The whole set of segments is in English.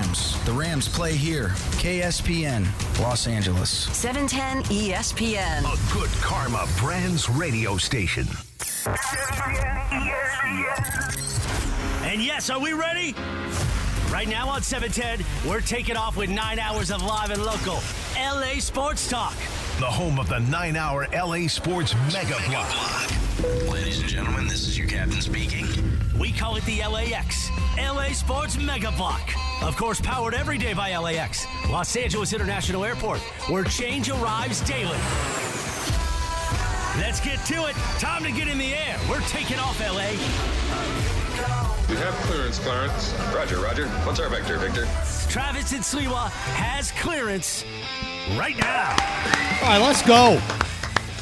Rams. The Rams play here. KSPN, Los Angeles. 710 ESPN. A good karma brands radio station. And yes, are we ready? Right now on 710, we're taking off with 9 hours of live and local LA sports talk. The home of the 9-hour LA Sports Mega Block. Ladies and gentlemen, this is your captain speaking. We call it the LAX, LA Sports Mega Block. Of course, powered every day by LAX, Los Angeles International Airport, where change arrives daily. Let's get to it. Time to get in the air. We're taking off, LA. We have clearance, Clarence. Roger. What's our vector, Victor? Travis and Sliwa has clearance right now. All right, let's go.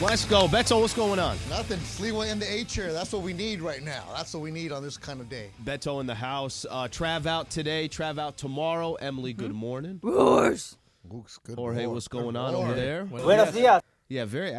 Let's go. Beto, what's going on? Nothing. Sliwa in the A chair. That's what we need right now. That's what we need on this kind of day. Beto in the house. Trav out today. Trav out tomorrow. Emily, good morning. Roars. Jorge, what's going on over there? Buenos dias. Yeah, very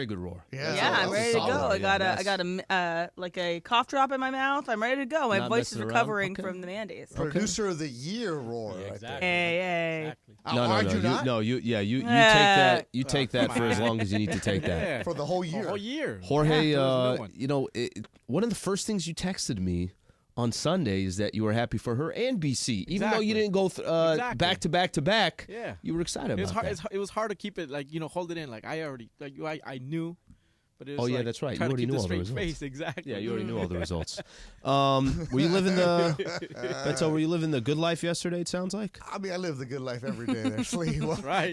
good roar. Yeah, I'm ready to go. I got a like a cough drop in my mouth. I'm ready to go. My voice is recovering from the mandates. Producer of the year roar. Yeah, right there. Hey. No. You take that. You take that for as long as you need to take that. For the whole year. The whole year. Jorge, one of the first things you texted me on Sunday is that you were happy for her and BC. Even though you didn't go back to back to back, you were excited about that. It was hard to keep it, hold it in. I knew. But it was that's right. You already knew all the results. Face, exactly. Yeah, you already knew all the results. Were you living Beto, were you living the good life yesterday, it sounds like? I mean, I live the good life every day there, Sliwa. Right.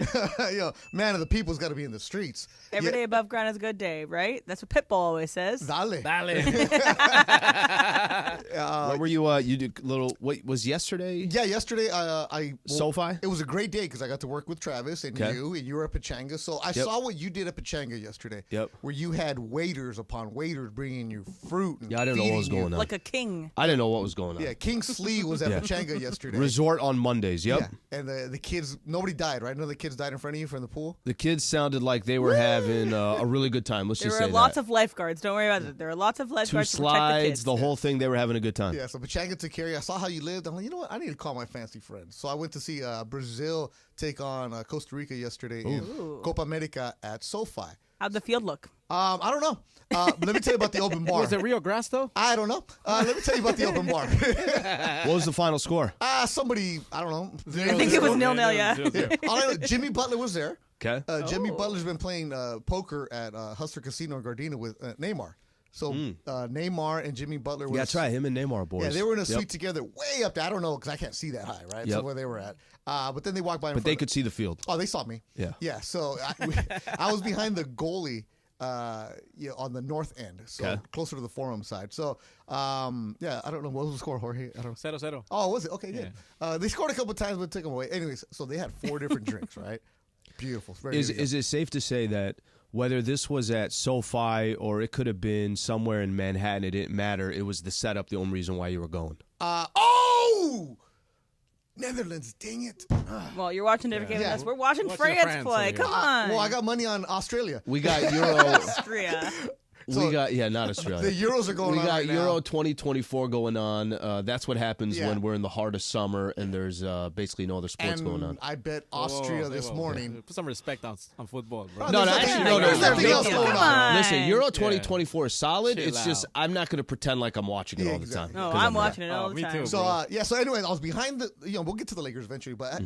Man of the people's got to be in the streets. Every day above ground is a good day, right? That's what Pitbull always says. Dale. What were you, you did what was yesterday? Yeah, yesterday SoFi? It was a great day because I got to work with Travis and you were at Pachanga. So I saw what you did at Pachanga yesterday. Yep. Where you had waiters upon waiters bringing you fruit. And I didn't know what was going on. Like a king. I didn't know what was going on. Yeah, King Slee was at Pachanga yesterday. Resort on Mondays, yep. Yeah. And the kids, nobody died, right? None of the kids died in front of you from the pool? The kids sounded like they were having a really good time. Let's just say that. There were lots of lifeguards. Don't worry about it. There are lots of lifeguards to protect the slides, kids. the whole thing. They were having a good time. Yeah, so Pachanga took care of you. I saw how you lived. I'm like, you know what? I need to call my fancy friends. So I went to see Brazil take on Costa Rica yesterday in Copa America at SoFi. How'd the field look? I don't know. Let me tell you about the open bar. Was it Rio Grass, though? I don't know. Let me tell you about the open bar. What was the final score? Somebody, I don't know. I think it was 0-0, yeah. All I know, Jimmy Butler was there. Okay. Jimmy Butler's been playing poker at Hustler Casino in Gardena with Neymar. So Neymar and Jimmy Butler was... Yeah, that's right. Him and Neymar, boys. Yeah, they were in a suite together way up there. I don't know because I can't see that high, right? So where they were at. But then they walked by. But they could see the field. Oh, they saw me. Yeah. Yeah, so I was behind the goalie on the north end, so closer to the forum side. So, I don't know. What was the score, Jorge? I don't know. 0-0. Oh, was it? Okay, good. They scored a couple of times, but took them away. Anyways, so they had 4 different drinks, right? Beautiful. Is it safe to say that whether this was at SoFi or it could have been somewhere in Manhattan, it didn't matter. It was the setup, the only reason why you were going. Netherlands, dang it. Well, you're watching different games than us. We're watching France play. Come on. Well, I got money on Australia. We got Euro. Austria. So we got not Australia. The Euros are going on. We got right Euro now. 2024 going on. That's what happens when we're in the heart of summer and there's basically no other sports going on. I bet Austria this morning. Put some respect on football, bro. No, actually, there's nothing else going on. Listen, Euro 2024 is solid. Chill it's just out. I'm not going to pretend like I'm watching it all the time. No, I'm watching it all the time. Me too. So so anyways, I was behind the. We'll get to the Lakers eventually, but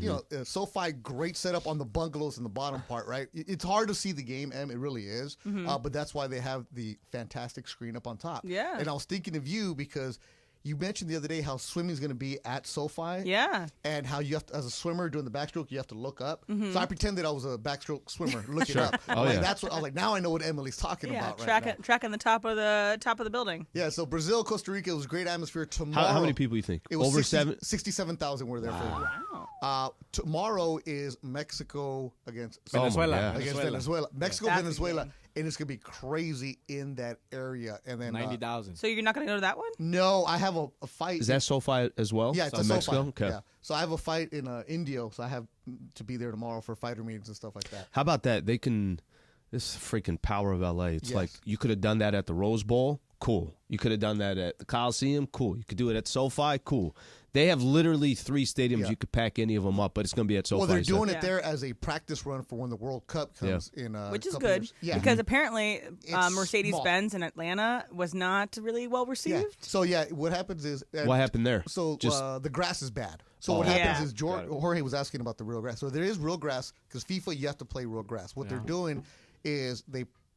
SoFi, great setup on the bungalows in the bottom part, right? It's hard to see the game, it really is. But that's why they have the fantastic screen up on top. Yeah. And I was thinking of you because you mentioned the other day how swimming is going to be at SoFi. Yeah. And how you have to, as a swimmer doing the backstroke, you have to look up. So I pretended I was a backstroke swimmer looking up. That's what I was like. Now I know what Emily's talking about. Tracking the top of the building. Yeah. So Brazil, Costa Rica, it was a great atmosphere. Tomorrow, how many people you think? It was over 67,000 were there. Wow. Tomorrow is Mexico against Venezuela. Venezuela. Mexico, Venezuela. And it's going to be crazy in that area. And then 90,000. So you're not going to go to that one? No, I have a fight. Is that SoFi as well? Yeah, it's a Mexico? SoFi. Okay. Yeah. So I have a fight in India, so I have to be there tomorrow for fighter meetings and stuff like that. How about that? This freaking power of LA. It's like you could have done that at the Rose Bowl Cool. You could have done that at the Coliseum. Cool. You could do it at SoFi. Cool. They have literally 3 stadiums. You could pack any of them up, but it's going to be at SoFi. Well, they're doing it there as a practice run for when the World Cup comes in. Which is good because apparently Mercedes-Benz in Atlanta was not really well received. So what happens is what happened there? So the grass is bad. So what happens is Jorge was asking about the real grass. So there is real grass because FIFA you have to play real grass. What they're doing is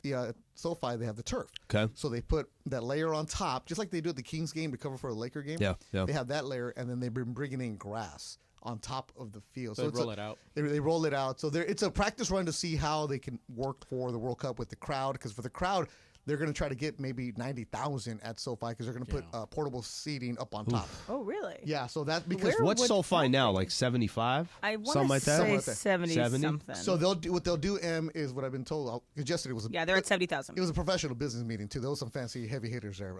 at SoFi, they have the turf. Okay. So they put that layer on top, just like they do at the Kings game to cover for a Laker game. Yeah. They have that layer, and then they've been bringing in grass on top of the field. So they roll it out. They roll it out. So it's a practice run to see how they can work for the World Cup with the crowd. Because for the crowd, they're going to try to get maybe 90,000 at SoFi because they're going to put portable seating up on top. Oh, really? Yeah, so that's because... What's SoFi now, like 75? I want to say 70 something. So what they'll do, is what I've been told, because yesterday was... they're at 70,000. It was a professional business meeting, too. There was some fancy heavy hitters there.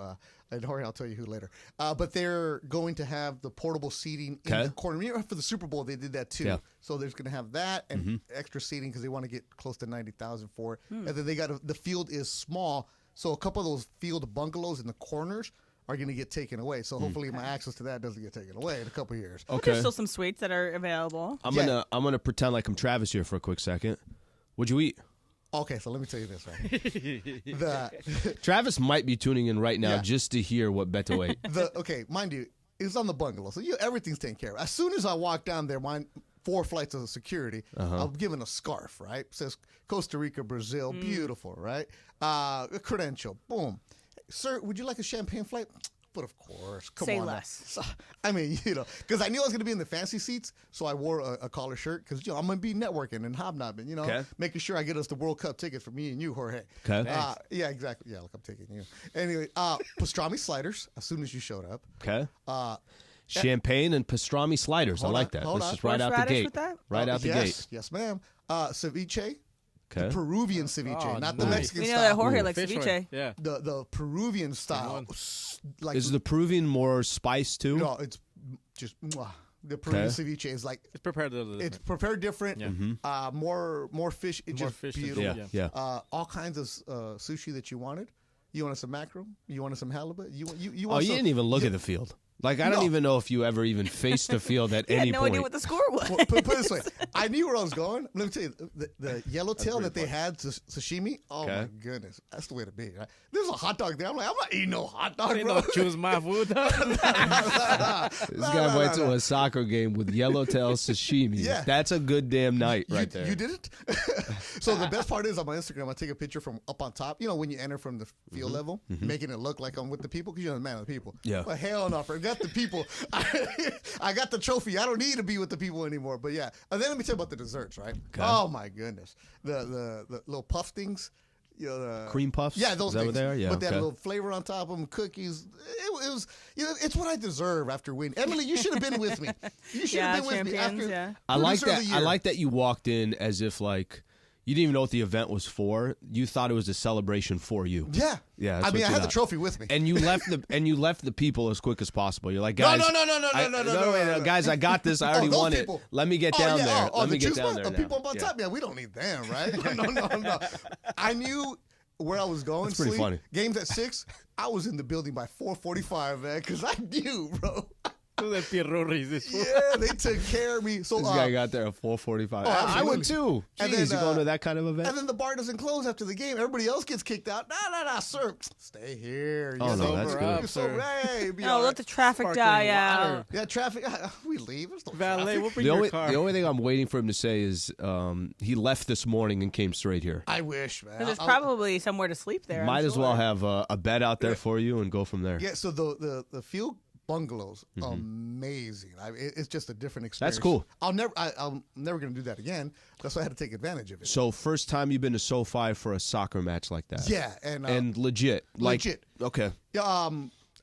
And Jorge, I'll tell you who later. But they're going to have the portable seating in the corner. Remember for the Super Bowl, they did that, too. Yeah. So there's going to have that and extra seating because they want to get close to 90,000 for it. And then the field is small. So a couple of those field bungalows in the corners are going to get taken away. So hopefully my access to that doesn't get taken away in a couple of years. Okay. But there's still some suites that are available. I'm gonna pretend like I'm Travis here for a quick second. What'd you eat? Okay, so let me tell you this, right? Travis might be tuning in right now just to hear what Beto ate. Okay, mind you, it's on the bungalow, so everything's taken care of. As soon as I walk down there, 4 flights of security, I'm given a scarf, right? It says Costa Rica, Brazil, beautiful, right? A credential, boom. Sir, would you like a champagne flight? But of course, come on. Say less. I mean, because I knew I was going to be in the fancy seats, so I wore a collar shirt because I'm going to be networking and hobnobbing, making sure I get us the World Cup tickets for me and you, Jorge. Okay. Yeah, exactly. Yeah, look, I'm taking you. Anyway, pastrami sliders as soon as you showed up. Okay. Champagne and pastrami sliders. I like that. This is right out the gate. Right out the gate. Yes, ma'am. Ceviche. Okay. The Peruvian ceviche, not the Mexican style. You know that Jorge likes ceviche. Yeah. The Peruvian style. Like, is the Peruvian more spice too? No, it's just the Peruvian ceviche is like it's prepared a little different. It's prepared different. Yeah. More fish. It's more just fish beautiful. Yeah. All kinds of sushi that you wanted. You wanted some mackerel. You wanted some halibut. You didn't even look at the field. Like, I don't even know if you ever even faced the field at any point. I had no idea what the score was. Well, put it this way. I knew where I was going. Let me tell you, the yellowtail that they had, sashimi, my goodness. That's the way to be, right? There's a hot dog there. I'm like, I'm not eating no hot dog, bro. Choose my food. This guy went to a soccer game with yellowtail sashimi. Yeah. That's a good damn night right there. You did it? So the best part is on my Instagram, I take a picture from up on top. You know, when you enter from the field level, making it look like I'm with the people because you're the man of the people. Yeah. But hell no, forget the people. I got the trophy. I don't need to be with the people anymore. But yeah. And then let me tell you about the desserts, right? Okay. Oh my goodness. The little puff things. The cream puffs? Yeah, those is that things. What they are? Yeah, but they had a little flavor on top of them, cookies. It was, it's what I deserve after winning. Emily, you should have been with me. You should have been with me after. I like that. I like that you walked in as if like you didn't even know what the event was for. You thought it was a celebration for you. Yeah. Yeah. I mean, I had the trophy with me. And you left the people as quick as possible. You're like, guys. No. Guys, I got this. I already won it. Let me get down there. Let me get down there. People up on top. Yeah, we don't need them, right? No. I knew where I was going. That's pretty funny. Games at 6. I was in the building by 4:45, man, because I knew, bro. Yeah, they took care of me. So this guy got there at 4:45. I would too. Jeez, and then, you going to that kind of event? And then the bar doesn't close after the game. Everybody else gets kicked out. No, sir. Stay here. Oh, no, that's good. Let the traffic die out. Yeah, traffic. We leave. There's no valet, we'll bring your car. The only thing I'm waiting for him to say is he left this morning and came straight here. I wish, man. Because there's probably somewhere to sleep there. Might as well have a bed out there for you and go from there. Yeah, so the field bungalows, amazing. It's just a different experience. That's cool. I'm never going to do that again. That's why I had to take advantage of it. So first time you've been to SoFi for a soccer match like that? Yeah, and legit. Legit. Okay. Yeah.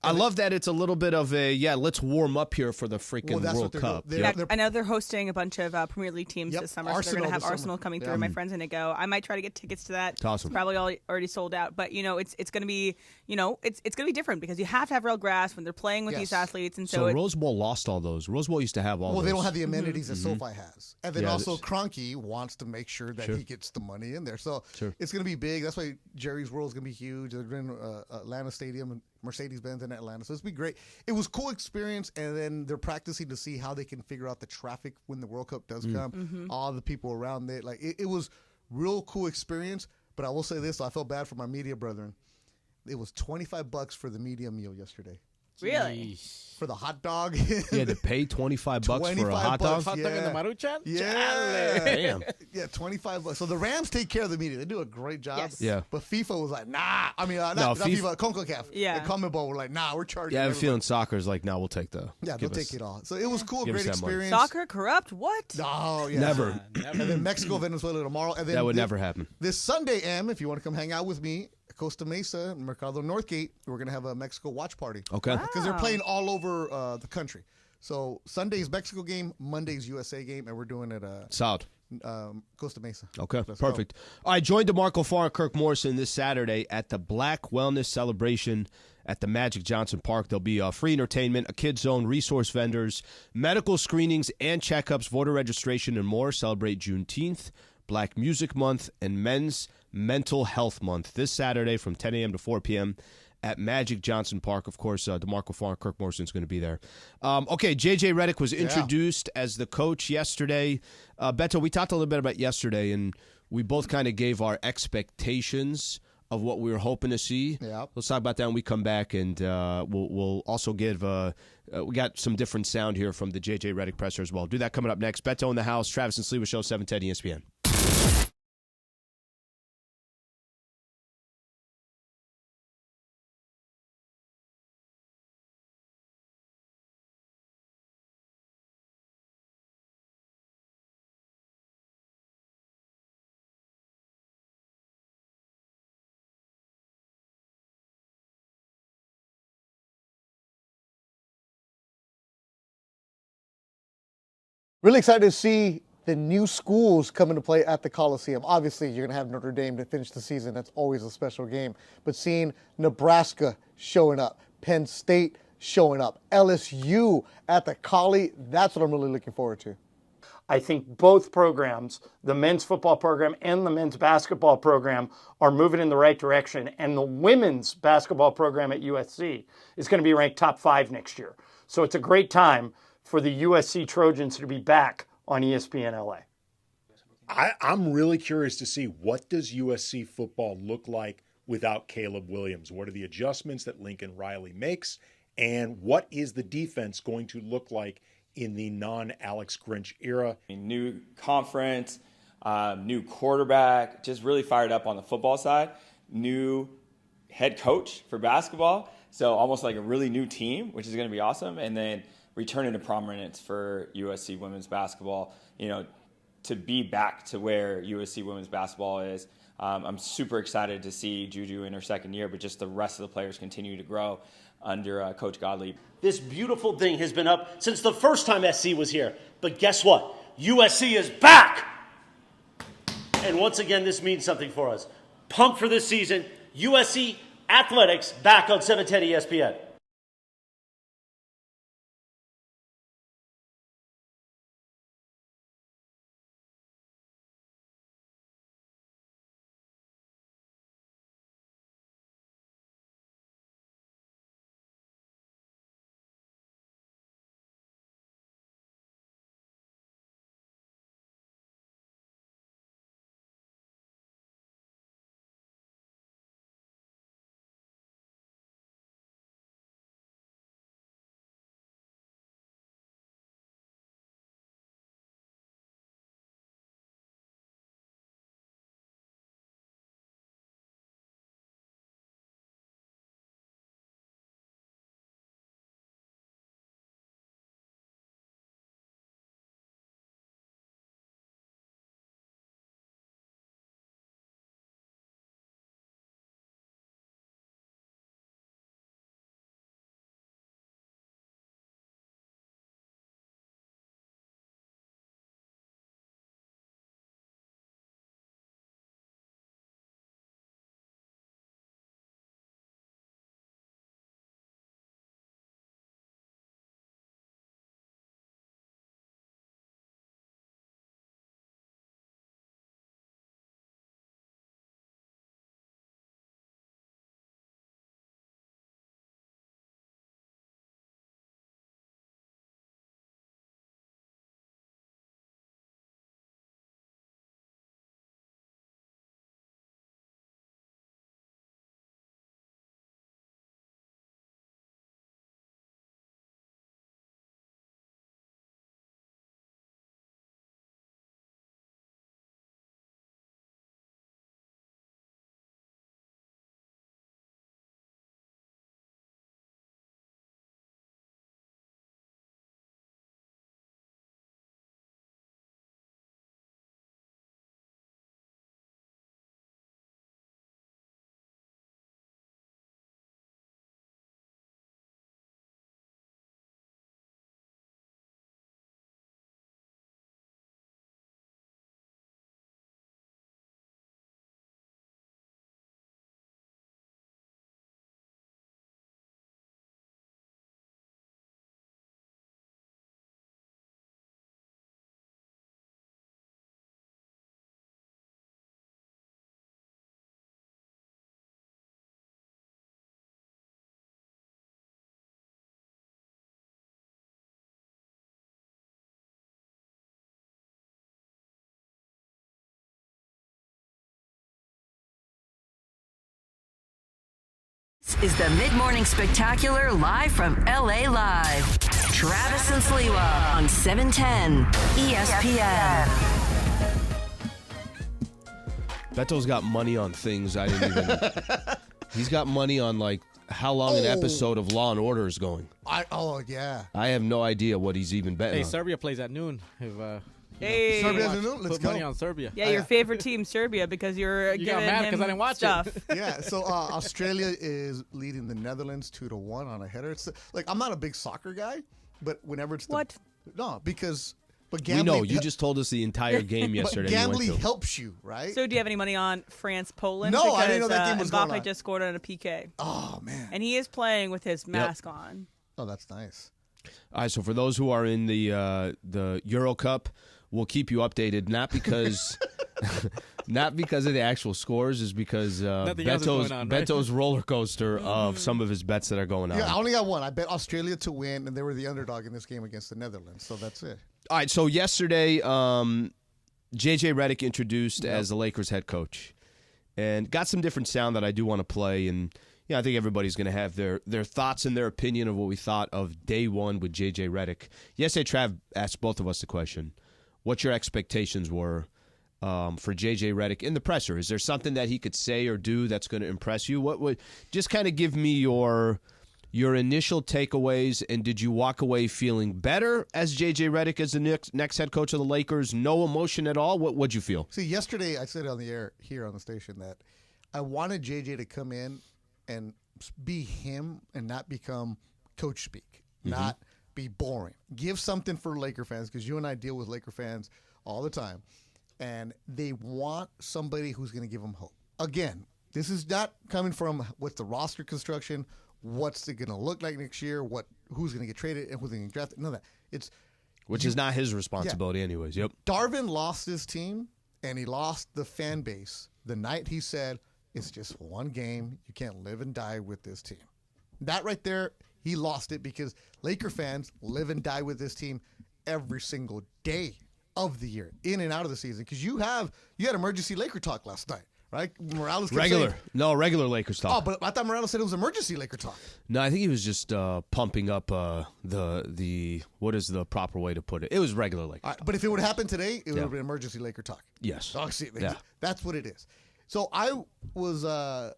I love that it's a little bit of a, let's warm up here for the freaking World Cup. I know they're hosting a bunch of Premier League teams this summer, so they're going to have Arsenal coming through. My friend's going to go. I might try to get tickets to that. It's awesome. It's probably already sold out, but it's going to be, it's going to be different because you have to have real grass when they're playing with these athletes, and so Rose Bowl lost all those. Rose Bowl used to have all. Well, those. they don't have the amenities that SoFi has, and then also Kroenke wants to make sure that he gets the money in there. So it's going to be big. That's why Jerry's World is going to be huge. They're in Atlanta Stadium and Mercedes-Benz in Atlanta, so it's going to be great. It was a cool experience, and then they're practicing to see how they can figure out the traffic when the World Cup does come. All the people around it, like it was real cool experience. But I will say this: I felt bad for my media brethren. It was $25 for the media meal yesterday. Really? For the hot dog. You had to pay $25 for a hot dog? Hot dog in the Maruchan? Yeah. Damn. Yeah, $25. So the Rams take care of the media. They do a great job. Yes. Yeah. But FIFA was like, nah. I mean, not FIFA, CONCACAF. Yeah. And CONMEBOL were like, nah, we're charging. Yeah, I have a feeling soccer's like, we'll take the. Yeah, they'll take it all. So it was cool, great experience. Soccer corrupt? What? Oh, yeah. Never. And then Mexico, Venezuela tomorrow. And then that would never happen. This Sunday, if you want to come hang out with me, Costa Mesa, Mercado Northgate, we're going to have a Mexico watch party. Okay. Because they're playing all over the country. So Sunday's Mexico game, Monday's USA game, and we're doing it South. Costa Mesa. Okay, perfect. All right, join DeMarco Farr and Kirk Morrison this Saturday at the Black Wellness Celebration at the Magic Johnson Park. There'll be free entertainment, a kids zone, resource vendors, medical screenings and checkups, voter registration, and more. Celebrate Juneteenth, Black Music Month, and Men's Mental Health Month this Saturday from 10 a.m. to 4 p.m. at Magic Johnson Park. Of course, DeMarco Farr and Kirk Morrison is going to be there. Okay, J.J. Redick was introduced as the coach yesterday. Beto, we talked a little bit about yesterday, and we both kind of gave our expectations of what we were hoping to see. Yeah. Let's talk about that when we come back, and we'll also give we got some different sound here from the J.J. Redick presser as well. Do that coming up next. Beto in the house, Travis and Sliwa Show, 710 ESPN. Really excited to see the new schools come into play at the Coliseum. Obviously, you're going to have Notre Dame to finish the season. That's always a special game. But seeing Nebraska showing up, Penn State showing up, LSU at the Collie, that's what I'm really looking forward to. I think both programs, the men's football program and the men's basketball program, are moving in the right direction. And the women's basketball program at USC is going to be ranked top 5 next year. So it's a great time for the USC Trojans to be back on ESPN LA. I'm really curious to see, what does USC football look like without Caleb Williams? What are the adjustments that Lincoln Riley makes? And what is the defense going to look like in the non-Alex Grinch era? New conference, new quarterback, just really fired up on the football side. New head coach for basketball, so almost like a really new team, which is going to be awesome. And then returning to prominence for USC women's basketball, to be back to where USC women's basketball is. I'm super excited to see Juju in her second year, but just the rest of the players continue to grow under Coach Godley. This beautiful thing has been up since the first time SC was here. But guess what? USC is back! And once again, this means something for us. Pumped for this season. USC Athletics back on 710 ESPN. is the Mid-Morning Spectacular live from LA Live. Travis and Sliwa on 710 ESPN. Beto's got money on things I didn't even. He's got money on like how long an episode of Law and Order is going. Yeah. I have no idea what he's even betting Hey, on. Serbia plays at noon. Hey, Serbia at noon. Let's put go. money on Serbia. Yeah, your favorite team, Serbia, because you're You giving got mad him 'cause I didn't watch stuff. it. Yeah, so Australia is leading the Netherlands 2-1 on a header. It's like I'm not a big soccer guy, but whenever it's What? But We gambling. know. You just told us the entire game yesterday. But you went gambling to. helps you, right? So do you have any money on France-Poland? No, because, I didn't know that game was going Mbappe on. just scored on a PK. Oh man! And he is playing with his mask on. Oh, that's nice. All right, so for those who are in the Euro Cup, we'll keep you updated. Not because, not because of the actual scores, is because Nothing else is going on, right? Beto's roller coaster of some of his bets that are going on. Yeah, I only got one. I bet Australia to win, and they were the underdog in this game against the Netherlands. So that's it. All right, so yesterday, J.J. Redick introduced as the Lakers head coach, and got some different sound that I do want to play. And I think everybody's going to have their thoughts and their opinion of what we thought of day one with J.J. Redick. Yesterday, Trav asked both of us the question, what your expectations were for J.J. Redick in the presser. Is there something that he could say or do that's going to impress you? What would just kind of give me your initial takeaways, and did you walk away feeling better as J.J. Redick as the next head coach of the Lakers? No emotion at all? What'd you feel? See, yesterday I said on the air here on the station that I wanted J.J. to come in and be him and not become coach speak, not be boring. Give something for Laker fans, because you and I deal with Laker fans all the time, and they want somebody who's going to give them hope. Again, this is not coming from what's the roster construction, what's it going to look like next year, who's going to get traded, and who's going to get drafted. None of that. Which is not his responsibility anyways. Yep. Darvin lost his team, and he lost the fan base the night he said, it's just one game. You can't live and die with this team. That right there, he lost it, because Laker fans live and die with this team every single day of the year, in and out of the season. Because you had emergency Laker talk last night, right? Morales kept saying, regular Lakers talk. Oh, but I thought Morales said it was emergency Laker talk. No, I think he was just pumping up the what is the proper way to put it? It was regular Lakers talk. But if it would have happened today, it would have been emergency Laker talk. Yes. Oh, see, that's what it is. So I was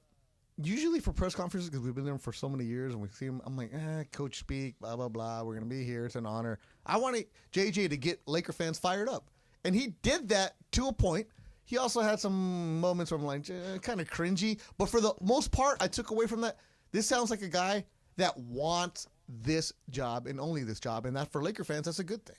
usually for press conferences, because we've been there for so many years, and we see him. I'm like, coach speak, blah blah blah. We're gonna be here. It's an honor. I wanted JJ to get Laker fans fired up, and he did that to a point. He also had some moments where I'm like, kind of cringy, but for the most part, I took away from that. This sounds like a guy that wants this job and only this job, and that for Laker fans, that's a good thing.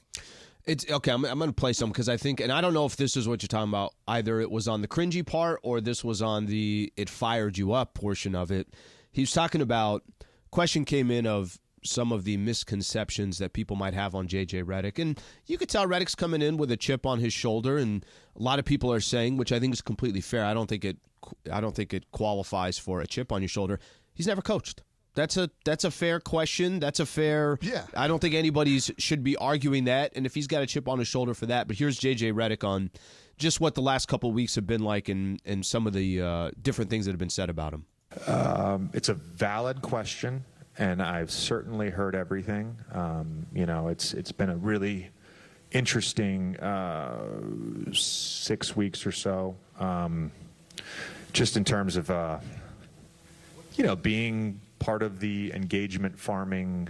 It's okay. I'm going to play some, because I think, and I don't know if this is what you're talking about. Either it was on the cringy part, or this was on the it fired you up portion of it. He was talking about, question came in of some of the misconceptions that people might have on J.J. Redick, and you could tell Redick's coming in with a chip on his shoulder, and a lot of people are saying, which I think is completely fair. I don't think it qualifies for a chip on your shoulder. He's never coached. That's a fair question. That's a fair. Yeah. I don't think anybody should be arguing that. And if he's got a chip on his shoulder for that, but here's J.J. Redick on just what the last couple of weeks have been like, and some of the different things that have been said about him. It's a valid question, and I've certainly heard everything. It's been a really interesting 6 weeks or so, just in terms of being part of the engagement farming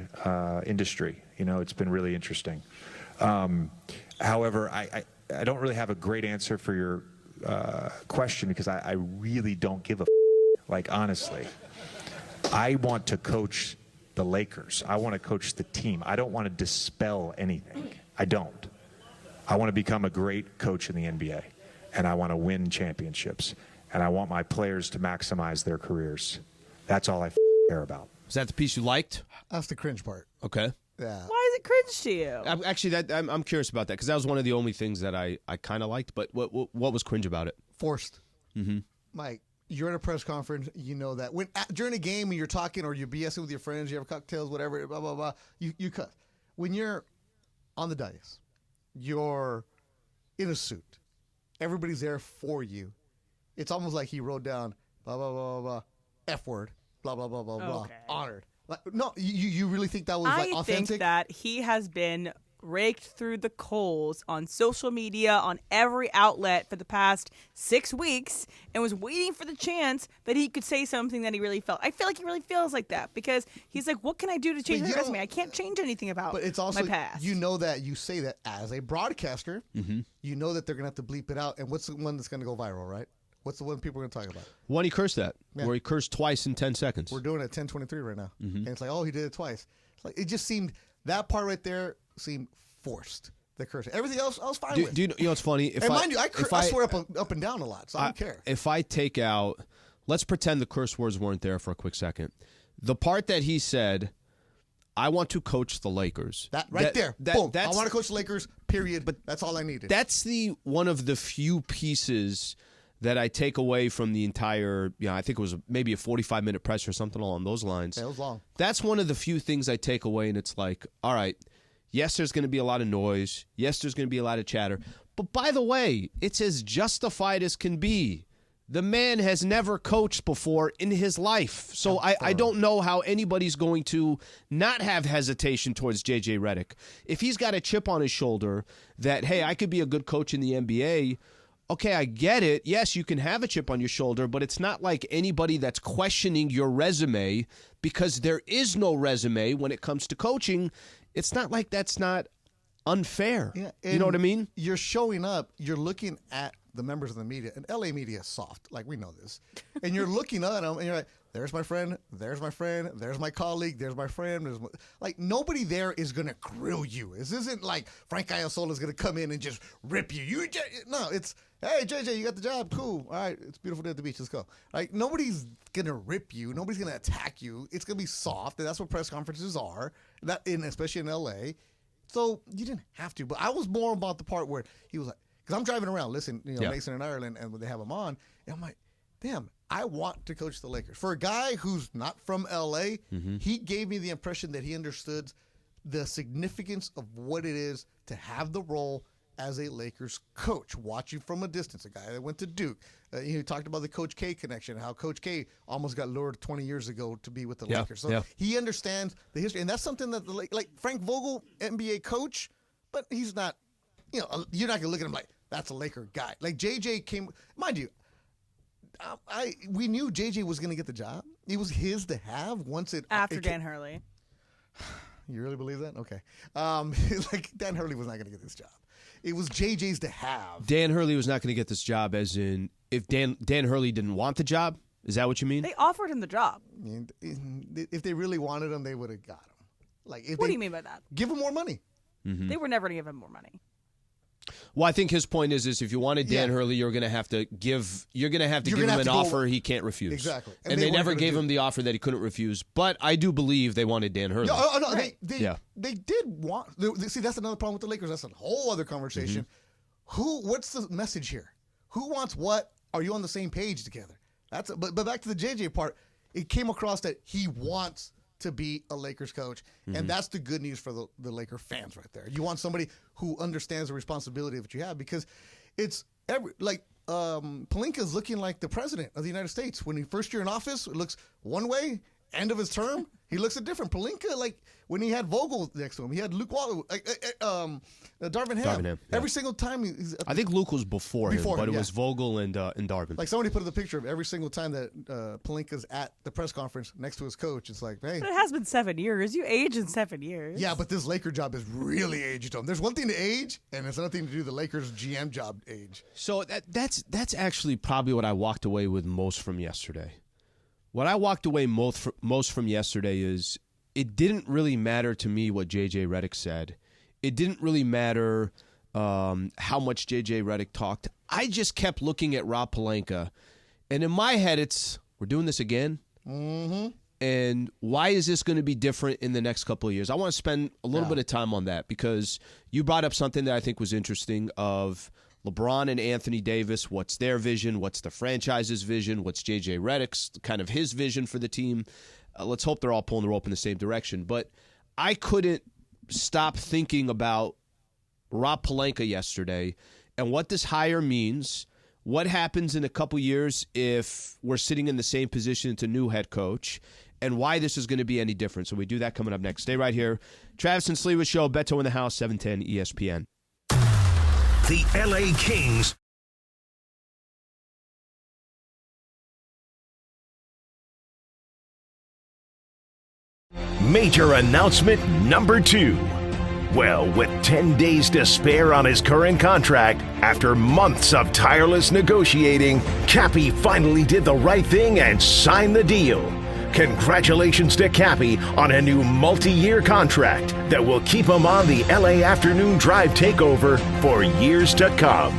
industry. It's been really interesting. However, I don't really have a great answer for your question, because I really don't give a like, honestly. I want to coach the Lakers. I want to coach the team. I don't want to dispel anything. I don't. I want to become a great coach in the NBA, and I want to win championships, and I want my players to maximize their careers. That's all I care about. Is that the piece you liked? That's the cringe part. Okay. Yeah. Why is it cringe to you? Actually, I'm curious about that, because that was one of the only things that I kind of liked. But what was cringe about it? Forced. Mm-hmm. Mike, you're at a press conference. You know that during a game when you're talking or you're BSing with your friends, you have cocktails, whatever, blah blah blah. You cut. When you're on the dais, you're in a suit. Everybody's there for you. It's almost like he wrote down blah blah blah blah, F word, blah, blah, blah, blah, blah. Honored. Like, no, you really think that was authentic? I think that he has been raked through the coals on social media, on every outlet for the past 6 weeks, and was waiting for the chance that he could say something that he really felt. I feel like he really feels like that because he's like, what can I do to change my resume? I can't change anything about but it's also, my past. You know that you say that as a broadcaster, you know that they're going to have to bleep it out. And what's the one that's going to go viral, right? What's the one people are going to talk about? One he cursed at, where he cursed twice in 10 seconds. We're doing it at 10:23 right now. And it's like, oh, he did it twice. It's like, it just seemed, that part right there seemed forced, the curse. Everything else, I was fine with. Do you know what's funny? Mind you, I swear up and down a lot, so I don't care. If I take out, let's pretend the curse words weren't there for a quick second. The part that he said, I want to coach the Lakers. Boom. I want to coach the Lakers, period. But that's all I needed. That's one of the few pieces that I take away from the entire, I think it was maybe a 45-minute press or something along those lines. Yeah, it was long. That's one of the few things I take away, and it's like, all right, yes, there's going to be a lot of noise. Yes, there's going to be a lot of chatter. But by the way, it's as justified as can be. The man has never coached before in his life. So I don't know how anybody's going to not have hesitation towards J.J. Redick. If he's got a chip on his shoulder that, hey, I could be a good coach in the NBA, okay, I get it. Yes, you can have a chip on your shoulder, but it's not like anybody that's questioning your resume because there is no resume when it comes to coaching. It's not like that's not unfair. Yeah, you know what I mean? You're showing up, you're looking at the members of the media, and LA media is soft, like we know this. And you're looking at them, and you're like, there's my friend, there's my friend, there's my colleague, there's my friend. Like, nobody there is going to grill you. This isn't like Frank Iasola is going to come in and just rip you. No, it's, hey, JJ, you got the job, cool. All right, it's a beautiful day at the beach, let's go. Like, nobody's going to rip you. Nobody's going to attack you. It's going to be soft, and that's what press conferences are, especially in LA. So you didn't have to. But I was more about the part where he was like, because I'm driving around, listen, Mason in Ireland, and they have him on, and I'm like, damn, I want to coach the Lakers. For a guy who's not from L.A., he gave me the impression that he understood the significance of what it is to have the role as a Lakers coach, watching from a distance, a guy that went to Duke. He talked about the Coach K connection, how Coach K almost got lured 20 years ago to be with the Lakers. So he understands the history, and that's something that, like Frank Vogel, NBA coach, but he's not, you're not going to look at him like, that's a Laker guy. Like, JJ came, mind you, we knew JJ was going to get the job. It was his to have once it after Dan Hurley. You really believe that? Okay. Like, Dan Hurley was not going to get this job. It was JJ's to have. Dan Hurley was not going to get this job, as in, if Dan Hurley didn't want the job? Is that what you mean? They offered him the job. If they really wanted him, they would have got him. Like, what do you mean by that? Give him more money. They were never going to give him more money. Well, I think his point is if you wanted Dan Hurley, you're going to have to give him an offer he can't refuse. Exactly. And they never gave him the offer that he couldn't refuse. But I do believe they wanted Dan Hurley. No, they did want. See, that's another problem with the Lakers. That's a whole other conversation. What's the message here? Who wants what? Are you on the same page together? But back to the JJ part, it came across that he wants to be a Lakers coach, and that's the good news for the Laker fans right there. You want somebody who understands the responsibility of what you have, because it's Pelinka's looking like the president of the United States. When he first year in office, it looks one way. End of his term, he looks a different. Pelinka, like when he had Vogel next to him, he had Luke Walton, Darvin Ham. Every single time, I think Luke was before him, but it was Vogel and Darvin. Like, somebody put the picture of every single time that Pelinka's at the press conference next to his coach. It's like, hey, but it has been 7 years. You age in 7 years. Yeah, but this Laker job has really aged him. There's one thing to age, and it's another thing to do the Lakers GM job age. So that's actually probably what I walked away with most from yesterday. What I walked away most from yesterday is it didn't really matter to me what J.J. Redick said. It didn't really matter how much J.J. Redick talked. I just kept looking at Rob Pelinka, and in my head it's, we're doing this again? And why is this going to be different in the next couple of years? I want to spend a little bit of time on that, because you brought up something that I think was interesting of LeBron and Anthony Davis. What's their vision? What's the franchise's vision? What's J.J. Redick's kind of his vision for the team? Let's hope they're all pulling the rope in the same direction. But I couldn't stop thinking about Rob Pelinka yesterday and what this hire means, What happens in a couple years if we're sitting in the same position as a new head coach, and why this is going to be any different. So we do that coming up next. Stay right here. Travis and Sliwa Show, Beto in the House, 710 ESPN. The LA Kings major announcement number 2. Well, with 10 days to spare on his current contract, after months of tireless negotiating, Cappy finally did the right thing and signed the deal. Congratulations to Cappy on a new multi-year contract that will keep him on the LA Afternoon Drive takeover for years to come.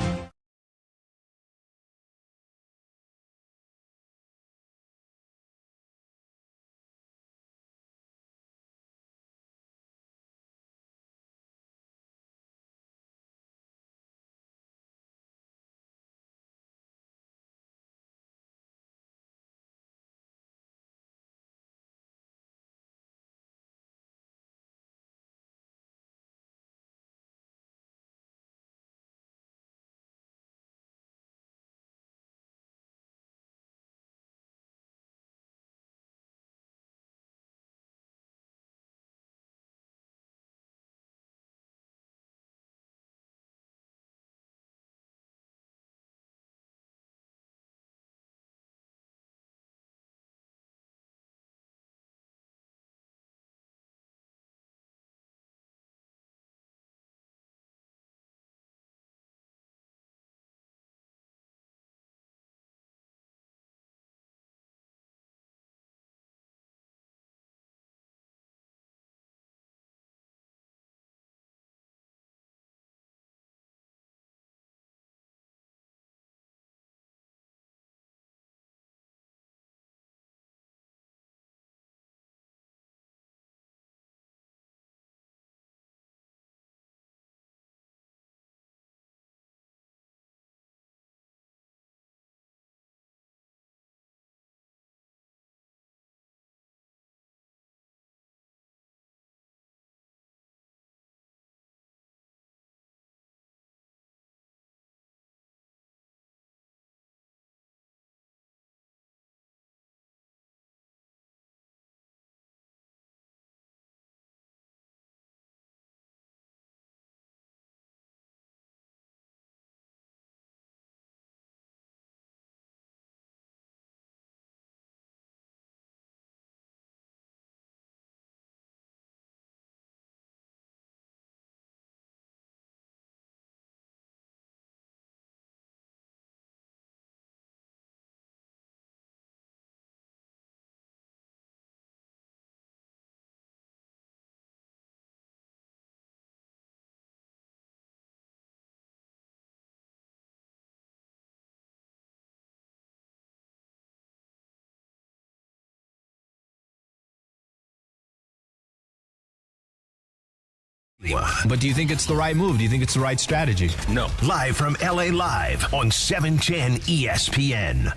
But do you think it's the right move? Do you think it's the right strategy? No. Live from LA Live on 710 ESPN.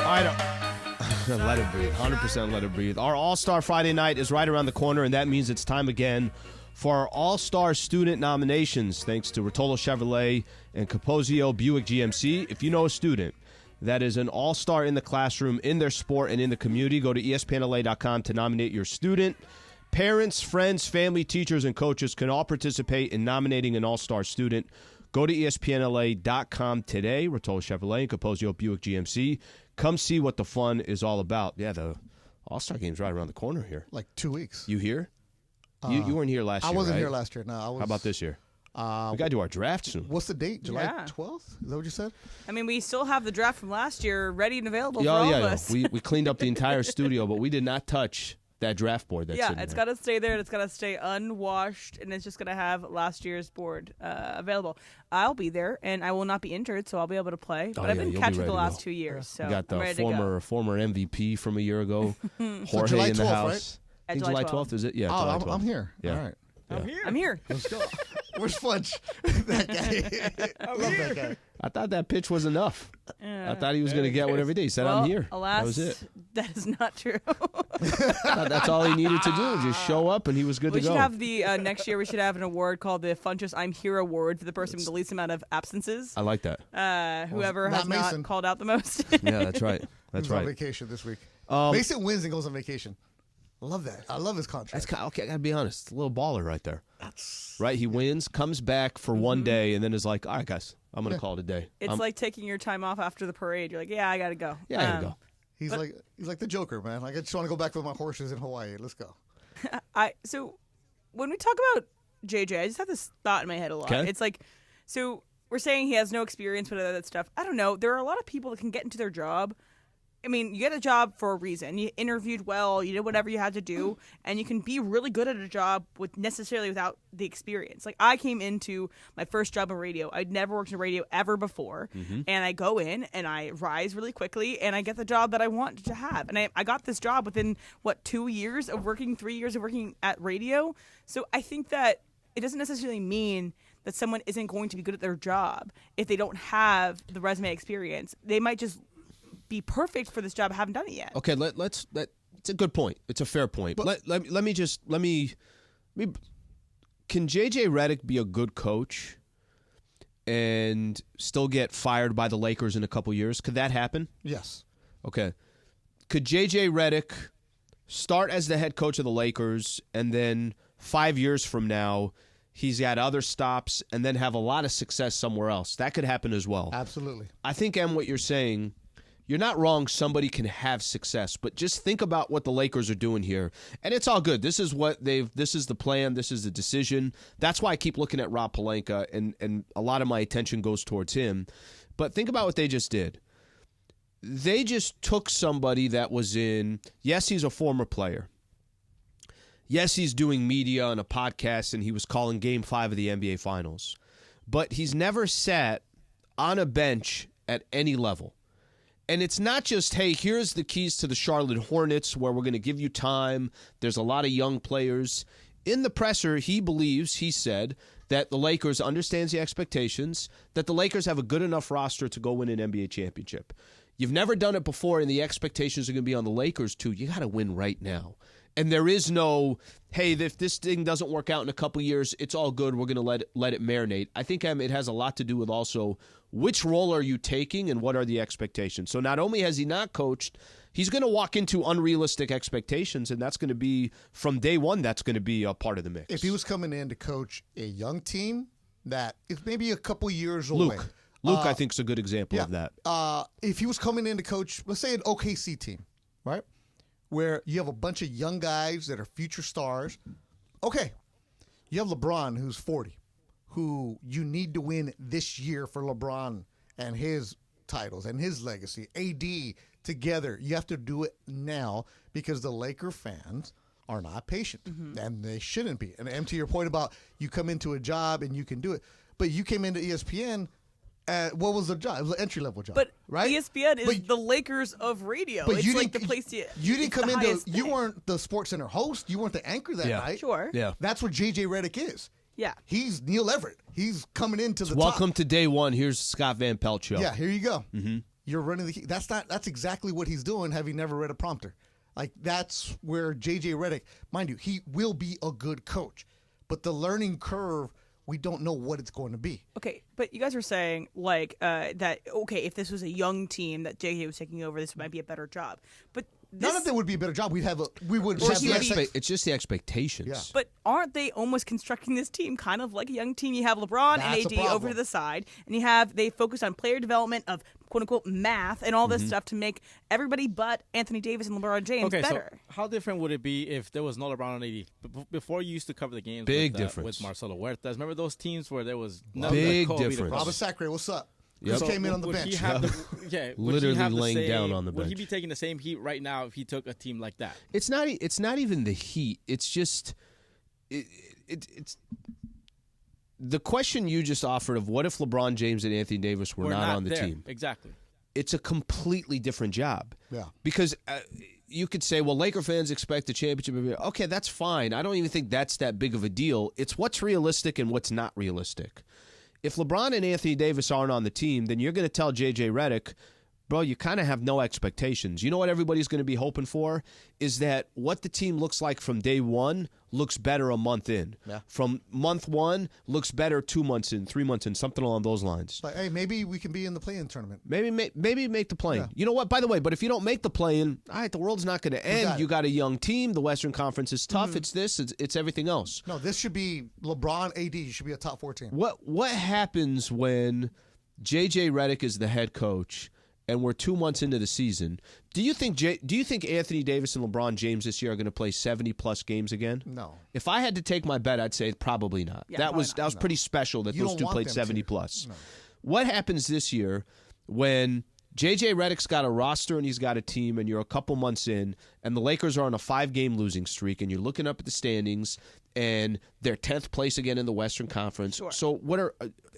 All right. Let it breathe. 100% let it breathe. Our All-Star Friday night is right around the corner, and that means it's time again for our All-Star student nominations, thanks to Rotolo Chevrolet and Capozio Buick GMC. If you know a student that is an all-star in the classroom, in their sport, and in the community, go to ESPNLA.com to nominate your student. Parents, friends, family, teachers, and coaches can all participate in nominating an all-star student. Go to ESPNLA.com today. Rotolo Chevrolet and Capozio Buick GMC. Come see what the fun is all about. Yeah, the All-Star Game's right around the corner here. Like 2 weeks. You here? You weren't here last year, I wasn't right? here last year, no. How about this year? We got to do our draft soon. What's the date? July 12th? Is that what you said? I mean, we still have the draft from last year ready and available for all of us. We cleaned up the entire studio, but we did not touch that draft board that's sitting it's there. got to stay there. It's got to stay unwashed, and it's just going to have last year's board available. I'll be there, and I will not be injured, so I'll be able to play. But I've been catching the last 2 years, so we got the I'm ready to go. former MVP from a year ago, So Jorge July in the 12th, house. right? I think July 12th, is it? Yeah, July 12th. I'm here. Yeah. All right. I'm here. Let's go. Where's Fudge? That guy. I love that guy. I thought that pitch was enough. I thought he was going to get whatever he did. He said, I'm here. Alas, that was it. that is not true. That's all he needed to do. Just show up, and he was good We to go. should have the next year. We should have an award called the Funchess I'm Here Award for the person with the least amount of absences. I like that. Whoever has not called out the most. Yeah, that's right. That's He's right. on vacation this week. Mason wins and goes on vacation. I love that. I love his contract. Okay, I gotta be honest. It's a little baller right there. Right? He wins, comes back for one day, and then is like, all right, guys, I'm gonna call it a day. It's like taking your time off after the parade. You're like, yeah, I gotta go. Yeah, I gotta go. He's like the Joker, man. Like, I just want to go back with my horses in Hawaii. Let's go. So when we talk about JJ, I just have this thought in my head a lot. Okay. It's like, so we're saying he has no experience with that stuff. I don't know. There are a lot of people that can get into their job. I mean, you get a job for a reason. You interviewed well, you did whatever you had to do, and you can be really good at a job without the experience. Like, I came into my first job in radio. I'd never worked in radio ever before, and I go in, and I rise really quickly, and I get the job that I wanted to have. And I got this job within, 3 years of working at radio? So I think that it doesn't necessarily mean that someone isn't going to be good at their job if they don't have the resume experience. They might just be perfect for this job. I haven't done it yet. Okay, it's a good point. It's a fair point. But let me can JJ Redick be a good coach and still get fired by the Lakers in a couple years? Could that happen? Yes. Okay. Could JJ Redick start as the head coach of the Lakers and then 5 years from now he's got other stops and then have a lot of success somewhere else? That could happen as well. Absolutely. I think, Em, what you're saying, you're not wrong. Somebody can have success, but just think about what the Lakers are doing here. And it's all good. This is the plan. This is the decision. That's why I keep looking at Rob Pelinka, and a lot of my attention goes towards him. But think about what they just did. They just took somebody that was yes, he's a former player. Yes, he's doing media on a podcast, and he was calling Game 5 of the NBA Finals. But he's never sat on a bench at any level. And it's not just, hey, here's the keys to the Charlotte Hornets where we're going to give you time. There's a lot of young players. In the presser, he said that the Lakers understands the expectations, that the Lakers have a good enough roster to go win an NBA championship. You've never done it before, and the expectations are going to be on the Lakers, too. You got to win right now. And there is no, hey, if this thing doesn't work out in a couple years, it's all good. We're going to let it marinate. I think it has a lot to do with also which role are you taking and what are the expectations. So not only has he not coached, he's going to walk into unrealistic expectations, and that's going to be, from day one, that's going to be a part of the mix. If he was coming in to coach a young team that is maybe a couple years away. Luke, I think, is a good example of that. If he was coming in to coach, let's say, an OKC team, right? Where you have a bunch of young guys that are future stars. Okay, you have LeBron, who's 40, who you need to win this year for LeBron and his titles and his legacy. AD together, you have to do it now because the Laker fans are not patient, and they shouldn't be. And to your point about you come into a job and you can do it, but you came into ESPN. What was the job? It was an entry-level job, but right? ESPN is the Lakers of radio. But it's you like didn't, the place you didn't come into. You weren't the SportsCenter host. You weren't the anchor that night. Sure. Yeah. That's what JJ Redick is. Yeah. He's Neil Everett. He's coming into the Welcome top. to day one. Here's Scott Van Pelt show. Yeah, here you go. Mm-hmm. You're running the. That's exactly what he's doing. Having never read a prompter, like that's where JJ Redick, mind you, he will be a good coach, but the learning curve. We don't know what it's going to be. Okay, but you guys are saying that, okay, if this was a young team that JJ was taking over, this might be a better job. But none of them would be a better job. It's just the expectations. Yeah. But aren't they almost constructing this team kind of like a young team? You have LeBron and AD over to the side, and they focus on player development of quote unquote math and all this stuff to make everybody but Anthony Davis and LeBron James better. So how different would it be if there was no LeBron and AD? Before you used to cover the games with Marcelo Huertas. Remember those teams where there was big difference. Robert Sacre, what's up? Yep. Just came in on the bench. Literally laying down on the bench. Would he be taking the same heat right now if he took a team like that? It's not even the heat. It's just it's the question you just offered of what if LeBron James and Anthony Davis were not on the team. Exactly. It's a completely different job. Yeah. Because you could say, well, Laker fans expect a championship. Okay, that's fine. I don't even think that's that big of a deal. It's what's realistic and what's not realistic. If LeBron and Anthony Davis aren't on the team, then you're going to tell J.J. Redick, bro, you kind of have no expectations. You know what everybody's going to be hoping for is that what the team looks like from day one looks better a month in. Yeah. From month one, looks better 2 months in, 3 months in, something along those lines. But, hey, maybe we can be in the play-in tournament. Maybe make the play-in. Yeah. You know what? By the way, but if you don't make the play-in, all right, the world's not going to end. You got a young team. The Western Conference is tough. Mm-hmm. It's everything else. No, this should be LeBron, AD. Should be a top 4 team. What happens when J.J. Redick is the head coach and we're 2 months into the season? Do you think Anthony Davis and LeBron James this year are going to play 70-plus games again? No. If I had to take my bet, I'd say probably not. Yeah, that was pretty special that those two played 70-plus. No. What happens this year when J.J. Redick's got a roster and he's got a team and you're a couple months in and the Lakers are on a 5-game losing streak and you're looking up at the standings and they're 10th place again in the Western Conference. Sure. So what are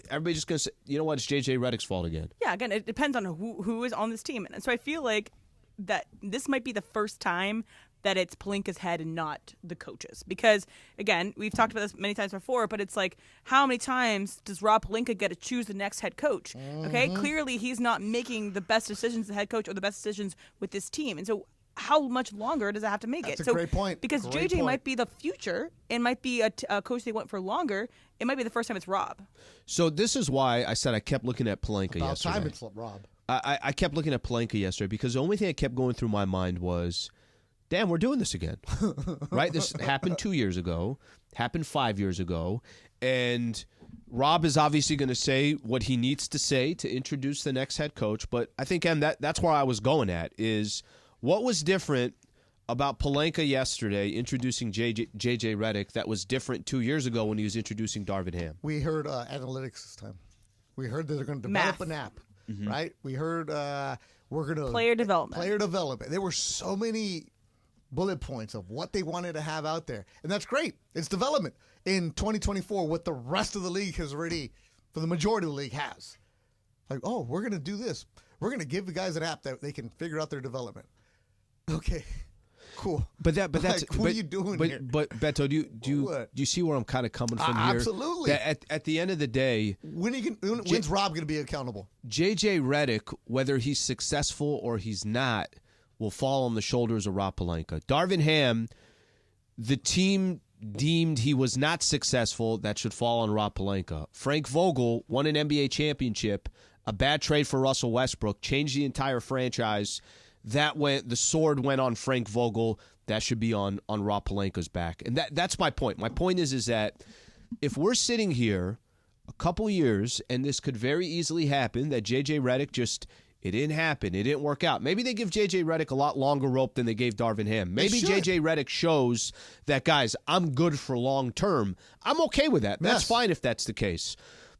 everybody just going to say, you know what, it's J.J. Redick's fault again? Yeah, again, it depends on who is on this team. And so I feel like that this might be the first time that it's Pelinka's head and not the coaches. Because, again, we've talked about this many times before, but it's like, how many times does Rob Pelinka get to choose the next head coach? Mm-hmm. Okay, clearly he's not making the best decisions as the head coach or the best decisions with this team. And so how much longer does it have to make it? That's a great point. Because JJ might be the future and might be a coach they want for longer. It might be the first time it's Rob. So this is why I said I kept looking at Pelinka yesterday. About time it's Rob. I kept looking at Pelinka yesterday because the only thing that kept going through my mind was, damn, we're doing this again. Right? This happened 2 years ago, happened 5 years ago, and Rob is obviously going to say what he needs to say to introduce the next head coach. But I think, Em, that's where I was going at, is what was different about Pelinka yesterday introducing J.J. Redick that was different 2 years ago when he was introducing Darvin Ham? We heard analytics this time. We heard that they're going to develop an app, right? We heard we're going to player development. Player development. There were so many bullet points of what they wanted to have out there, and that's great. It's development in 2024. What the rest of the league has already, for the majority of the league, has. Like, oh, we're going to do this. We're going to give the guys an app that they can figure out their development. Okay, cool. But that's what are you doing here? But Beto, do you see where I'm kind of coming from here? Absolutely. At the end of the day, when's Rob going to be accountable? J.J. Redick, whether he's successful or he's not, will fall on the shoulders of Rob Pelinka. Darvin Ham, the team deemed he was not successful. That should fall on Rob Pelinka. Frank Vogel won an NBA championship. A bad trade for Russell Westbrook changed the entire franchise. The sword went on Frank Vogel. That should be on Rob Pelinka's back. And that's my point. My point is that if we're sitting here a couple years, and this could very easily happen, that J.J. Redick it didn't happen. It didn't work out. Maybe they give J.J. Redick a lot longer rope than they gave Darvin Ham. Maybe J.J. Redick shows that, guys, I'm good for long term. I'm okay with that. That's fine if that's the case.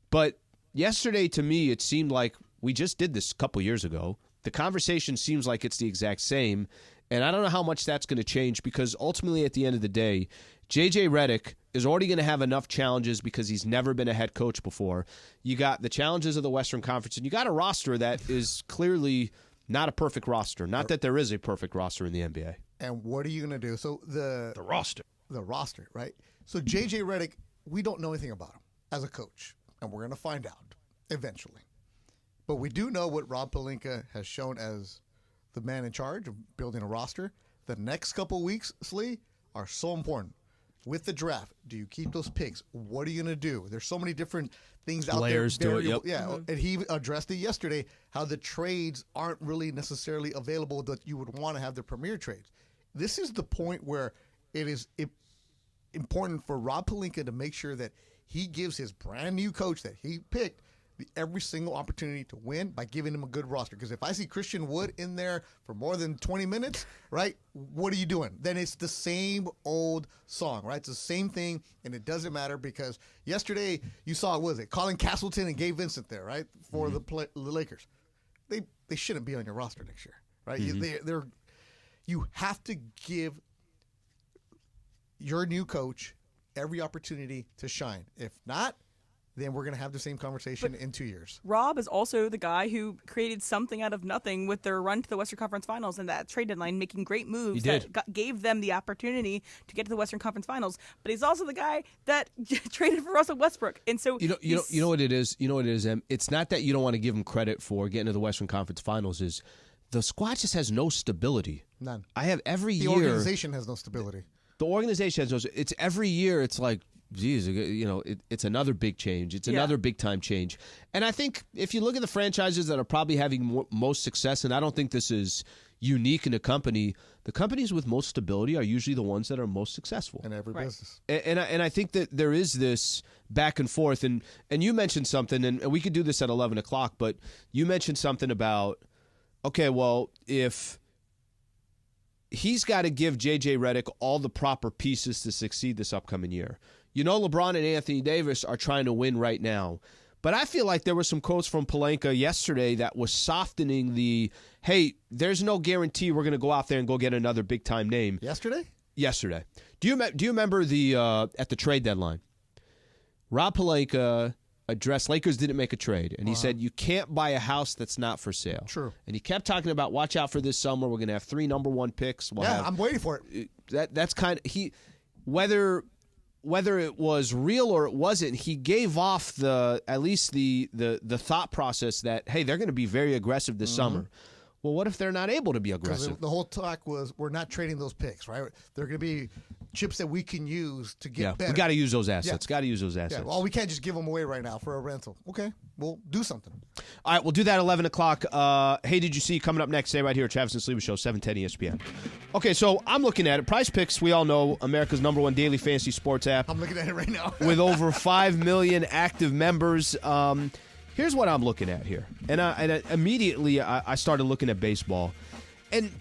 But yesterday, to me, it seemed like we just did this a couple years ago. The conversation seems like it's the exact same, and I don't know how much that's going to change because ultimately at the end of the day, J.J. Redick is already going to have enough challenges because he's never been a head coach before. You got the challenges of the Western Conference, and you got a roster that is clearly not a perfect roster. Not that there is a perfect roster in the NBA. And what are you going to do? So the roster, right? So J.J. Redick, we don't know anything about him as a coach, and we're going to find out eventually. But we do know what Rob Pelinka has shown as the man in charge of building a roster. The next couple weeks, Slee, are so important. With the draft, do you keep those picks? What are you going to do? There's so many different things out there. Players do it, yep. Yeah, and he addressed it yesterday, how the trades aren't really necessarily available that you would want to have the premier trades. This is the point where it is important for Rob Pelinka to make sure that he gives his brand new coach that he picked every single opportunity to win by giving him a good roster. Because if I see Christian Wood in there for more than 20 minutes, right, what are you doing? Then it's the same old song, right? It's the same thing, and it doesn't matter because yesterday you saw, what was it, Colin Castleton and Gabe Vincent there, right, for the Lakers. They shouldn't be on your roster next year, right? Mm-hmm. You have to give your new coach every opportunity to shine. If not, then we're going to have the same conversation in 2 years. Rob is also the guy who created something out of nothing with their run to the Western Conference Finals and that trade deadline, making great moves that gave them the opportunity to get to the Western Conference Finals. But he's also the guy that traded for Russell Westbrook. And so you know what it is. You know what it is, Em? It's not that you don't want to give him credit for getting to the Western Conference Finals. Is the squad just has no stability. None. I have every year. The organization has no stability. The organization has no. It's every year. It's like, geez, it's another big change. It's another big time change. And I think if you look at the franchises that are probably having most success, and I don't think this is unique in a company, the companies with most stability are usually the ones that are most successful in every business. And I think that there is this back and forth. And you mentioned something, and we could do this at 11 o'clock, but you mentioned something about, okay, well, if he's got to give J.J. Redick all the proper pieces to succeed this upcoming year. You know, LeBron and Anthony Davis are trying to win right now. But I feel like there were some quotes from Pelinka yesterday that was softening the, hey, there's no guarantee we're going to go out there and go get another big-time name. Yesterday. Do you remember at the trade deadline, Rob Pelinka addressed Lakers didn't make a trade, and he said you can't buy a house that's not for sale. True. And he kept talking about watch out for this summer. We're going to have 3 number 1 picks. I'm waiting for it. That's kind of whether it was real or it wasn't, he gave off at least the thought process that, hey, they're going to be very aggressive this summer. Well, what if they're not able to be aggressive? The whole talk was we're not trading those picks, right? They're going to be chips that we can use to get better. We got to use those assets. Got to use those assets. Yeah, well, we can't just give them away right now for a rental. Okay, we'll do something. All right, we'll do that at 11 o'clock. Hey, did you see coming up next? Stay right here, Travis and Sliwa Show, 710 ESPN. Okay, so I'm looking at it. Prize Picks, we all know, America's #1 daily fantasy sports app. I'm looking at it right now. with over 5 million active members. Here's what I'm looking at here. And immediately I started looking at baseball. And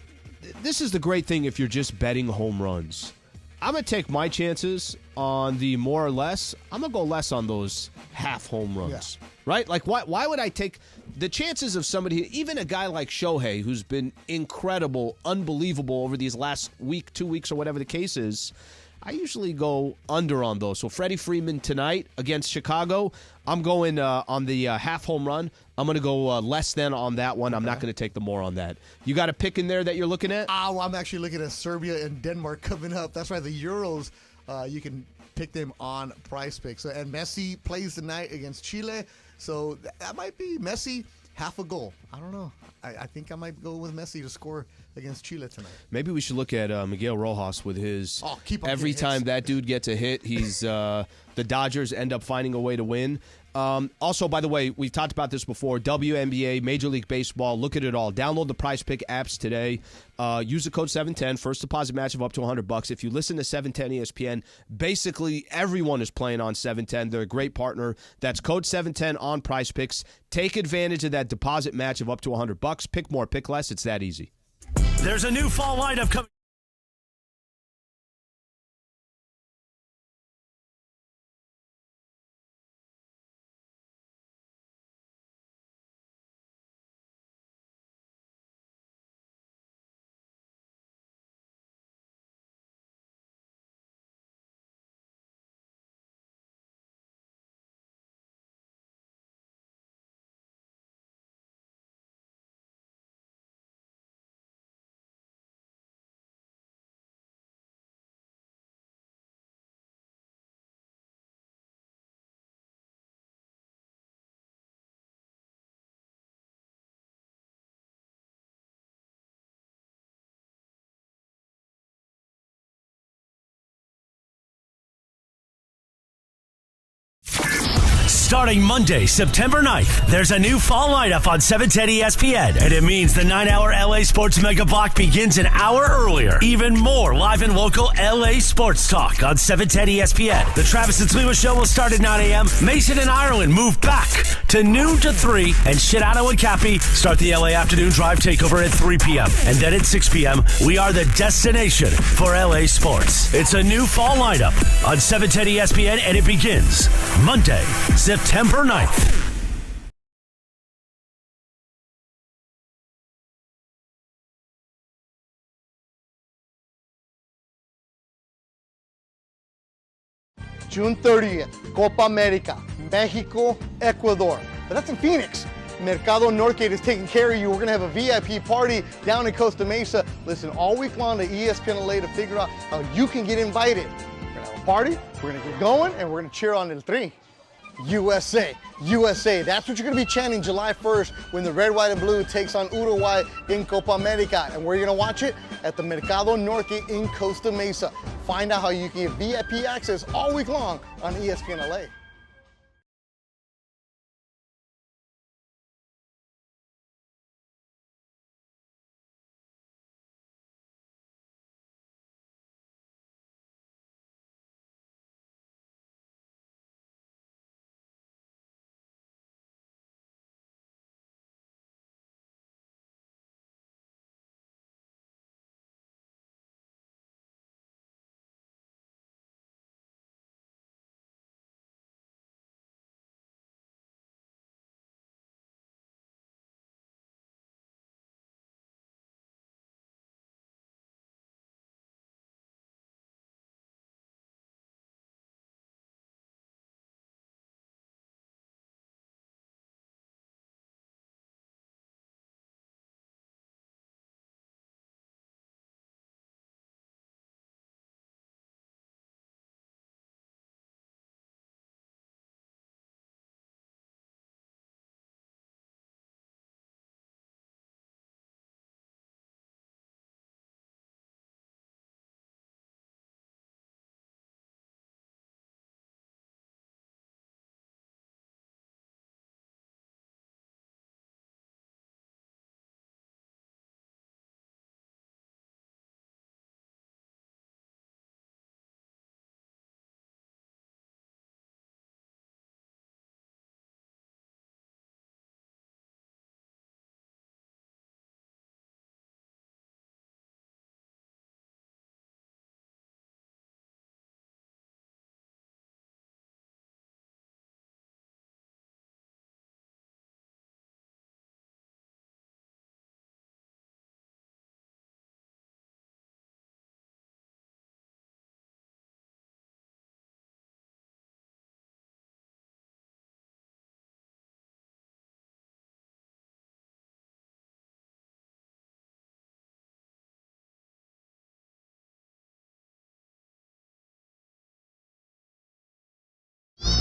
this is the great thing if you're just betting home runs. I'm going to take my chances on the more or less. I'm going to go less on those half home runs. Yeah. Right? Like, why would I take the chances of somebody, even a guy like Shohei, who's been incredible, unbelievable over these last week, 2 weeks, or whatever the case is, I usually go under on those. So Freddie Freeman tonight against Chicago, I'm going on the half home run. I'm going to go less than on that one. I'm not going to take the more on that. You got a pick in there that you're looking at? Well, I'm actually looking at Serbia and Denmark coming up. That's right, the Euros, you can pick them on Prize Picks. And Messi plays tonight against Chile, so that might be Messi half a goal. I don't know. I think I might go with Messi to score against Chile tonight. Maybe we should look at Miguel Rojas with his every time hits. That dude gets a hit, he's the Dodgers end up finding a way to win. Also, by the way, we've talked about this before, WNBA, Major League Baseball, look at it all. Download the Prize Pick apps today. Use the code 710, first deposit match of up to $100. If you listen to 710 ESPN, basically everyone is playing on 710. They're a great partner. That's code 710 on Prize Picks. Take advantage of that deposit match of up to $100. Pick more, pick less. It's that easy. There's a new fall lineup coming. Starting Monday, September 9th, there's a new fall lineup on 710 ESPN, and it means the 9-hour LA Sports Mega Block begins an hour earlier. Even more live and local LA sports talk on 710 ESPN. The Travis and Sliwa Show will start at 9 a.m. Mason and Ireland move back to noon to 3, and Shinato and Cappy start the LA Afternoon Drive Takeover at 3 p.m. And then at 6 p.m., we are the destination for LA sports. It's a new fall lineup on 710 ESPN, and it begins Monday, September 9th. June 30th, Copa America, Mexico, Ecuador. But that's in Phoenix. Mercado Northgate is taking care of you. We're going to have a VIP party down in Costa Mesa. Listen all week long to ESPN LA to figure out how you can get invited. We're going to have a party, we're going to get going, and we're going to cheer on El Tri. USA, USA. That's what you're going to be chanting July 1st when the red, white, and blue takes on Uruguay in Copa America. And where are you going to watch it? At the Mercado Northgate in Costa Mesa. Find out how you can get VIP access all week long on ESPN LA.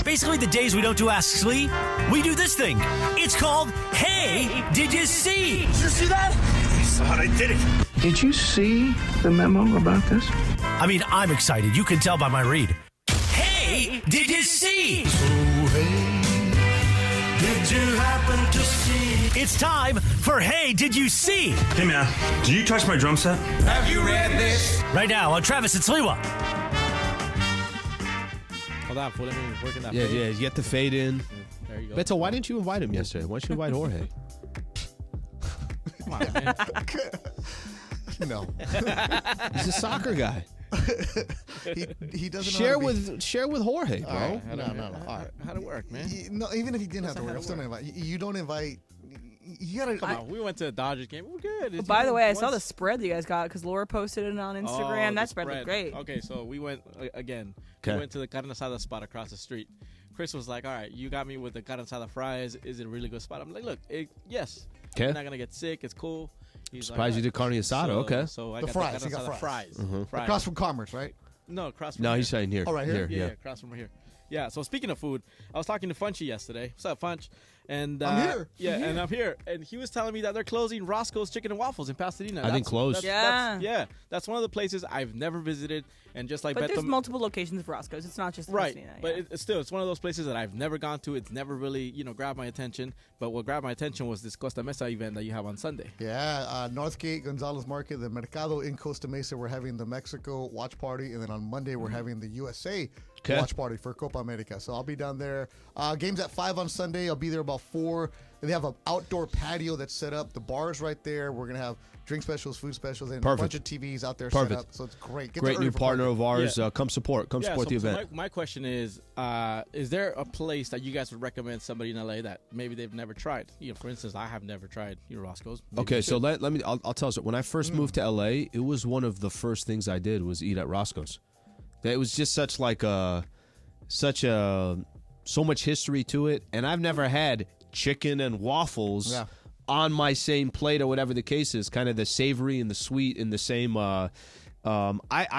Basically, the days we don't do Ask Slee, we do this thing. It's called Hey, Did You See? Did you see that? I saw it. I did it. Did you see the memo about this? I mean, I'm excited. You can tell by my read. Hey, did you see? So, hey, did you happen to see? It's time for Hey, Did You See? Hey, man, did you touch my drum set? Have you read this? Right now on Travis and Sliwa. Hold on, fool. Let me work in that Yeah, fade. yeah. You get the fade in. There you go. Beto, why didn't you invite him yesterday? Why don't you invite Jorge? Come on, man. No. He's a soccer guy. he doesn't share know with Jorge, bro. Right. No. All right. How'd it work, man? No, even if he didn't have to work, I'm still gonna invite. You don't invite. You gotta come on. We went to a Dodgers game. We're good. But by the way, I saw the spread that you guys got because Laura posted it on Instagram. That spread looked great. Okay, so we went again. Okay. We went to the carne asada spot across the street. Chris was like, "All right, you got me with the carne asada fries. Is it a really good spot?" I'm like, "Look, yes. Okay. You're not gonna get sick. It's cool." He's Surprised you did carne asada. Okay. So I the got fries. the He got carne asada fries. fries. Fries. Across from Commerce, right? No, across from No, here. he's saying here. Oh, right here? Yeah, across from here. Yeah, so speaking of food, I was talking to Funchy yesterday. What's up, Funch? And I'm here. Yeah, and I'm here. And he was telling me that they're closing Roscoe's Chicken and Waffles in Pasadena. I think closed. That's one of the places I've never visited. And just like but Beto, there's multiple locations of Roscoe's. It's not just right. Pasadena, But it's one of those places that I've never gone to. It's never really grabbed my attention. But what grabbed my attention was this Costa Mesa event that you have on Sunday. Yeah, Northgate, Gonzalez Market, the Mercado in Costa Mesa. We're having the Mexico watch party, and then on Monday we're having the USA watch party for Copa America. So I'll be down there. Games at 5 on Sunday. I'll be there about 4. And they have an outdoor patio that's set up. The bar's right there. We're going to have drink specials, food specials, and a bunch of TVs out there set up. So it's great. Great new partner of ours. Come support. Come support the event. My question is there a place that you guys would recommend somebody in LA that maybe they've never tried? For instance, I have never tried Roscoe's. Okay, so let me. I'll tell you. When I first moved to LA, it was one of the first things I did was eat at Roscoe's. It was just such a so much history to it, and I've never had chicken and waffles on my same plate or whatever the case is. Kind of the savory and the sweet in the same. I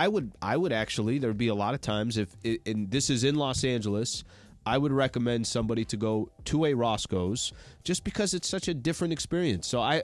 would actually. There would be a lot of times and this is in Los Angeles. I would recommend somebody to go to a Roscoe's just because it's such a different experience. So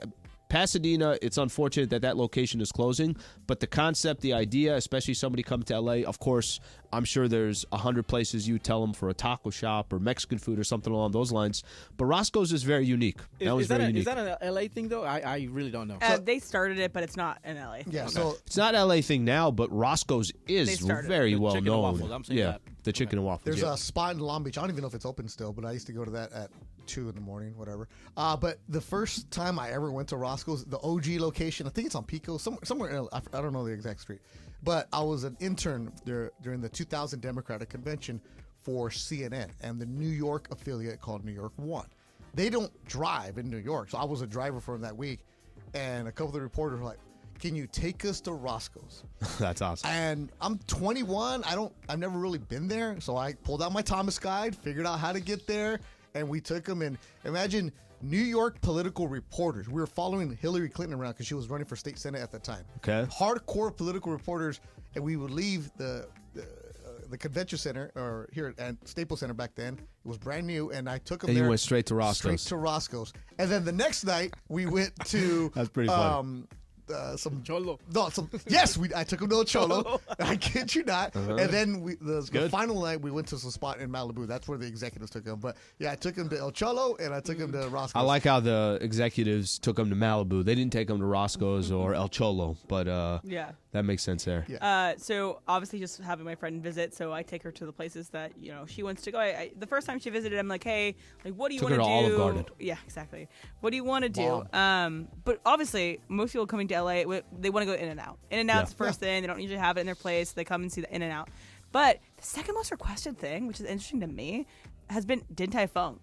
Pasadena, it's unfortunate that location is closing, but the concept, the idea, especially somebody coming to LA, of course, I'm sure there's 100 places you tell them for a taco shop or Mexican food or something along those lines. But Roscoe's is very unique. Is that an LA thing, though? I really don't know. They started it, but it's not in LA. Yeah, Okay. so it's not LA thing now, but Roscoe's is very well chicken known. and waffles, I'm saying that. The chicken and waffles. There's a spot in Long Beach. I don't even know if it's open still, but I used to go to that at 2 in the morning, whatever. But the first time I ever went to Roscoe's, the OG location, I think it's on Pico, somewhere in I don't know the exact street. But I was an intern during the 2000 Democratic Convention for CNN and the New York affiliate called New York One. They don't drive in New York, so I was a driver for them that week. And a couple of the reporters were like, "Can you take us to Roscoe's?" That's awesome. And I'm 21. I've never really been there, so I pulled out my Thomas guide, figured out how to get there, and we took them. And imagine New York political reporters. We were following Hillary Clinton around because she was running for state senate at the time. Okay. Hardcore political reporters, and we would leave the convention center or here at Staples Center back then. It was brand new, and I took them And there. you went straight to Roscoe's. Straight to Roscoe's, and then the next night we went to. That's pretty funny. Some Cholo. No, yes, I took him to a Cholo. I kid you not. Uh-huh. And then the final night we went to some spot in Malibu. That's where the executives took him. But yeah, I took him to El Cholo and I took him to Roscoe's. I like how the executives took him to Malibu. They didn't take him to Roscoe's or El Cholo, but that makes sense there. Yeah. So obviously just having my friend visit, so I take her to the places that she wants to go. The first time she visited, I'm like, hey, like what do you want to do? Took her to Olive Garden. Yeah, exactly. What do you want to do? But obviously most people coming to LA, they want to go In-N-Out. In-N-Out's the first thing. They don't usually have it in their place. So they come and see the In-N-Out. But the second most requested thing, which is interesting to me, has been Din Tai Fung.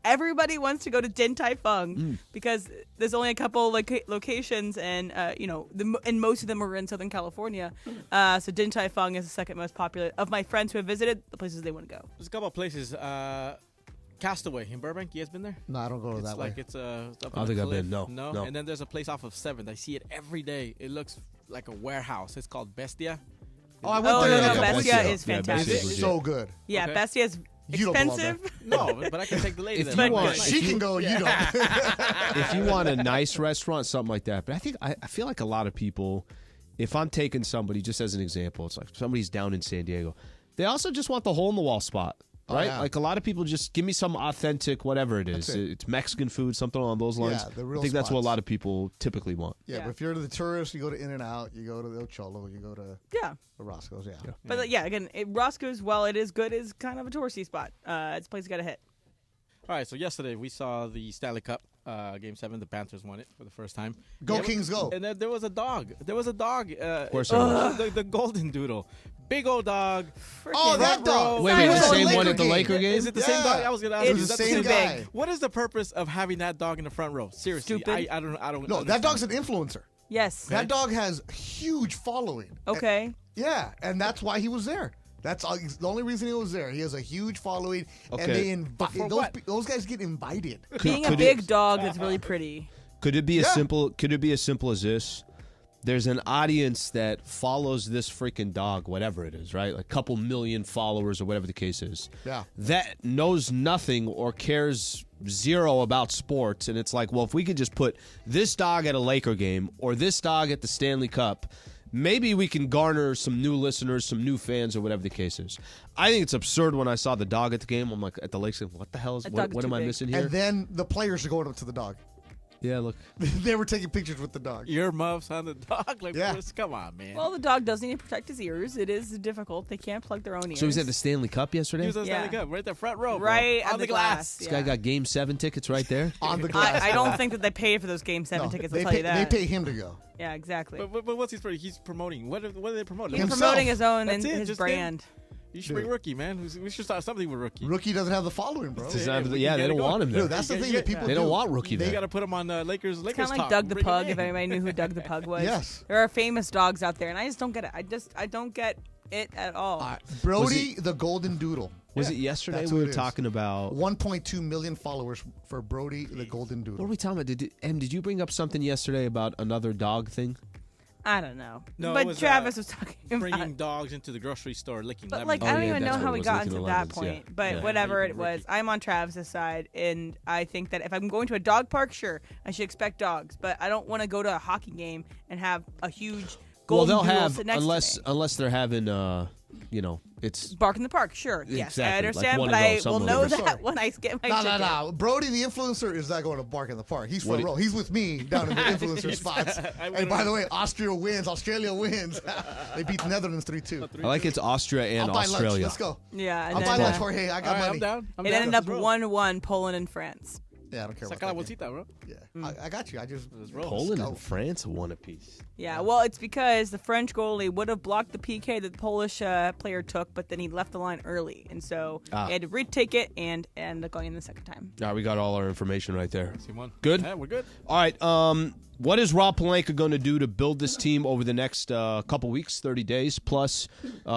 Everybody wants to go to Din Tai Fung because there's only a couple locations, and and most of them are in Southern California. So Din Tai Fung is the second most popular of my friends who have visited the places they want to go. There's a couple of places. Castaway in Burbank. You guys been there? No, I don't go that way. It's I don't think I've been. No. And then there's a place off of 7th. I see it every day. It looks like a warehouse. It's called Bestia. Oh, I went there. No, Bestia is fantastic. It's so good. Yeah, Okay. Bestia is You don't belong expensive. No, but I can take the lady If there. you want- She can go. You don't. If you want a nice restaurant, something like that. But I feel like a lot of people, if I'm taking somebody, just as an example, it's like somebody's down in San Diego. They also just want the hole-in-the-wall spot. Right? yeah. Like a lot of people just give me some authentic whatever it is. That's it. It's Mexican food, something along those lines. Yeah, the real I think that's what a spots. lot of people typically want. Yeah, but if you're the tourist, you go to In-N-Out, you go to the El Cholo, you go to the Roscoe's. Yeah. But again, Roscoe's, while it is good, is kind of a touristy spot. It's a place you got to hit. All right, so yesterday we saw the Stanley Cup, Game 7. The Panthers won it for the first time. Go Kings, go. And there was a dog. There was a dog. Of course there was. The golden doodle. Big old dog. Oh, that dog. Wait, the same Laker one at the game. Laker game? Is it the same dog? I was going to ask It's you. the Is that same too guy. big? What is the purpose of having that dog in the front row? Seriously, Stupid. I don't No, understand. that dog's an influencer. Yes. That dog has huge following. Okay. Yeah, and that's why he was there. That's the only reason he was there. He has a huge following, Okay. and they invite For those. what? Those guys get invited. Being a could big it- dog that's really pretty. Could it be as Yeah. simple? Could it be as simple as this? There's an audience that follows this freaking dog, whatever it is, right? Like a couple million followers or whatever the case is. Yeah. That knows nothing or cares zero about sports, and it's like, well, if we could just put this dog at a Laker game or this dog at the Stanley Cup, maybe we can garner some new listeners, some new fans, or whatever the case is. I think it's absurd when I saw the dog at the game. I'm like, at the Lakers, what the hell is? That dog is What too am I big. missing here? And then the players are going up to the dog. Yeah, look. They were taking pictures with the dog. Your muffs on the dog? Like, Yeah. come on, man. Well, the dog does need to protect his ears. It is difficult. They can't plug their own ears. So he's at the Stanley Cup yesterday? He was on Yeah. Stanley Cup, right there, front row, bro. right on at the glass. This guy got Game 7 tickets right there. On the glass. I don't think that they paid for those Game 7 tickets. I'll they tell pay, you that. They pay him to go. Yeah, exactly. But what's his promoting? He's promoting. What are they promoting? He's Himself. promoting his own That's and it, his just brand. You should bring Rookie, man. We should start something with Rookie. Rookie doesn't have the following, bro. Does Yeah, that- we yeah, can they get don't it going. want him there. No, that's the thing that people They do. don't want Rookie They there. got to put him on Lakers. It's Lakers kind of like talk. Doug the Bring him Pug, in. if anybody knew who Doug the Pug was. Yes. There are famous dogs out there, and I just don't get it. I don't get it at all. Brody, the Golden Doodle. Was it yesterday That's we who were it is. talking about? 1.2 million followers for Brody, the Golden Doodle. What are we talking about? Did you bring up something yesterday about another dog thing? I don't know. No, it but was, Travis was talking bringing about dogs into the grocery store, licking But lemons. like, I don't even know that's how what we it was, got licking into the that lemons, point. yeah. But Yeah. whatever it was, I'm on Travis's side, and I think that if I'm going to a dog park, sure, I should expect dogs. But I don't want to go to a hockey game and have a huge golden they'll doodle have sit next to me. unless they're having it's Bark in the park, sure. Yes, I Exactly, like understand, one but of I those, will some of know those. that when I get my No, ticket. no. Brody, the influencer, is not going to bark in the park. He's front What- row. He's with me down in the influencer spots. And by the way, Australia wins. They beat the Netherlands 3-2. I like it's Austria and I'll buy Australia. lunch. Let's go. Yeah, and I'll then, buy lunch, Jorge. I got money. I'm down. it ended up 1-1 Poland and France. Yeah, I don't care Saca la about that. bolsita, bro. Yeah, I got you. I just Poland and France won a piece. Yeah, well, it's because the French goalie would have blocked the PK that the Polish player took, but then he left the line early, and so he had to retake it and end up going in the second time. All right, we got all our information right there. Simon. Good? Yeah, we're good. All right. What is Rob Pelinka going to do to build this team over the next couple weeks, 30 days? Plus,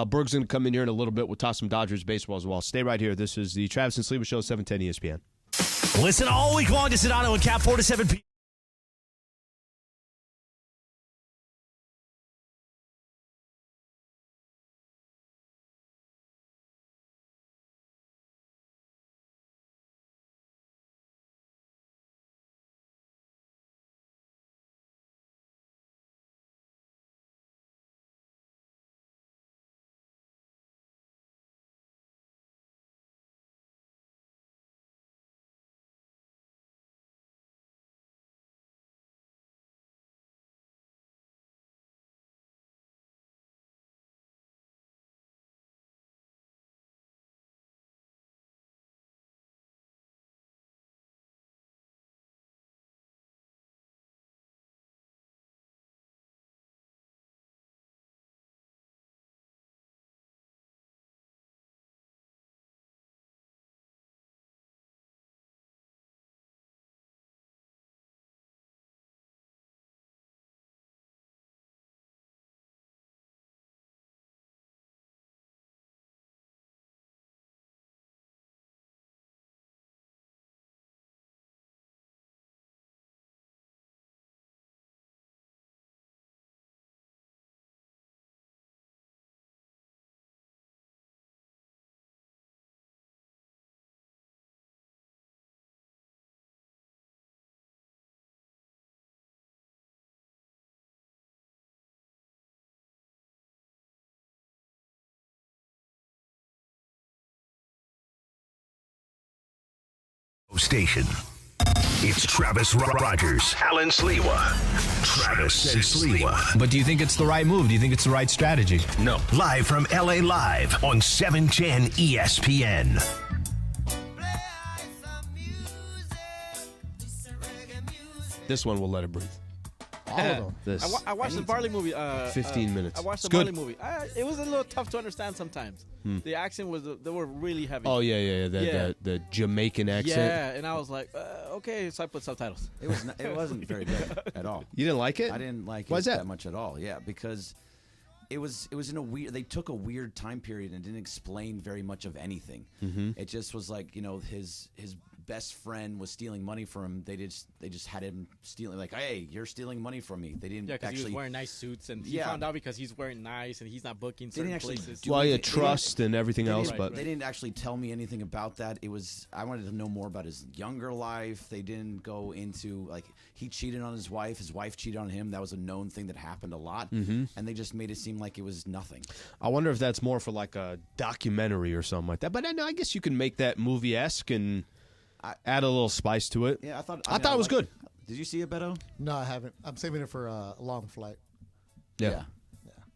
Berg's going to come in here in a little bit. We'll talk some Dodgers baseball as well. Stay right here. This is the Travis and Sliwa Show, 710 ESPN. Listen all week long to Sedano and Cap 4 to 7 p.m. Station. It's Travis Rogers, Alan Sliwa. Travis and Sliwa. But do you think it's the right move? Do you think it's the right strategy? No. Live from LA Live on 710 ESPN. This one will let it breathe. All of them. This. I watched the Barley movie. 15 minutes. I watched the It's good. Barley movie. It was a little tough to understand sometimes. The accent was, they were really heavy. Oh, yeah. The Jamaican accent. Yeah, and I was like, okay, so I put subtitles. It wasn't very good at all. You didn't like it? I didn't like Why it is that? that much at all. Yeah, because it was in a weird. They took a weird time period and didn't explain very much of anything. Mm-hmm. It just was like, his best friend was stealing money from him. They just had him stealing, like, hey, you're stealing money from me. They didn't Yeah, because actually. he was wearing nice suits, and he found out because he's wearing nice, and he's not booking certain didn't actually places. do Well, yeah, anything- trust and everything else, but they didn't actually tell me anything about that. I wanted to know more about his younger life. They didn't go into, like, he cheated on his wife. His wife cheated on him. That was a known thing that happened a lot. Mm-hmm. And they just made it seem like it was nothing. I wonder if that's more for like a documentary or something like that. But I guess you can make that movie-esque and add a little spice to it. Yeah, I thought it was good. Did you see it, Beto? No, I haven't. I'm saving it for a long flight. Yeah.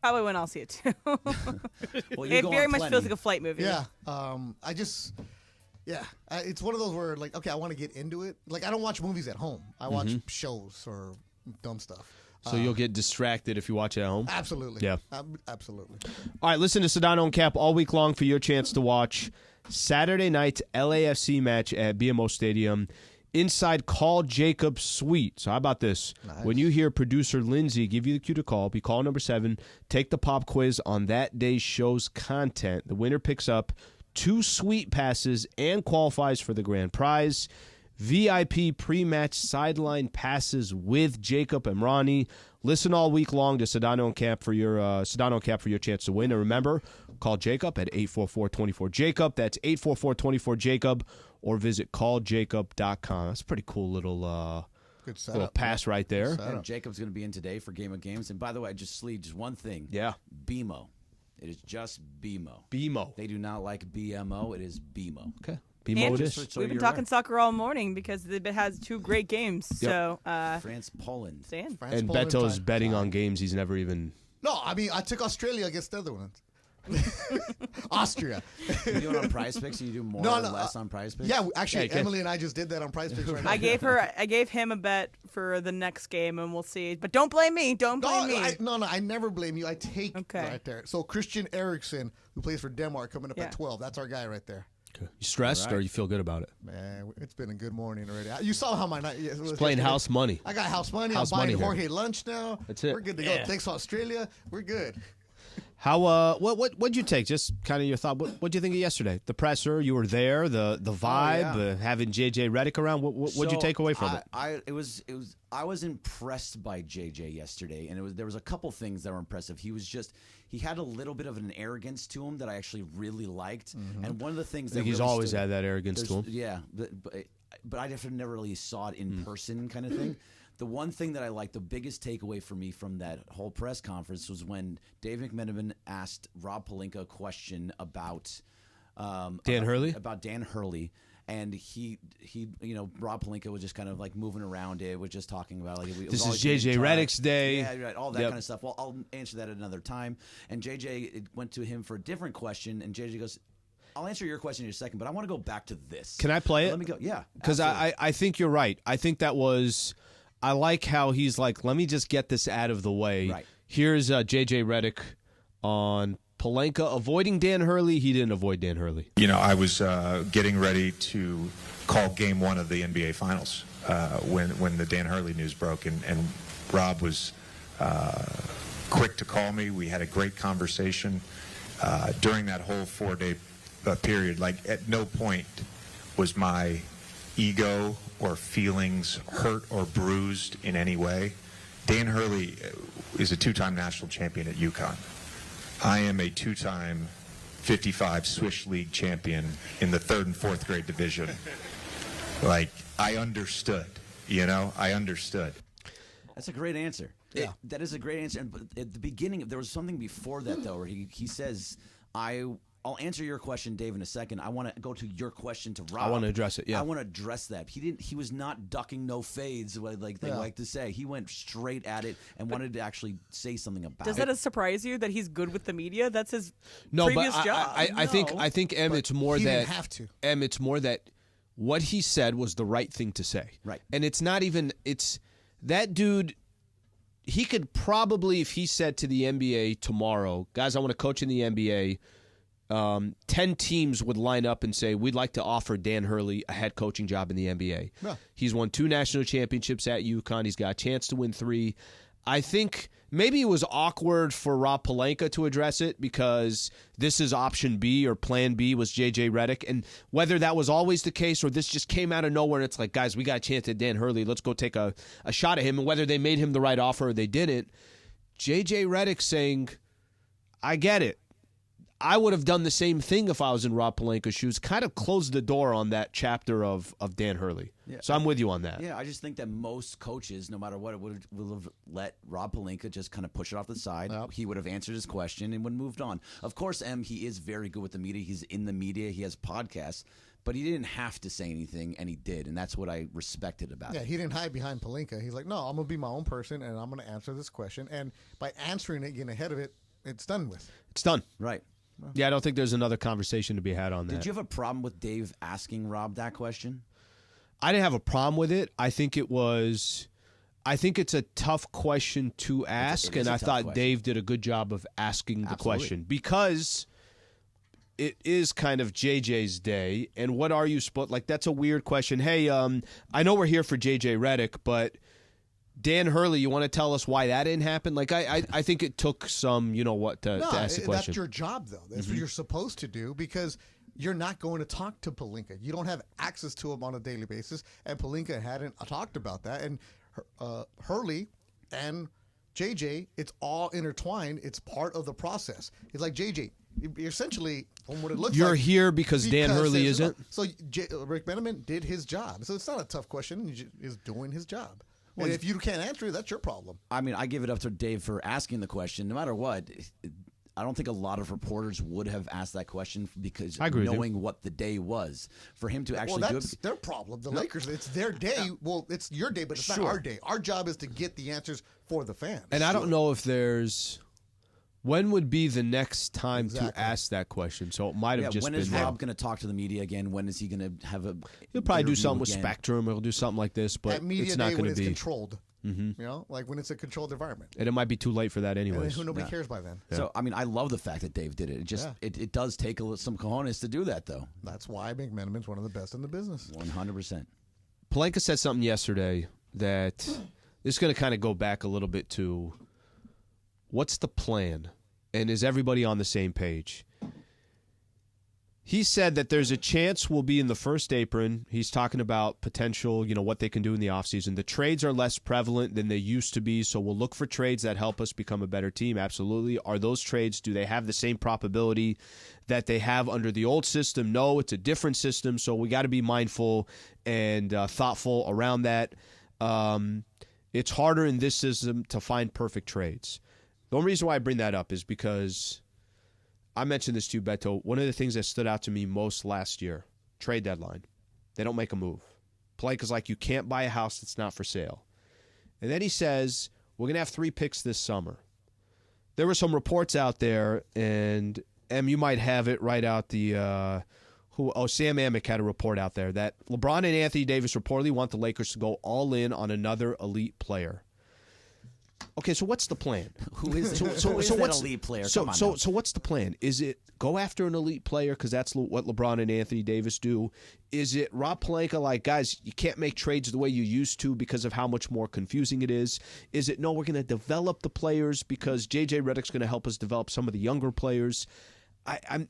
Probably when I'll see it too. Well, It very much feels like a flight movie. Yeah. It's one of those where, like, okay, I want to get into it. Like, I don't watch movies at home. I watch shows or dumb stuff. So you'll get distracted if you watch it at home? Absolutely. Yeah. Absolutely. All right, listen to Sedano and Cap all week long for your chance to watch Saturday night's LAFC match at BMO Stadium. inside Call Jacob suite. So how about this? Nice. When you hear producer Lindsay give you the cue to call, be call number 7, take the pop quiz on that day's show's content. The winner picks up 2 suite passes and qualifies for the grand prize. VIP pre-match sideline passes with Jacob and Ronnie. Listen all week long to Sedano and Cap for your chance to win. And remember, call Jacob at 844-24-JACOB. That's 844-24-JACOB, or visit calljacob.com. That's a pretty cool little good setup, little pass right there. And Jacob's going to be in today for Game of Games. And by the way, just one thing. Yeah. BMO. It is just BMO. BMO. They do not like BMO. It is BMO. Okay. And we've been talking soccer all morning because it has 2 great games. Yep. So France, Poland. Stan. And Beto's betting on games he's never even. No, I mean I took Australia against the other ones. Austria. You do it on Prize Picks? You do more or less on Prize Picks? Yeah, actually, Emily and I just did that on Prize Picks right now. I gave him a bet for the next game, and we'll see. But don't blame me. Don't blame me. I never blame you. I take right there. So Christian Eriksen, who plays for Denmark, coming up at 12. That's our guy right there. You stressed or you feel good about it? Man, it's been a good morning already. You saw how my night was playing yesterday. House money. I got house money. House I'm buying money Jorge lunch now. That's it. We're good to go. Thanks, Australia. We're good. How what'd you take? Just kind of your thought. What'd you think of yesterday? The presser, you were there. The vibe, having JJ Redick around. What'd you take away from it? I was impressed by JJ yesterday, and there was a couple things that were impressive. He had a little bit of an arrogance to him that I actually really liked, and one of the things I think he's always had that arrogance to him. Yeah, but I never really saw it in person, kind of thing. The one thing that I liked, the biggest takeaway for me from that whole press conference was when Dave McMenamin asked Rob Pelinka a question about Dan Hurley? About Dan Hurley. And he, Rob Pelinka was just kind of like moving around it, was just talking about like this is JJ Redick's day, yeah, right, all that kind of stuff. Well, I'll answer that at another time. And JJ went to him for a different question, and JJ goes, "I'll answer your question in a second, but I want to go back to this." Can I play it? Let me go. Yeah, because I think you're right. I think that was. I like how he's like, let me just get this out of the way. Right. Here's JJ Redick on Pelinka avoiding Dan Hurley. He didn't avoid Dan Hurley. I was getting ready to call Game 1 of the NBA Finals when the Dan Hurley news broke, and Rob was quick to call me. We had a great conversation during that whole 4-day period. Like, at no point was my ego or feelings hurt or bruised in any way. Dan Hurley is a 2-time national champion at UConn. I am a 2-time 55 Swiss League champion in the 3rd and 4th grade division. Like, I understood, I understood. That's a great answer. Yeah. That is a great answer. And at the beginning, there was something before that, though, where he says, I'll answer your question, Dave, in a second. I want to go to your question to Rob. I want to address it. Yeah, I want to address that. He was not ducking, no fades, like they like to say. He went straight at it and wanted to actually say something about it. Does that surprise you that he's good with the media? That's his previous job. I think it's more he that didn't have to. It's more that what he said was the right thing to say. Right, and it's not even. It's that dude. He could probably, if he said to the NBA tomorrow, guys, I want to coach in the NBA. 10 teams would line up and say, we'd like to offer Dan Hurley a head coaching job in the NBA. Yeah. He's won 2 national championships at UConn. He's got a chance to win 3. I think maybe it was awkward for Rob Pelinka to address it because this is option B or plan B was JJ Redick. And whether that was always the case or this just came out of nowhere and it's like, guys, we got a chance at Dan Hurley. Let's go take a shot at him. And whether they made him the right offer or they didn't, JJ Redick saying, I get it. I would have done the same thing if I was in Rob Pelinka's shoes, kind of closed the door on that chapter of Dan Hurley. Yeah. So I'm with you on that. Yeah, I just think that most coaches, no matter what, would have let Rob Pelinka just kind of push it off the side. Yep. He would have answered his question and would have moved on. Of course, he is very good with the media. He's in the media. He has podcasts. But he didn't have to say anything, and he did, and that's what I respected about it. Yeah, he didn't hide behind Pelinka. He's like, no, I'm going to be my own person, and I'm going to answer this question. And by answering it, getting ahead of it, it's done with. It's done. Right. Yeah, I don't think there's another conversation to be had on that. Did you have a problem with Dave asking Rob that question? I didn't have a problem with it. I think it's a tough question to ask, and I thought Dave did a good job of asking the question because it is kind of JJ's day, and what are you like? That's a weird question. Hey, I know we're here for JJ Redick, but Dan Hurley, you want to tell us why that didn't happen? Like, I think it took some, to ask the question. That's your job, though. That's what you're supposed to do, because you're not going to talk to Pelinka. You don't have access to him on a daily basis, and Pelinka hadn't talked about that. And Hurley and JJ, it's all intertwined. It's part of the process. It's like, JJ, essentially, from what it looks like, you're here because Dan Hurley isn't. So Rick Benjamin did his job. So it's not a tough question. He's doing his job. Well, and if you can't answer it, that's your problem. I mean, I give it up to Dave for asking the question. No matter what, I don't think a lot of reporters would have asked that question because knowing what the day was. For him to actually do it. That's their problem. The Lakers, it's their day. Well, it's your day, but it's not our day. Our job is to get the answers for the fans. And I don't know if there's... When would be the next time to ask that question? So it might have just been... When is Rob going to talk to the media again? When is he going to have a... He'll probably do something with Spectrum. He'll do something like this, but it's not going to be... controlled. Like when it's a controlled environment. And it might be too late for that anyways. And nobody cares by then. Yeah. So, I mean, I love the fact that Dave did it. It just it does take some cojones to do that, though. That's why McMenamin's one of the best in the business. 100%. Pelinka said something yesterday that this is going to kind of go back a little bit to what's the plan? And is everybody on the same page? He said that there's a chance we'll be in the first apron. He's talking about potential, what they can do in the offseason. The trades are less prevalent than they used to be, so we'll look for trades that help us become a better team. Absolutely. Are those trades, do they have the same probability that they have under the old system? No, it's a different system, so we got to be mindful and thoughtful around that. It's harder in this system to find perfect trades. The only reason why I bring that up is because I mentioned this to you, Beto. One of the things that stood out to me most last year, trade deadline. They don't make a move. Pelinka's like, you can't buy a house that's not for sale. And then he says, we're going to have 3 picks this summer. There were some reports out there, and you might have it right out the Sam Amick had a report out there that LeBron and Anthony Davis reportedly want the Lakers to go all in on another elite player. Okay, so what's the plan? Who is that elite player? So what's the plan? Is it go after an elite player because that's what LeBron and Anthony Davis do? Is it Rob Pelinka like, guys, you can't make trades the way you used to because of how much more confusing it is? Is it, no, we're going to develop the players because JJ Redick's going to help us develop some of the younger players? I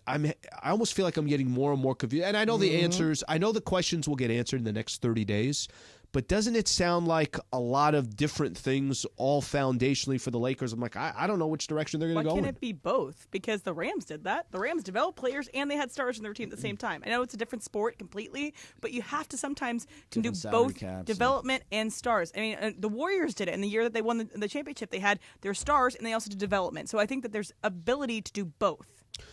almost feel like I'm getting more and more confused. And I know the answers. I know the questions will get answered in the next 30 days. But doesn't it sound like a lot of different things all foundationally for the Lakers? I'm like, I don't know which direction they're going to go in. Why can't it be both? Because the Rams did that. The Rams developed players and they had stars in their team at the same time. I know it's a different sport completely, but you have to sometimes do both development and stars. I mean, the Warriors did it in the year that they won the championship. They had their stars and they also did development. So I think that there's ability to do both.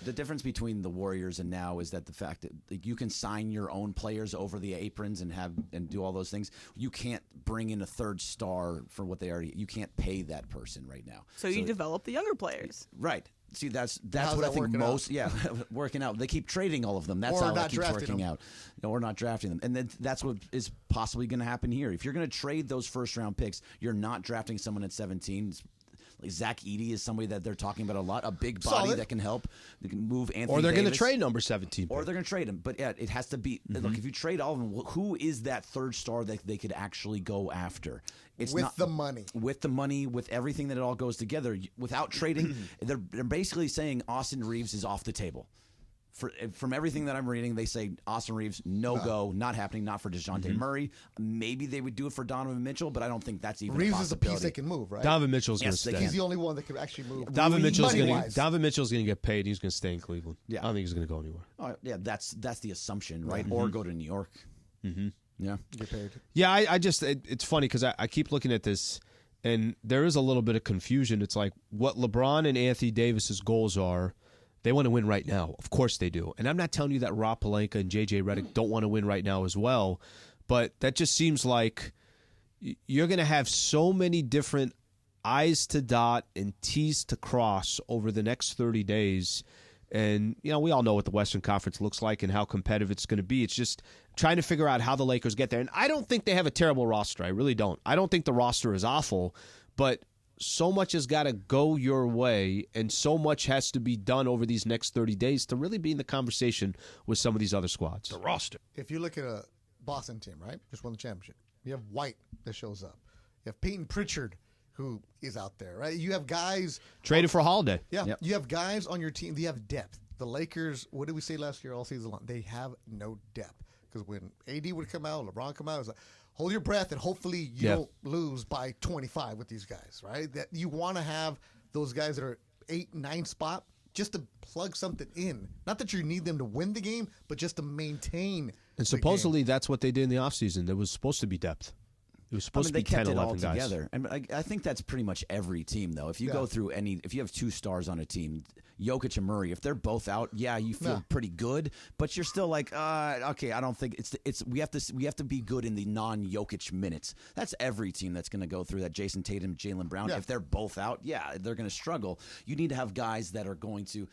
The difference between the Warriors and now is that the fact that you can sign your own players over the aprons and do all those things. You can't bring in a third star for what they already. You can't pay that person right now. So you develop the younger players, right? See, that's what I think most. Yeah, working out. They keep trading all of them. That's how it keeps working out. No, we're not drafting them, and then that's what is possibly going to happen here. If you're going to trade those first round picks, you're not drafting someone at 17. Like Zach Edey is somebody that they're talking about a lot, a big body that can help. They can move Anthony Or they're going to trade number 17. Or they're going to trade him. But yeah, it has to be. Look, if you trade all of them, who is that third star that they could actually go after? It's with the money. With the money, with everything that it all goes together. Without trading, they're basically saying Austin Reeves is off the table. From everything that I'm reading, they say Austin Reeves, no-go, not happening, not for DeJounte Murray. Maybe they would do it for Donovan Mitchell, but I don't think that's even Reeves a possibility. is a piece they can move, right? Donovan Mitchell's going to stay. He's the only one that can actually move. Donovan Mitchell's going to get paid. He's going to stay in Cleveland. Yeah. I don't think he's going to go anywhere. Oh, yeah, that's the assumption, right? Or go to New York. Yeah. Get paid. Yeah, I just it's funny because I keep looking at this, and there is a little bit of confusion. It's like what LeBron and Anthony Davis's goals are. They want to win right now. Of course they do. And I'm not telling you that Rob Pelinka and JJ Redick don't want to win right now as well, but that just seems like you're going to have so many different I's to dot and T's to cross over the next 30 days. And, we all know what the Western Conference looks like and how competitive it's going to be. It's just trying to figure out how the Lakers get there. And I don't think they have a terrible roster. I really don't. I don't think the roster is awful, but so much has got to go your way, and so much has to be done over these next 30 days to really be in the conversation with some of these other squads. The roster. If you look at a Boston team, right, just won the championship, you have White that shows up. You have Peyton Pritchard, who is out there, right? You have guys traded for Holiday. Yeah, you have guys on your team. You have depth. The Lakers, what did we say last year all season long? They have no depth. Because when AD would come out, LeBron come out, it was like, hold your breath and hopefully you don't lose by 25 with these guys, right? That you want to have those guys that are 8, 9 spot just to plug something in. Not that you need them to win the game, but just to maintain. And supposedly that's what they did in the offseason. There was supposed to be depth. It was supposed to be 10, 11 guys. They kept it all together. And I think that's pretty much every team, though. If you go through if you have 2 stars on a team, Jokic and Murray, if they're both out, you feel pretty good, but you're still like, okay, I don't think it's we have to be good in the non-Jokic minutes. That's every team that's going to go through that. Jason Tatum, Jaylen Brown, if they're both out, they're going to struggle. You need to have guys that are going to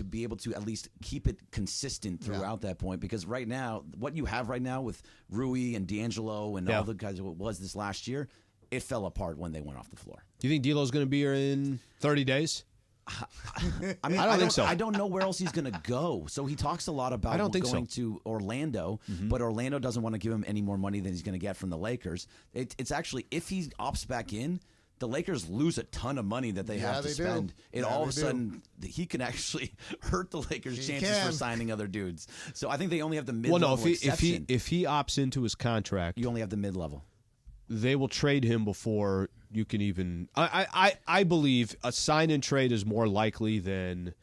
be able to at least keep it consistent throughout that point. Because right now, what you have right now with Rui and D'Angelo and all the guys, what was this last year, it fell apart when they went off the floor. Do you think D'Lo's going to be here in 30 days? I mean, I don't think so. I don't know where else he's going to go. So he talks a lot about going to Orlando, but Orlando doesn't want to give him any more money than he's going to get from the Lakers. It's actually, if he opts back in, the Lakers lose a ton of money that they have to spend. And all of a sudden, he can actually hurt the Lakers' chances for signing other dudes. So I think they only have the mid-level exception. If he opts into his contract, you only have the mid-level. They will trade him before you can even. I believe a sign and trade is more likely than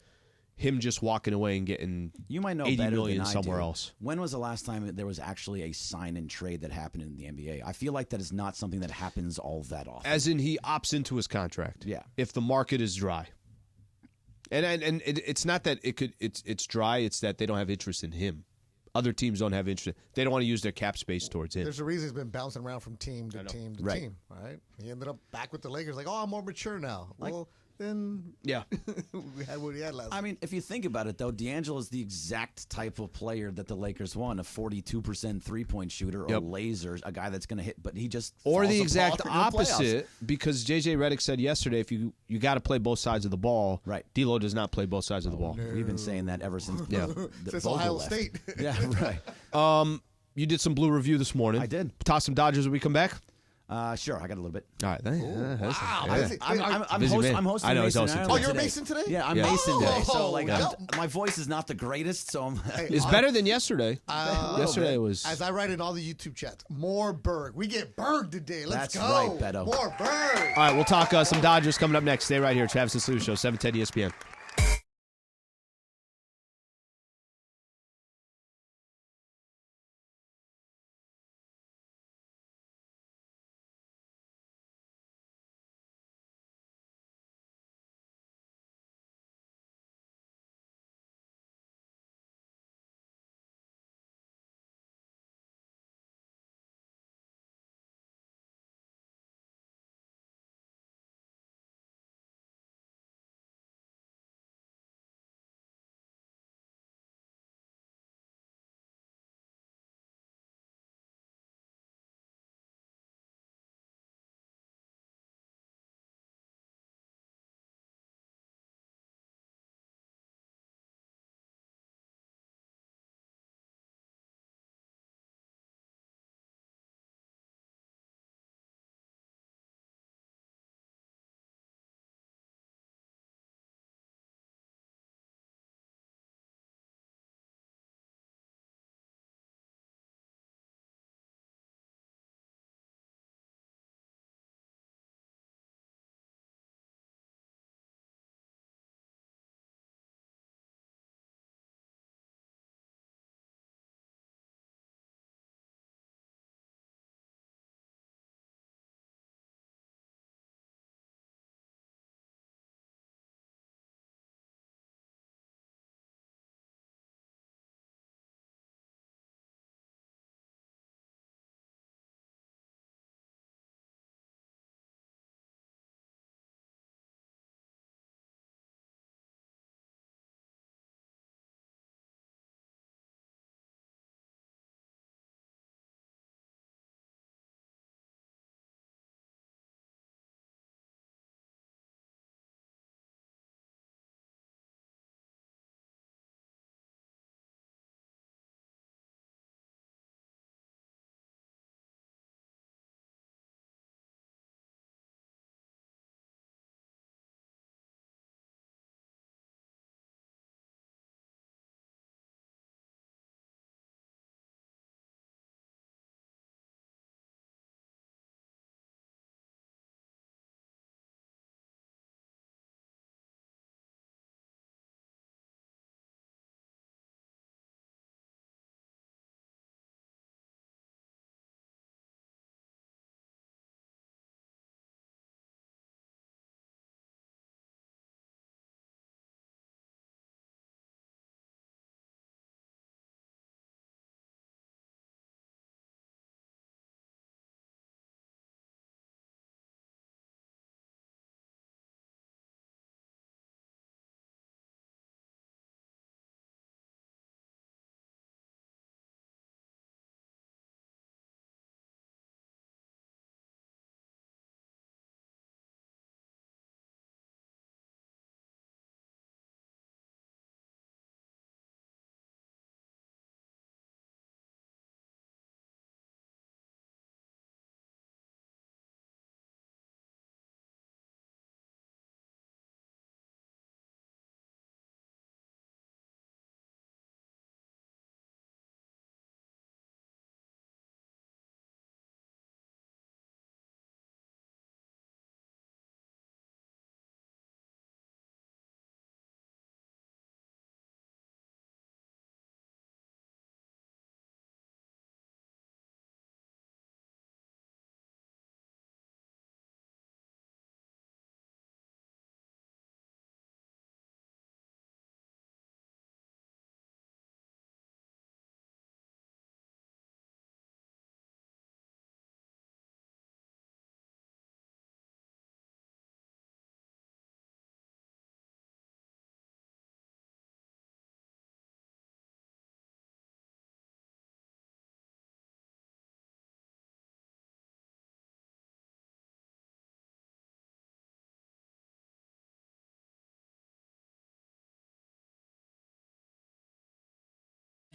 him just walking away and getting you might know $80 better million than I somewhere do. else. When was the last time there was actually a sign and trade that happened in the NBA? I feel like that is not something that happens all that often. As in, he opts into his contract. Yeah. If the market is dry, and it's not that it's dry. It's that they don't have interest in him. Other teams don't have interest. They don't want to use their cap space towards him. There's a reason he's been bouncing around from team to team to team, right? He ended up back with the Lakers like, I'm more mature now. Well, then we had what he had last I mean, if you think about it, though, D'Angelo is the exact type of player that the Lakers want, a 42% three-point shooter or lasers, a guy that's going to hit, but he just Or the falls exact apart in the playoffs. opposite, because J.J. Redick said yesterday, if you got to play both sides of the ball, right? D'Lo does not play both sides of the ball. No. We've been saying that ever since since Vogel Ohio left. State. Yeah, right. You did some Blue review this morning. I did. Toss some Dodgers when we come back. Sure, I got a little bit. All right. Wow. I'm Busy man. hosting I know, he's Mason hosting Ireland today. Oh, you're a today. Mason today? Yeah, I'm Mason today. So, like, yeah. my voice is not the greatest, so I'm. It's better than yesterday. Yesterday was. As I write in all the YouTube chats, more Berg. We get Berg today. Let's That's go. right, Beto. More Berg. All right, we'll talk some Dodgers coming up next. Stay right here. Travis and Sliwa Show, 710 ESPN.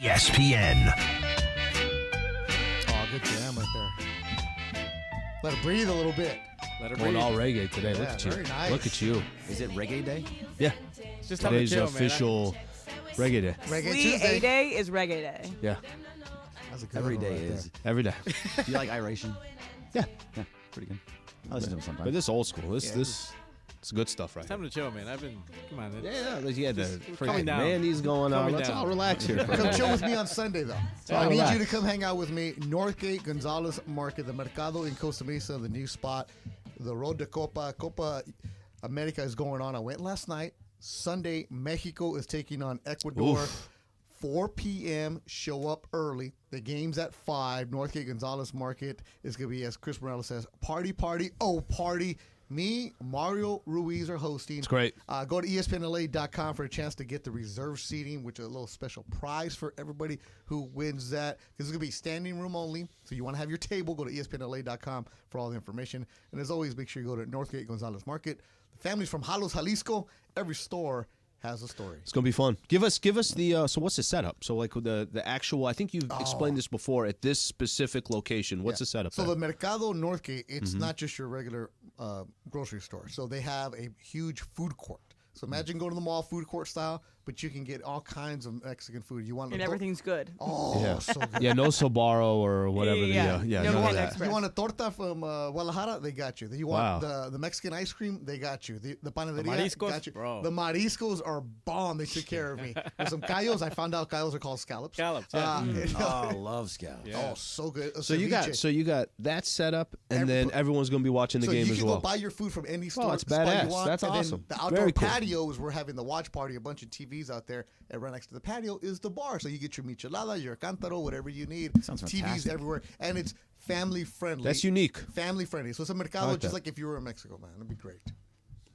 ESPN. Oh, good jam right there. Let it breathe a little bit. Let it Going breathe. all reggae today. Yeah, Look at you. very nice. Look at you. Is it Reggae Day? Yeah. Just time to Today's chill, official reggae day. Reggae Slee Tuesday. A-Day is Reggae Day. Yeah. That's a good Every one day right there. is. Every day. Do you like iration? Yeah. Yeah, pretty good. I listen to them sometimes. But this old school. This it's good stuff right It's time to chill, man. Come on. Yeah, you had the Coming freaking down. Mandy's going on. Coming Let's down. all relax here. For a Come minute. chill with me on Sunday, though. So Yeah, I need relax. you to come hang out with me. Northgate Gonzalez Market, the Mercado in Costa Mesa, the new spot. The road to Copa America is going on. I went last night. Sunday, Mexico is taking on Ecuador. Oof. 4 p.m. Show up early. The game's at 5. Northgate Gonzalez Market is going to be, as Chris Morales says, party, oh, party. Me, Mario Ruiz are hosting. It's great. Go to ESPNLA.com for a chance to get the reserve seating, which is a little special prize for everybody who wins that. This is going to be standing room only. So you want to have your table, go to ESPNLA.com for all the information. And as always, make sure you go to Northgate Gonzalez Market. The family's from Jalos, Jalisco. Every store has a story. It's gonna be fun. Give us the so what's the setup? So like the actual. I think you've explained this before at this specific location. What's the setup? So there? the Mercado Northgate, it's not just your regular grocery store. So they have a huge food court. So imagine going to the mall food court style, but you can get all kinds of Mexican food. You want And everything's good. Oh, yeah. so good. Yeah, no Sabaro or whatever. Yeah. None of that. You want a torta from Guadalajara? They got you. You want the Mexican ice cream? They got you. The panaderia? mariscos? Got you. Bro. The mariscos are bomb. They took care of me. There's some callos. I found out callos are called scallops. Scallops, yeah. Oh, love scallops. Yeah. Oh, so good. A So you got that set up, and then everyone's gonna be watching the game you as can well. go buy your food from any store. it's spot badass. You want, That's and then awesome. The outdoor Very cool. patios, we're having the watch party. A bunch of TVs out there, and right next to the patio is the bar. So you get your michelada, your cántaro, whatever you need. Sounds TVs fantastic. everywhere, and it's family friendly. That's unique. Family friendly. So it's a mercado, I like just that. like if you were in Mexico, man. It'd be great.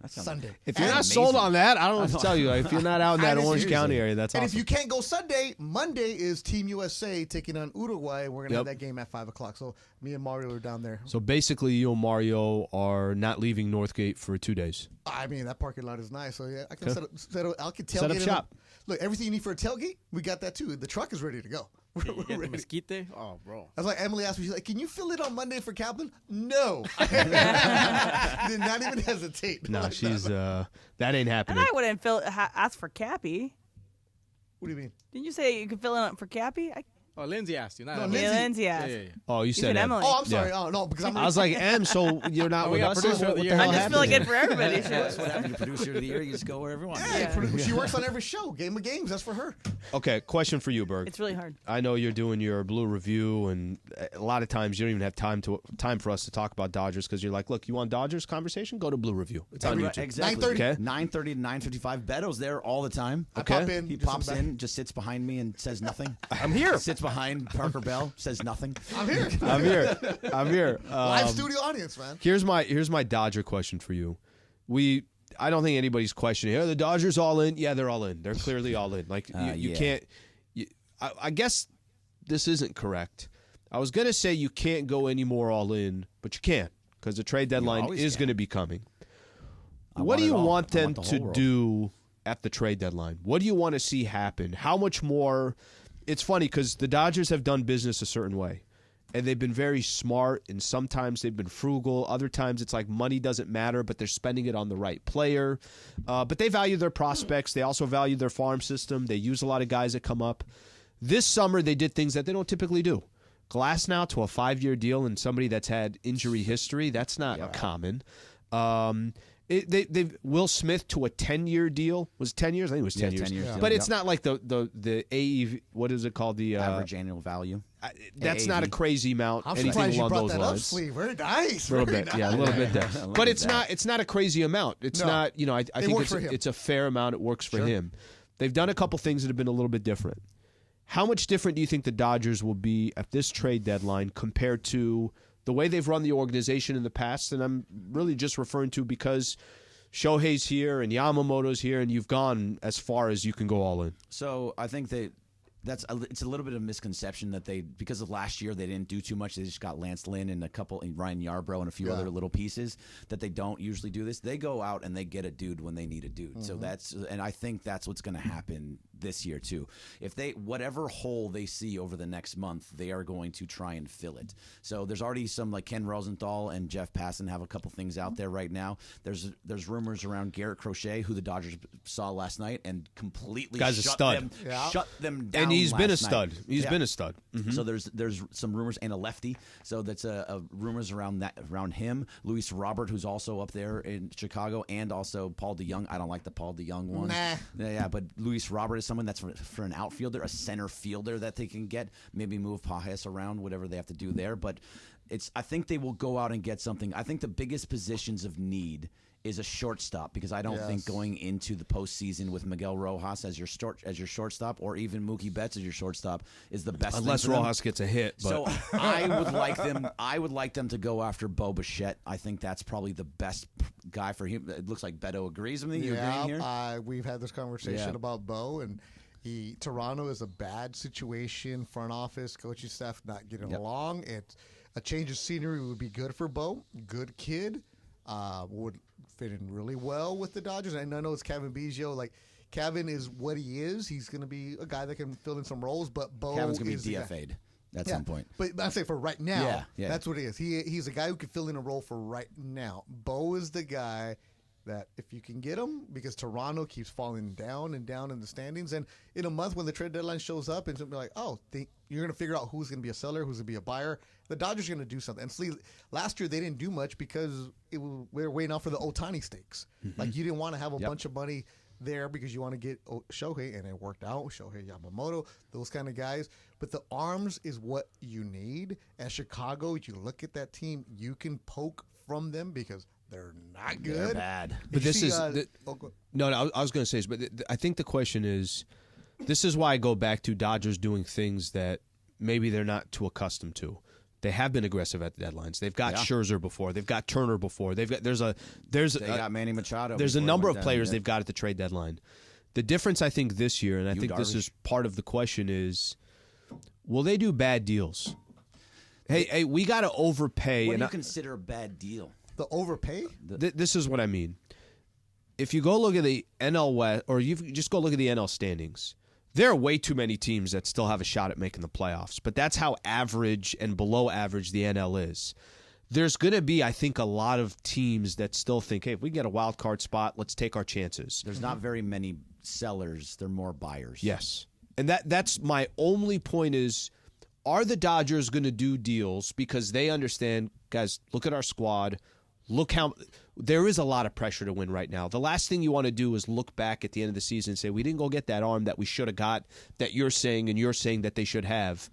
That sounds Sunday. If you're That's not sold amazing. on that, I don't know what to tell you. If you're not out in that And it's- Orange County area, that's And awesome. if you can't go Sunday, Monday is Team USA taking on Uruguay. We're gonna have Yep. that game at 5:00. So me and Mario are down there. So basically, you and Mario are not leaving Northgate for 2 days. I mean, that parking lot is nice. So yeah, I can Okay. set up. I can tailgate. Set up in shop. Look, everything you need for a tailgate, we got that too. The truck is ready to go. You We're get the ready. mesquite? Oh, bro. That's like Emily asked me. She's like, "Can you fill it on Monday for Kaplan?" No, did not even hesitate. No, Like she's that. And that ain't happening. I wouldn't ask for Cappy. What do you mean? Didn't you say you could fill in for Cappy? Oh, Lindsay asked you. Not No, Emily. Yeah, Lindsay asked. Yeah. Oh, you said said Emily. Oh, I'm Yeah. sorry. Oh no, because I'm. I was like, M, so you're not Oh, we with got us? producer of What the the year. hell I just feel like happened good for everybody. That's what happened to producer of the year. You just go wherever you want. Yeah, she works on every show. Game of Games. That's for her. Okay, question for you, Berg. It's really hard. I know you're doing your blue review, and a lot of times you don't even have time for us to talk about Dodgers because you're like, look, you want Dodgers conversation? Go to Blue Review. It's on YouTube. Exactly. 9:30. Okay. 9:30 to 9:55. Beto's there all the time. I Okay. pop in. He just pops back. in, just sits behind me and says nothing. I'm here. Sits behind Parker Bell, says nothing. I'm here. I'm here. I'm here. Live studio audience, man. Here's my Dodger question for you. I don't think anybody's questioning. Are the Dodgers all in? Yeah, they're all in. They're clearly all in. Like you yeah. can't. I guess this isn't correct. I was gonna say you can't go any more all in, but you can because the trade deadline always is can. going to be coming. I What do it you all. want I them the to whole world. do at the trade deadline? What do you want to see happen? How much more? It's funny because the Dodgers have done business a certain way. And they've been very smart, and sometimes they've been frugal. Other times it's like money doesn't matter, but they're spending it on the right player. But they value their prospects. They also value their farm system. They use a lot of guys that come up. This summer they did things that they don't typically do. Glasnow to a 5-year deal and somebody that's had injury history, that's not common. Will Smith to a 10-year deal. Was it 10 years? I think it was 10 years. 10 years. Yeah. But it's not like the AEV, what is it called? The Average annual value. that's not a crazy amount. I'm anything surprised you along brought those that up, lines. Slee. Very nice. A little Very bit, nice. yeah, a little bit there. Look But at it's that. not a crazy amount. It's No. not, I think works for him. it's a fair amount. It works for Sure. him. They've done a couple things that have been a little bit different. How much different do you think the Dodgers will be at this trade deadline compared to the way they've run the organization in the past? And I'm really just referring to because Shohei's here and Yamamoto's here, and you've gone as far as you can go all in. So I think it's a little bit of a misconception that because of last year they didn't do too much. They just got Lance Lynn and Ryan Yarbrough and a few other little pieces that they don't usually do this. They go out and they get a dude when they need a dude. So and I think that's what's going to happen this year too. If they whatever hole they see over the next month, they are going to try and fill it. So there's already some, like Ken Rosenthal and Jeff Passan have a couple things out there right now. There's rumors around Garrett Crochet, who the Dodgers saw last night and completely Guy's a stud. Shut them down. And he's been a stud. Night. He's been a stud. Mm-hmm. So there's some rumors, and a lefty. So that's rumors around him. Luis Robert, who's also up there in Chicago, and also Paul DeYoung. I don't like the Paul DeYoung one. Yeah, but Luis Robert is someone that's for an outfielder, a center fielder that they can get. Maybe move Pajes around, whatever they have to do there. But I think they will go out and get something. I think the biggest positions of need is a shortstop, because I don't think going into the postseason with Miguel Rojas as your shortstop, or even Mookie Betts as your shortstop, is the best. Unless thing for Rojas gets a hit. But. So I would like them to go after Bo Bichette. I think that's probably the best guy for him. It looks like Beto agrees with me. You agreeing here? We've had this conversation about Bo, and Toronto is a bad situation. Front office, coaching staff not getting along. A change of scenery would be good for Bo. Good kid. Would fit in really well with the Dodgers. And I know it's Kevin Biggio. Like, Kevin is what he is. He's going to be a guy that can fill in some roles, but Bo Kevin's going is to be DFA'd at some point. But I'm saying for right now, that's what he is. He's a guy who can fill in a role for right now. Bo is the guy that if you can get him, because Toronto keeps falling down and down in the standings, and in a month when the trade deadline shows up, it's going to be like, you're going to figure out who's going to be a seller, who's going to be a buyer. The Dodgers are going to do something. And last year they didn't do much because we were waiting out for the Ohtani stakes. Mm-hmm. Like, you didn't want to have a bunch of money there because you want to get Shohei, and it worked out. Shohei Yamamoto, those kind of guys. But the arms is what you need. And Chicago, you look at that team, you can poke from them because they're not good. They're bad. But this is no. I was going to say this, but I think the question is, this is why I go back to Dodgers doing things that maybe they're not too accustomed to. They have been aggressive at the deadlines. They've got Scherzer before. They've got Turner before. They got Manny Machado. There's a number of players they've got at the trade deadline. The difference, I think, this year, and I think this is part of the question, is will they do bad deals? Hey, we got to overpay. What do you consider a bad deal? The overpay? This is what I mean. If you go look at the NL West, or you just go look at the NL standings, there are way too many teams that still have a shot at making the playoffs. But that's how average and below average the NL is. There's going to be, I think, a lot of teams that still think, hey, if we get a wild card spot, let's take our chances. There's not very many sellers. They're more buyers. Yes. And that's my only point is, are the Dodgers going to do deals because they understand, guys, look at our squad. Look how there is a lot of pressure to win right now. The last thing you want to do is look back at the end of the season and say, we didn't go get that arm that we should have got, that you're saying that they should have.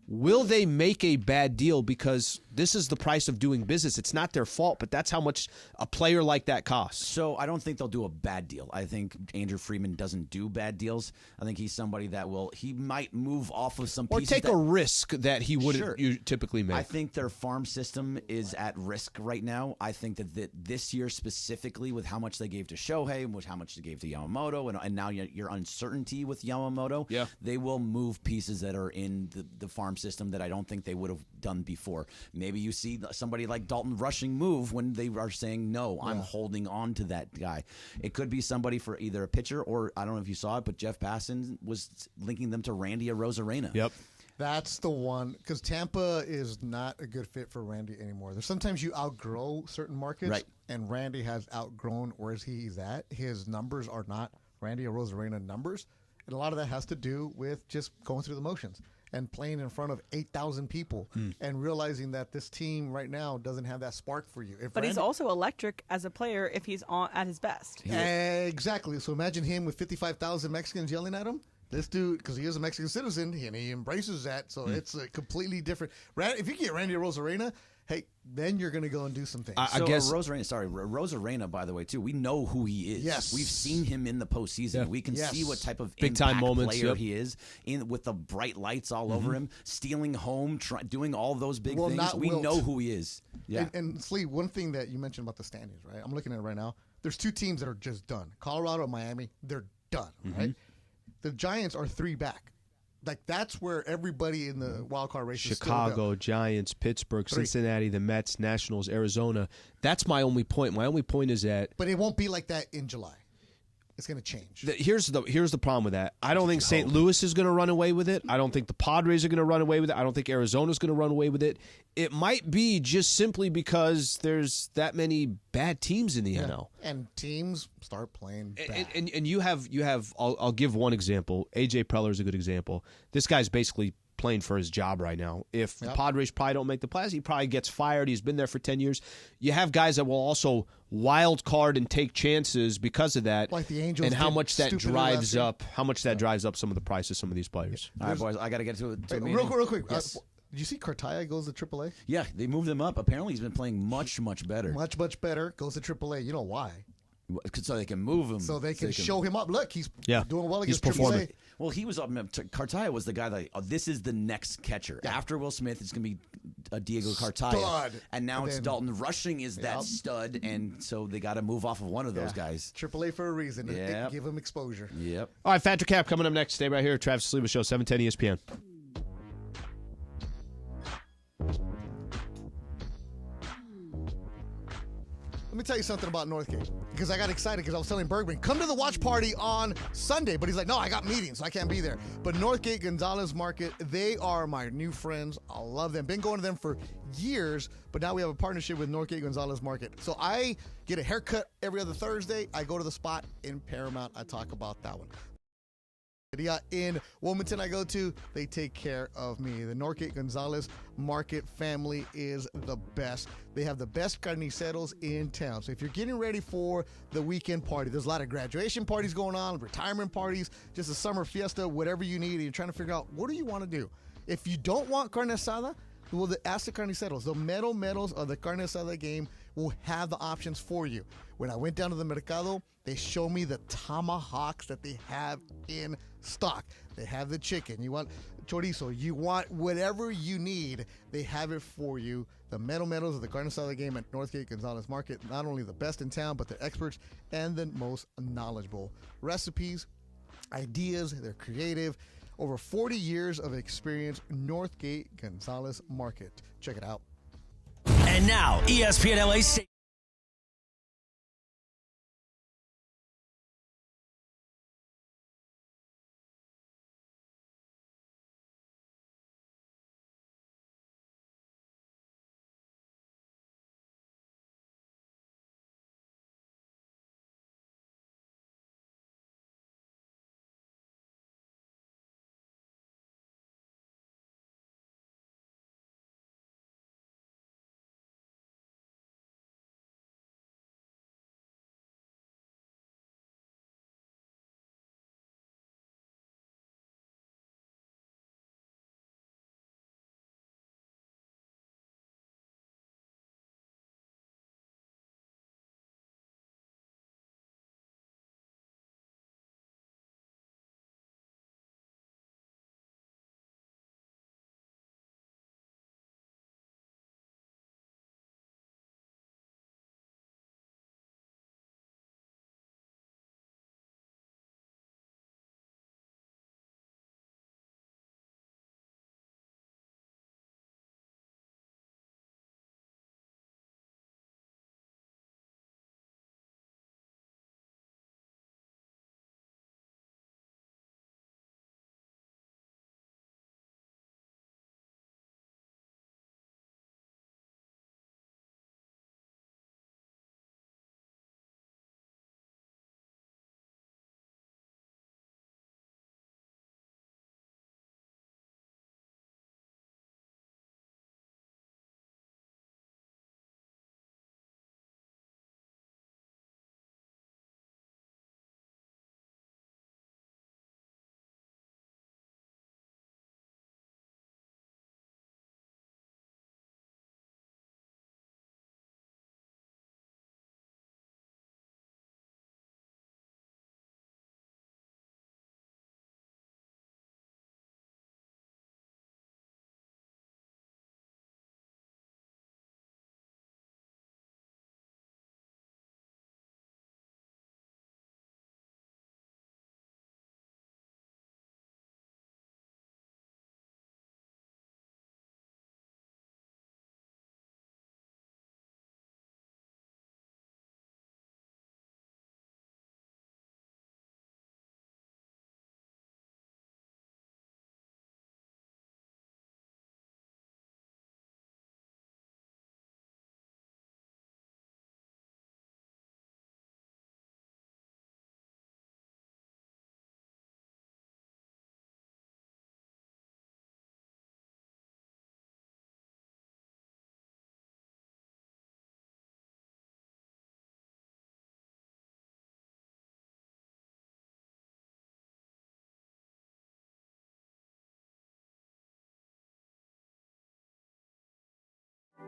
Will they make a bad deal because this is the price of doing business? It's not their fault, but that's how much a player like that costs. So I don't think they'll do a bad deal. I think Andrew Friedman doesn't do bad deals. I think he's somebody that he might move off of some pieces. Or take a risk that he wouldn't typically make. I think their farm system is at risk right now. I think that this year specifically, with how much they gave to Shohei and with how much they gave to Yamamoto, and now your uncertainty with Yamamoto, they will move pieces that are in the farm system that I don't think they would have done before. Maybe you see somebody like Dalton Rushing move when they are saying, no, I'm holding on to that guy. It could be somebody for either a pitcher or, I don't know if you saw it, but Jeff Passan was linking them to Randy Arozarena. Yep. That's the one, because Tampa is not a good fit for Randy anymore. There's sometimes you outgrow certain markets, and Randy has outgrown where he's at. His numbers are not Randy Arozarena numbers, and a lot of that has to do with just going through the motions and playing in front of 8,000 people and realizing that this team right now doesn't have that spark for you. But he's also electric as a player if he's at his best. Exactly. So imagine him with 55,000 Mexicans yelling at him. This dude, because he is a Mexican citizen, and he embraces that, so it's a completely different. If you get Randy Arozarena, hey, then you're going to go and do some things. I guess Arozarena, by the way, too. We know who he is. Yes, we've seen him in the postseason. Yeah. We can see what type of big time moments player he is, with the bright lights all over him, stealing home, doing all those big things. We know who he is. Yeah. And Slee, one thing that you mentioned about the standings, right? I'm looking at it right now. There's two teams that are just done. Colorado and Miami, they're done, right? The Giants are 3 back. Like, that's where everybody in the wild card race is Chicago, Giants, Pittsburgh, Cincinnati, the Mets, Nationals, Arizona. That's my only point. My only point is that... But it won't be like that in July. it's going to change. Here's the problem with that. I don't think St. Louis is going to run away with it. I don't think the Padres are going to run away with it. I don't think Arizona's going to run away with it. It might be just simply because there's that many bad teams in the NL. And teams start playing bad. And you have I'll give one example. AJ Preller is a good example. This guy's basically playing for his job right now. If the Padres probably don't make the playoffs, he probably gets fired. He's been there for 10 years. You have guys that will also wild card and take chances because of that. Like the Angels. And how much that drives up some of the prices of some of these players. All right, boys, I got to get to it. Real quick. Yes. Did you see Cartaya goes to AAA? Yeah, they moved him up. Apparently, he's been playing much, much better. Much better. Goes to AAA. You know why? So they can move him. So they can show him up. Look, he's doing well against he's performing. AAA. Well, he was up. Cartaya was the guy that this is the next catcher after Will Smith. It's going to be Diego Cartaya, Stud. and now it's Dalton Rushing is that stud, and so they got to move off of one of those guys. AAA for a reason. Give him exposure. Yep. All right, Fat Cap coming up next. Stay right here. Travis Sliwa Show, 710 ESPN. Let me tell you something about Northgate, because I got excited because I was telling Bergman, come to the watch party on Sunday, but he's like, no, I got meetings, so I can't be there. But Northgate Gonzalez Market, they are my new friends. I love them. Been going to them for years, but now we have a partnership with Northgate Gonzalez Market. So I get a haircut every other Thursday. I go to the spot in Paramount. I talk about that one. In Wilmington I go to, they take care of me. The Northgate Gonzalez Market family is the best. They have the best carniceros in town. So if you're getting ready for the weekend party, there's a lot of graduation parties going on, retirement parties, just a summer fiesta, whatever you need, and you're trying to figure out what do you want to do. If you don't want carne asada, well, ask the carniceros. The meadows of the carne asada game will have the options for you. When I went down to the mercado, they show me the tomahawks that they have in stock. They have the chicken. You want chorizo. You want whatever you need. They have it for you. The meadows of the carne asada game at Northgate Gonzalez Market, not only the best in town, but they're experts and the most knowledgeable. Recipes, ideas, they're creative. Over 40 years of experience, Northgate Gonzalez Market. Check it out. And now, ESPN LA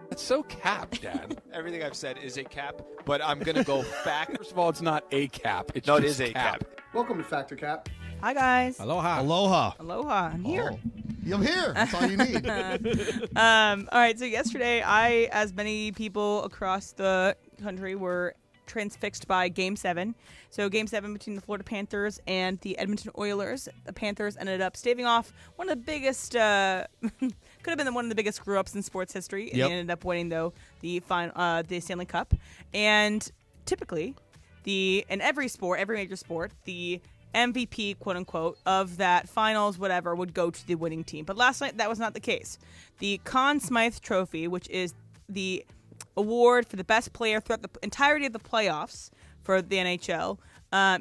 That's so cap, Dad. Everything I've said is a cap, but I'm going to go fact. First of all, it's not a cap. It is a cap. Welcome to Factor Cap. Hi, guys. Aloha. Aloha. Aloha. I'm here. I'm here. That's all you need. All right. So yesterday, I, as many people across the country, were transfixed by Game 7. So Game 7 between the Florida Panthers and the Edmonton Oilers. The Panthers ended up staving off one of the biggest, could have been one of the biggest screw-ups in sports history. And they ended up winning, though, the Stanley Cup. And typically, in every sport, every major sport, the MVP, quote-unquote, of that finals, whatever, would go to the winning team. But last night, that was not the case. The Conn Smythe Trophy, which is the award for the best player throughout the entirety of the playoffs for the NHL,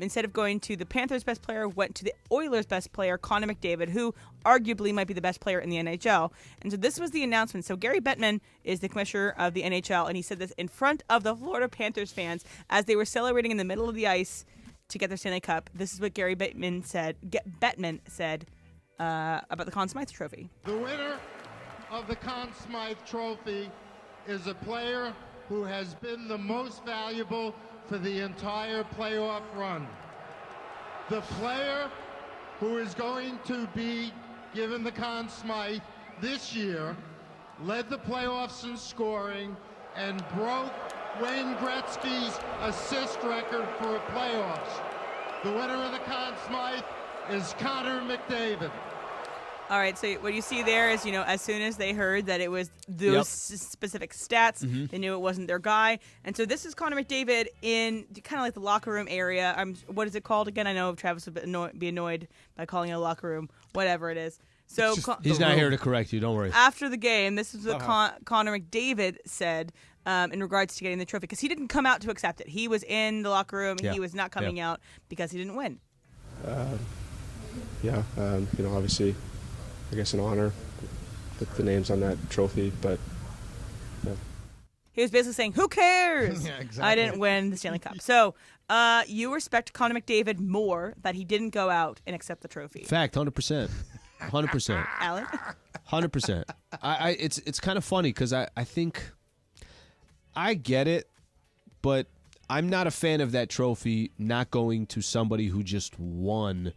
instead of going to the Panthers' best player, went to the Oilers' best player, Connor McDavid, who arguably might be the best player in the NHL. And so this was the announcement. So Gary Bettman is the commissioner of the NHL, and he said this in front of the Florida Panthers fans as they were celebrating in the middle of the ice to get their Stanley Cup. This is what Gary Bettman said about the Conn Smythe Trophy. The winner of the Conn Smythe Trophy is a player who has been the most valuable for the entire playoff run. The player who is going to be given the Conn Smythe this year led the playoffs in scoring and broke Wayne Gretzky's assist record for playoffs. The winner of the Conn Smythe is Connor McDavid. All right, so what you see there is, as soon as they heard that it was those specific stats, they knew it wasn't their guy. And so this is Connor McDavid in kind of like the locker room area. What is it called again? I know Travis would be annoyed by calling it a locker room, whatever it is. So He's not here to correct you. Don't worry. After the game, this is what Connor McDavid said in regards to getting the trophy, because he didn't come out to accept it. He was in the locker room. He was not coming out because he didn't win. Obviously, I guess an honor with the names on that trophy, but he was basically saying, who cares? Yeah, exactly. I didn't win the Stanley Cup. So you respect Connor McDavid more that he didn't go out and accept the trophy. Fact, 100%. 100%. Alan? 100%. It's kind of funny because I think I get it, but I'm not a fan of that trophy not going to somebody who just won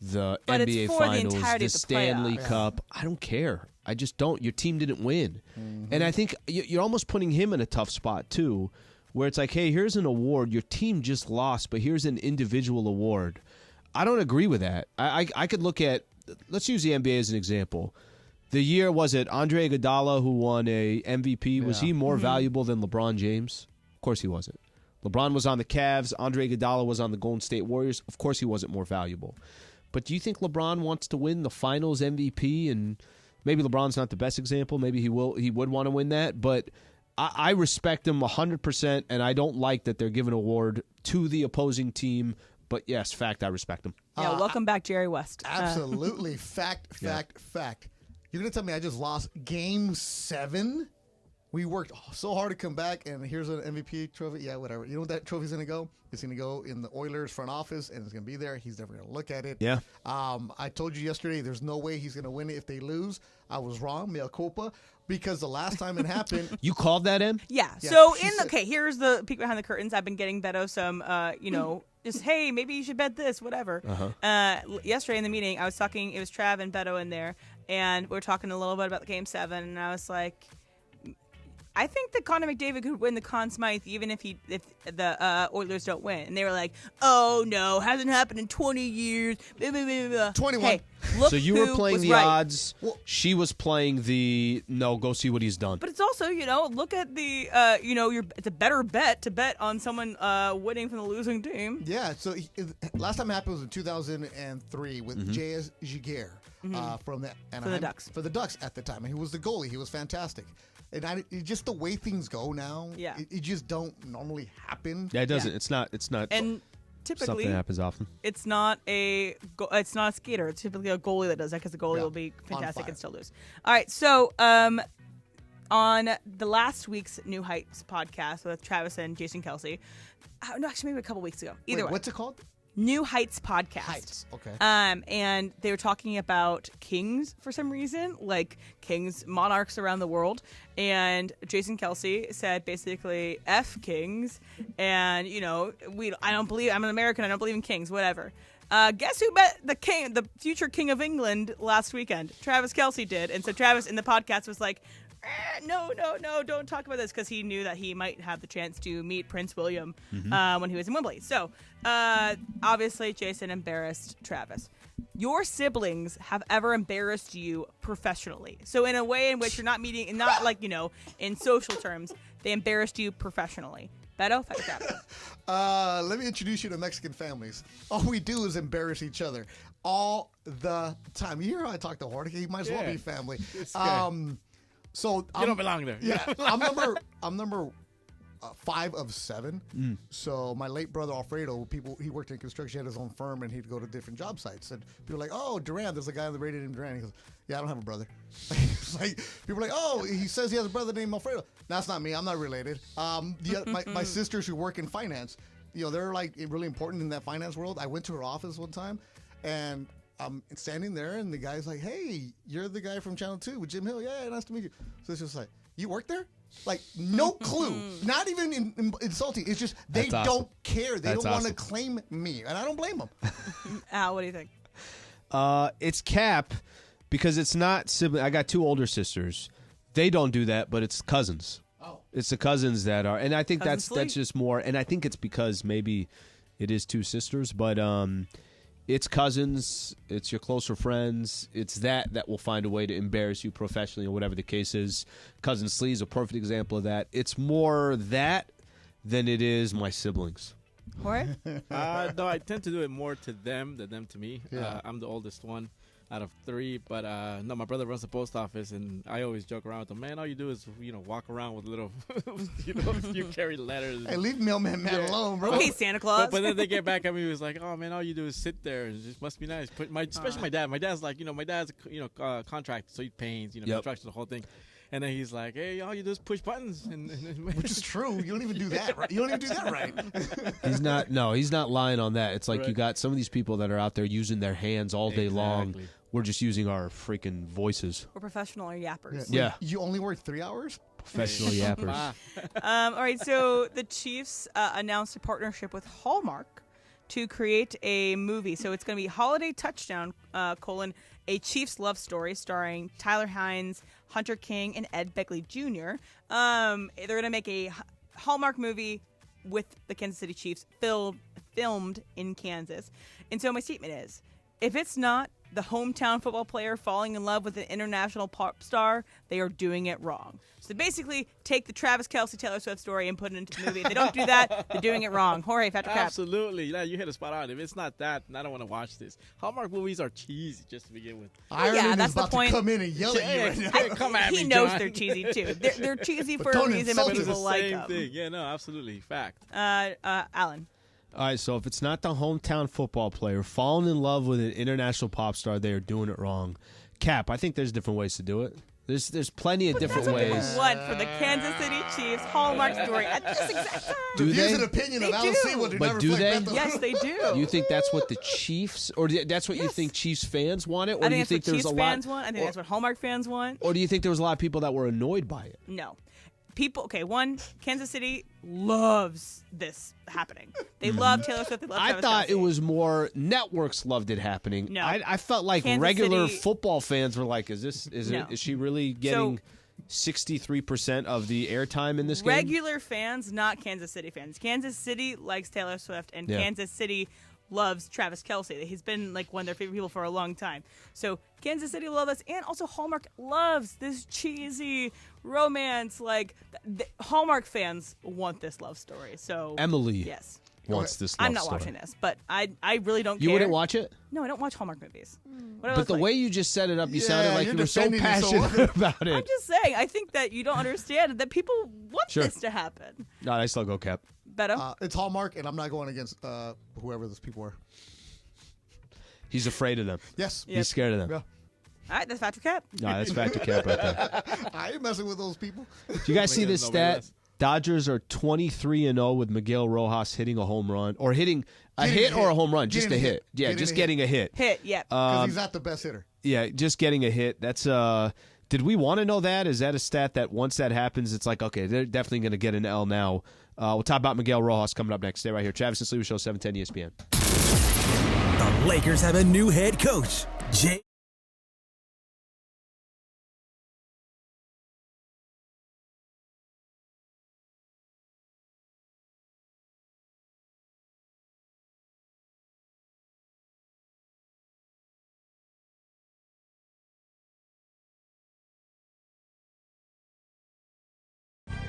the NBA Finals, the Stanley Cup. I don't care. I just don't. Your team didn't win. And I think you're almost putting him in a tough spot, too, where it's like, hey, here's an award. Your team just lost, but here's an individual award. I don't agree with that. I could look at, let's use the NBA as an example. The year, was it Andre Iguodala who won a MVP? Was he more valuable than LeBron James? Of course he wasn't. LeBron was on the Cavs. Andre Iguodala was on the Golden State Warriors. Of course he wasn't more valuable. But do you think LeBron wants to win the Finals MVP? And maybe LeBron's not the best example. Maybe he would want to win that. But I respect him 100%, and I don't like that they're giving an award to the opposing team. But yes, fact, I respect him. Yeah, welcome back, Jerry West. Absolutely. Fact. You're going to tell me I just lost Game 7? We worked so hard to come back, and here's an MVP trophy. Yeah, whatever. You know what that trophy's going to go? It's going to go in the Oilers front office, and it's going to be there. He's never going to look at it. Yeah. I told you yesterday there's no way he's going to win it if they lose. I was wrong, mea culpa, because the last time it happened. You called that, Em? Yeah. So here's the peek behind the curtains. I've been getting Beto some, just, hey, maybe you should bet this, whatever. Yesterday in the meeting, I was talking, it was Trav and Beto in there, and we were talking a little bit about the Game 7, and I was like, I think that Connor McDavid could win the Conn Smythe even if the Oilers don't win. And they were like, oh, no, hasn't happened in 20 years. 21. Hey, look, so you were playing the odds. Well, she was playing the, no, go see what he's done. But it's also, look at the, it's a better bet to bet on someone winning from the losing team. Yeah, so last time it happened was in 2003 with J.S. Giguère from the Anaheim. For the Ducks. For the Ducks at the time. And he was the goalie. He was fantastic. And just the way things go now, it just don't normally happen. Yeah, it doesn't. It's not. And typically, something that happens often. It's not a skater. It's typically a goalie that does that because the goalie will be fantastic and still lose. All right, so on the last week's New Heights podcast with Travis and Jason Kelsey, no, actually maybe a couple weeks ago. Either way, what's it called? New Heights podcast. Heights, okay. And they were talking about kings for some reason, like kings, monarchs around the world. And Jason Kelsey said basically, F kings. And, I don't believe, I'm an American, I don't believe in kings, whatever. Guess who met the future king of England last weekend? Travis Kelsey did. And so Travis in the podcast was like, no, don't talk about this, because he knew that he might have the chance to meet Prince William when he was in Wembley. So, obviously, Jason embarrassed Travis. Your siblings have ever embarrassed you professionally? So, in a way in which you're not meeting, not like, in social terms, they embarrassed you professionally. Beto, let me introduce you to Mexican families. All we do is embarrass each other all the time. You hear how I talk to Jorge? He might as well be family. So you don't belong there. Yeah, I'm number 5 of 7. So my late brother Alfredo, he worked in construction, he had his own firm, and he'd go to different job sites. And people were like, "Oh, Duran, there's a guy on the radio named Duran." He goes, "Yeah, I don't have a brother." It's like people are like, "Oh, he says he has a brother named Alfredo." That's not me. I'm not related. My sisters who work in finance, they're like really important in that finance world. I went to her office one time, and I'm standing there, and the guy's like, "Hey, you're the guy from Channel 2 with Jim Hill. Yeah, nice to meet you." So it's just like, "You work there?" Like, no clue. Not even insulting. It's just they don't care. They don't want to claim me, and I don't blame them. Al, what do you think? It's Cap, because it's not sibling. I got 2 older sisters. They don't do that, but it's cousins. Oh. It's the cousins that are, and I think that's just more, and I think it's because maybe it is 2 sisters, but it's cousins, it's your closer friends, it's that will find a way to embarrass you professionally or whatever the case is. Cousin Slee is a perfect example of that. It's more that than it is my siblings. Jorge? No, I tend to do it more to them than them to me. Yeah. I'm the oldest one out of 3, but no, my brother runs the post office, and I always joke around with him, man, all you do is walk around with little you carry letters. Hey, leave mailman alone, bro. Okay, Santa Claus. But then they get back at me, it was like, oh man, all you do is sit there, and it just must be nice. Especially my dad. My dad's like, my dad's contract, so he paints, construction, the whole thing. And then he's like, "Hey, all you do is push buttons," which is true. You don't even do that right. You don't even do that right. He's not lying on that. It's like Right. You got some of these people that are out there using their hands all day long. Exactly. We're just using our freaking voices. We're professional yappers. Yeah. You only work 3 hours? Professional yappers. All right, so the Chiefs announced a partnership with Hallmark to create a movie. So it's going to be Holiday Touchdown, a Chiefs love story starring Tyler Hines, Hunter King, and Ed Begley Jr. They're going to make a Hallmark movie with the Kansas City Chiefs filmed in Kansas. And so my statement is, if it's not the hometown football player falling in love with an international pop star, they are doing it wrong. So basically, take the Travis Kelsey Taylor Swift story and put it into the movie. If they don't do that, they're doing it wrong. Jorge, Fat Cap. Absolutely. Yeah, you hit a spot on. If it's not that, then I don't want to watch this. Hallmark movies are cheesy, just to begin with. Ireland that's is the about point. to come in and yell at you right now. Come at me, He knows John. they're cheesy, too. They're cheesy for don't a reason, insult but us. people It's the like same them. thing. Yeah, no, absolutely. Fact. Alan. All right, so if it's not the hometown football player falling in love with an international pop star, they are doing it wrong. Cap, I think there's different ways to do it. There's plenty of different ways. What for the Kansas City Chiefs Hallmark story at this exact time? Do Views they? and opinion They of Alan do. Sliwa do But not do reflect they? Bethel. Yes, they do. You think that's what the Chiefs, or that's what you think Chiefs fans want it, or I do you think think that's what there's Chiefs a lot, fans want. I think that's what Hallmark fans want. or do you think there was a lot of people that were annoyed by it? No. One, Kansas City loves this happening. They love Taylor Swift. They love I Travis thought Kelce. it was more networks loved it happening. No. I felt like Kansas regular City- football fans were like, is No. she really getting 63% of the airtime in this game? Regular fans, not Kansas City fans. Kansas City likes Taylor Swift, and Yeah. Kansas City loves Travis Kelce. He's been like one of their favorite people for a long time. So Kansas City loves us, and also Hallmark loves this cheesy romance. Like Hallmark fans want this love story. So Emily yes, wants this love I'm not story. watching this, but I really don't care. You wouldn't watch it? No, I don't watch Hallmark movies. What I But look the like? way you just set it up, you sounded like you're you were so defending it so passionate well. about I'm it. just saying, I think that you don't understand that people want Sure. this to happen. No, I still go Cap. Beto? It's Hallmark, and I'm not going against whoever those people were. He's afraid of them. Yes. He's scared of them. Yeah. All right, that's Factor Cap. No, that's Factor Cap right there. I ain't messing with those people. Do you guys see this Nobody stat? Dodgers are 23-0 with Miguel Rojas hitting a home run, or hitting a Getting hit or a home run, just a hit. Yeah, Getting just a getting a hit. Hit, yeah. Because he's not the best hitter. Yeah, just getting a hit. That's did we want to know that? Is that a stat that once that happens, it's like, okay, they're definitely going to get an L now. We'll talk about Miguel Rojas coming up next. Stay right here. Travis and Sliwa Show, 710 ESPN. The Lakers have a new head coach.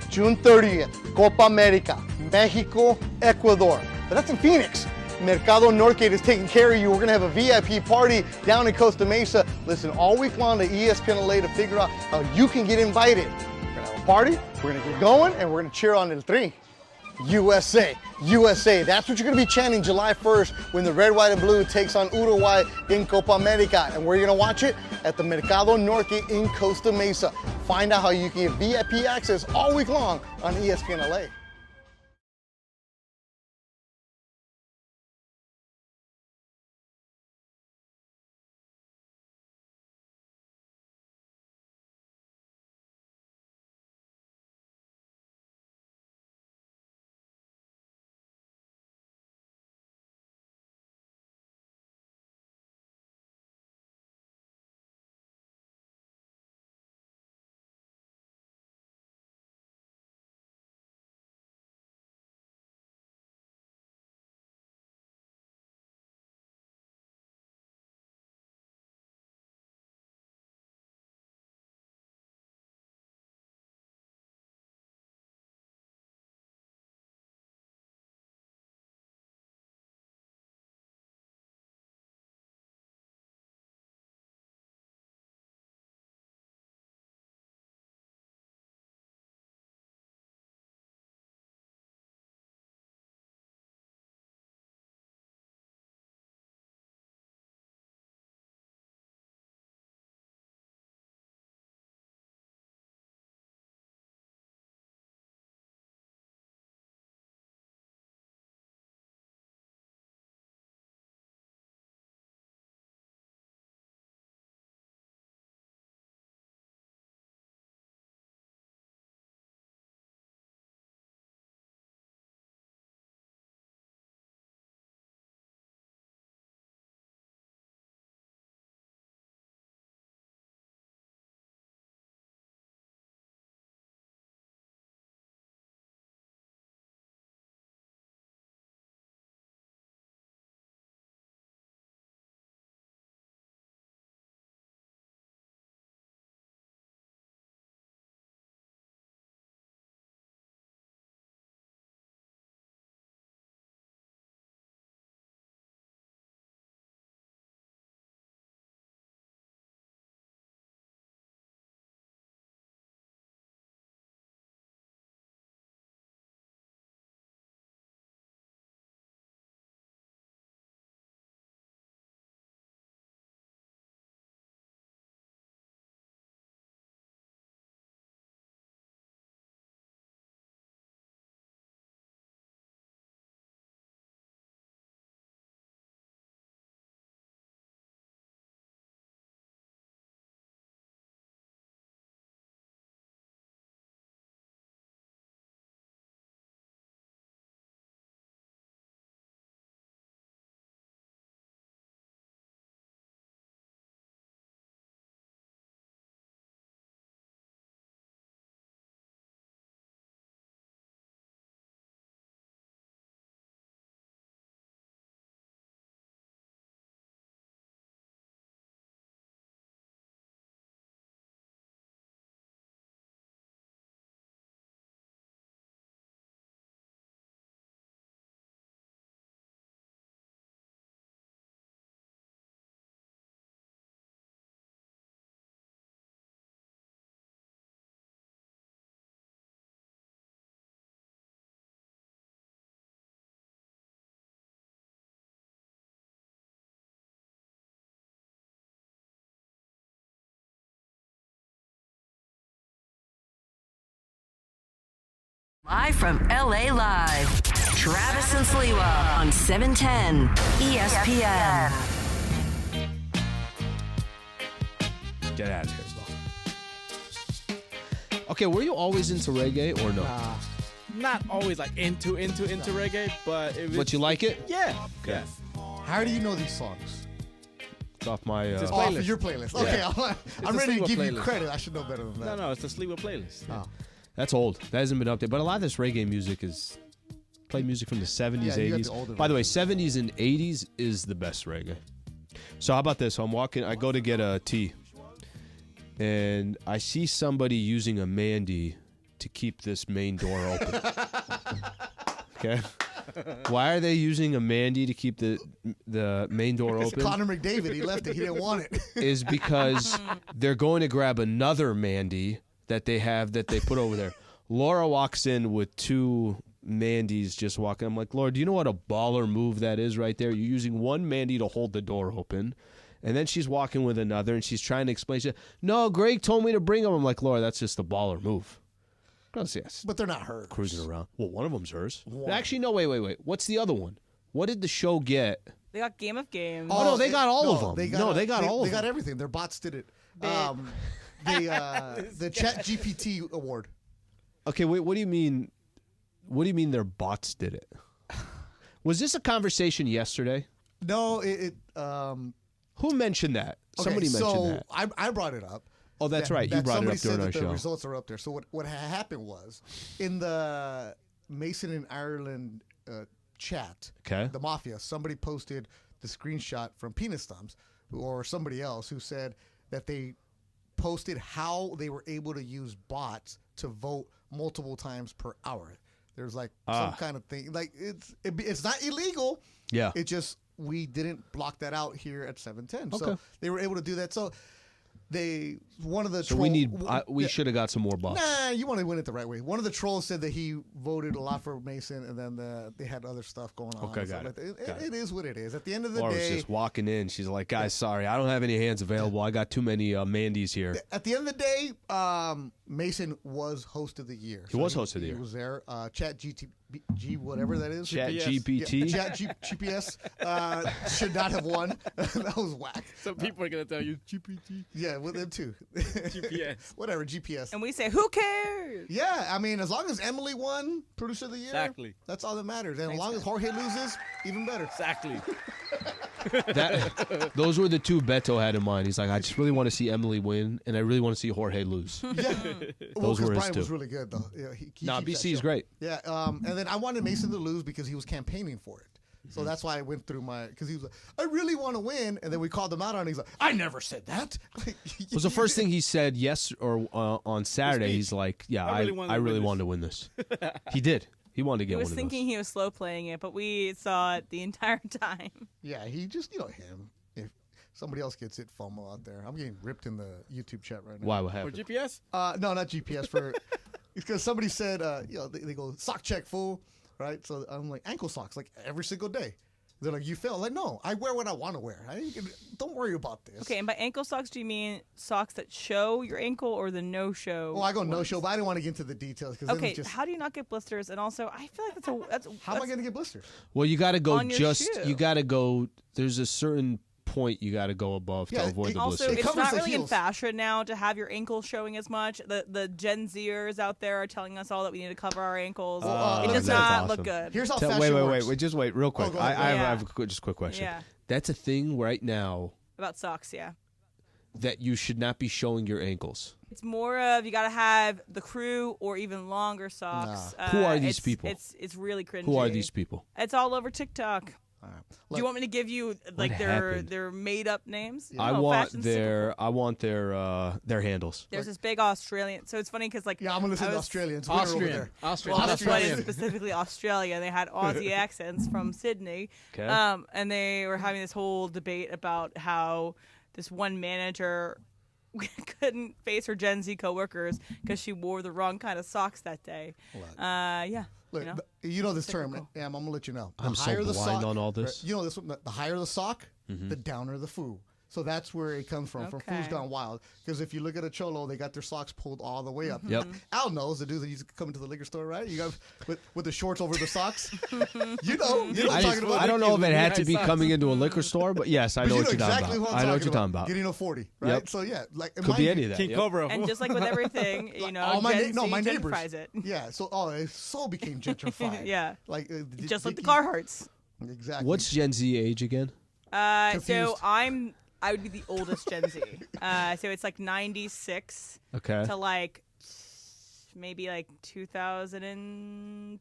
June 30th, Copa America, Mexico, Ecuador. But that's in Phoenix. Mercado Northgate is taking care of you. We're going to have a VIP party down in Costa Mesa. Listen all week long to ESPN LA to figure out how you can get invited. We're going to have a party, we're going to get going, and we're going to cheer on El Tri. USA, USA. That's what you're going to be chanting July 1st when the red, white, and blue takes on Uruguay in Copa America. And where are you going to watch it? At the Mercado Northgate in Costa Mesa. Find out how you can get VIP access all week long on ESPN LA. Live from LA Live, Travis and Sliwa on 710 ESPN. Get out of here, bro. Okay, were you always into reggae or no? Not always like into reggae, but But you like it? Yeah. Okay. How do you know these songs? It's off my. It's off of your playlist. Yeah. Okay, I'm a ready to Sliwa give you playlist. credit. I should know better than that. No, it's the Sliwa playlist. Oh. That's old. That hasn't been updated. But a lot of this reggae music is play music from the 70s, Yeah, you got 80s. the older By the way, 70s and 80s is the best reggae. So how about this? I'm walking. I go to get a tea, and I see somebody using a Mandy to keep this main door open. Okay. Why are they using a Mandy to keep the main door It's open? Connor McDavid. He left it. He didn't want it. Is because they're going to grab another Mandy that they have that they put over there. Laura walks in with two Mandys just walking. I'm like, Laura, do you know what a baller move that is right there? You're using one Mandy to hold the door open. And then she's walking with another, and she's trying to explain. She said, no, Greg told me to bring them. I'm like, Laura, that's just a baller move. Yes. But they're not hers. Cruising around. Well, one of them's hers. One. Actually, no, wait. What's the other one? What did the show get? They got Game of Games. Oh, no, they got all of them. They got all of They them. got everything. Their bots did it. The Chat GPT award. Okay, wait. What do you mean? What do you mean their bots did it? Was this a conversation yesterday? No, Who mentioned that? Somebody mentioned that. I brought it up. Oh, that's right. You brought it up during our The show. results are up there. So what happened was in the Mason and Ireland chat, Okay. the Mafia, somebody posted the screenshot from Penis Thumbs or somebody else who said that they posted how they were able to use bots to vote multiple times per hour. There's like some kind of thing. Like it's not illegal. Yeah. It just we didn't block that out here at 710. So Okay. they were able to do that. So one of the So we should have got some more bots. Nah, you want to win it the right way. One of the trolls said that he voted a lot for Mason, and then they had other stuff going on. Okay, and got stuff it. like that. Got It is what it is. At the end of the Laura was day, just walking in. She's like, guys, sorry, I don't have any hands available. I got too many Mandys here. at the end of the day, Mason was host of the year. He was host of the year. He was there. Chat GTG, whatever that is. Chat GPS. GPT. Yeah, Chat GPS should not have won. That was whack. Some people are gonna tell you GPT. Yeah, with them too. GPS. Whatever, GPS. And we say, who cares? Yeah, I mean, as long as Emily won Producer of the Year, Exactly. that's all that matters. And as long as Jorge loses, even better. Exactly. Those were the two Beto had in mind. He's like, I just really want to see Emily win, and I really want to see Jorge lose. Yeah. Those were his Brian two. was really good, though. Yeah, he Nah, keeps BC is that show. great. Yeah, and then I wanted Mason to lose because he was campaigning for it. So Mm-hmm. that's why I went through because he was like, I really want to win. And then we called him out on it. He's like, I never said that. Was the first thing he said on Saturday. He's like, yeah, I really wanted to win this. He did. He wanted to He get was one thinking he was slow playing it, but we saw it the entire time. Yeah, he just, him. If somebody else gets it, FOMO out there. I'm getting ripped in the YouTube chat right now. Why? What Or happened? GPS? No, not GPS. It's because somebody said, they go, sock check, fool. Right? So I'm like, ankle socks, like every single day. They're like, you fail. Like, no, I wear what I want to wear. Don't worry about this. Okay, and by ankle socks, do you mean socks that show your ankle or the no-show? Well, I go ones? no-show, but I didn't want to get into the details. Okay, just, how do you not get blisters? And also, I feel like that's how am I going to get blisters? Well, you got to go On your shoe. you got to go, there's a certain point you got to go above to avoid the also, blisters. it's not the really in heels. fashion now to have your ankles showing as much. The Gen Zers out there are telling us all that we need to cover our ankles. It does that's not awesome. look good. Here's how Wait, fashion works. just wait, real quick. go ahead, I go have a quick question. Yeah. That's a thing right now About socks, yeah. that you should not be showing your ankles. It's more of you got to have the crew or even longer socks. Who are these people? It's really cringy. Who are these people? It's all over TikTok. Do you want me to give you like happened? their made up names? I No, want fashion's super cool. their handles. There's this big Australian. So it's funny because like Yeah, I'm going to listen to I was- Australians. Winner over there. Austrian. Well, that's why Australian. it's specifically Australia. They had Aussie accents from Sydney. Okay. And they were having this whole debate about how this one manager couldn't face her Gen Z coworkers because she wore the wrong kind of socks that day. Yeah. Look, you know? this term, Typical. I'm going to let you know. I'm so blind on all this. You know this one, the higher the sock, the downer the foo. So that's where it comes from Fools Gone Wild. Because if you look at a cholo, they got their socks pulled all the way up. Yep. Al knows the dude that used to come into the liquor store, right? You got with the shorts over the socks. You know what I'm talking about. I don't know if it had to be coming into a liquor store, but yes, I know what you're talking about. I know what you're talking about. Getting a 40, right? Yep. So yeah, like could be any of that. King Cobra. And just like with everything, you know, all my neighbors. gentrifies it. Yeah. So it so became gentrified. Yeah. Like just like the Carhartts. Exactly. What's Gen Z age again? So I would be the oldest Gen Z. So it's like 96 to like maybe like 2010.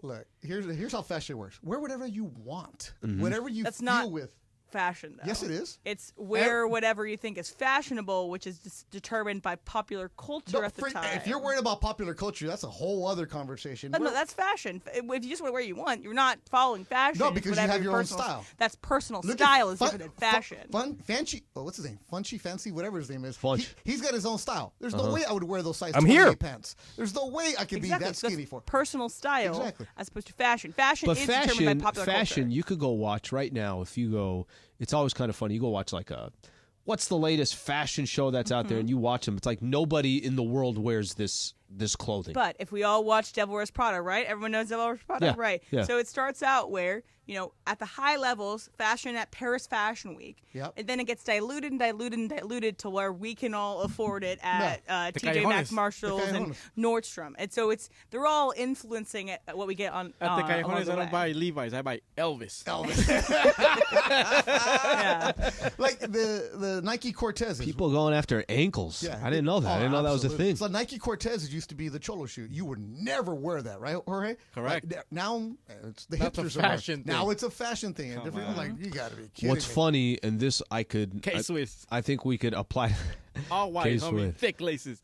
Look, here's how fashion works. Wear whatever you want. Mm-hmm. Whatever you That's feel not with. Fashion, though. Yes, it is. It's wear whatever you think is fashionable, which is determined by popular culture at the time. If you're worried about popular culture, that's a whole other conversation. No, that's fashion. If you just wear what you want, you're not following fashion. No, because you have your own style. That's personal style is different than fashion. Fancy, what's his name? Funchy, Fancy, whatever his name is. Funch. He's got his own style. There's no way I would wear those size I'm 28 here. pants. There's no way I could be that So skinny that's for personal style as opposed to fashion. Fashion But is determined by popular fashion, culture. you could go watch right now. If you go, it's always kind of funny. You go watch like what's the latest fashion show that's out there, and you watch them. It's like nobody in the world wears this clothing. But if we all watch Devil Wears Prada, right? Everyone knows Devil Wears Prada, right? Yeah. So it starts out where, you know, at the high levels, fashion at Paris Fashion Week. Yep. And then it gets diluted and diluted and diluted to where we can all afford it at TJ Maxx, Marshalls, and Nordstrom. And so they're all influencing what we get on At the along Callejones, the I way. don't buy Levi's. I buy Elvis. Yeah. Like the Nike Cortez. People going after ankles. Yeah. I didn't know that. I didn't know that was a thing. So Nike Cortez used to be the cholo shoe. You would never wear that, right, Jorge? Correct. Like, now it's the That's a hipsters. fashion thing. Now it's a fashion thing. And different, like, you got to be kidding What's me. funny, and this I could, K-Swiss. I think we could apply. All white, K-Swiss. homie. Thick laces.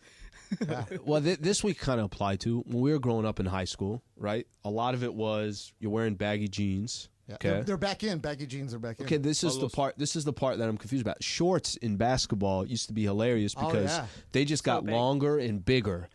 Well, this we kind of apply to when we were growing up in high school, right? A lot of it was you're wearing baggy jeans. Yeah, Okay, they're back in. Baggy jeans are back in. Okay, this is the part. This is the part that I'm confused about. Shorts in basketball used to be hilarious because they just got longer and bigger,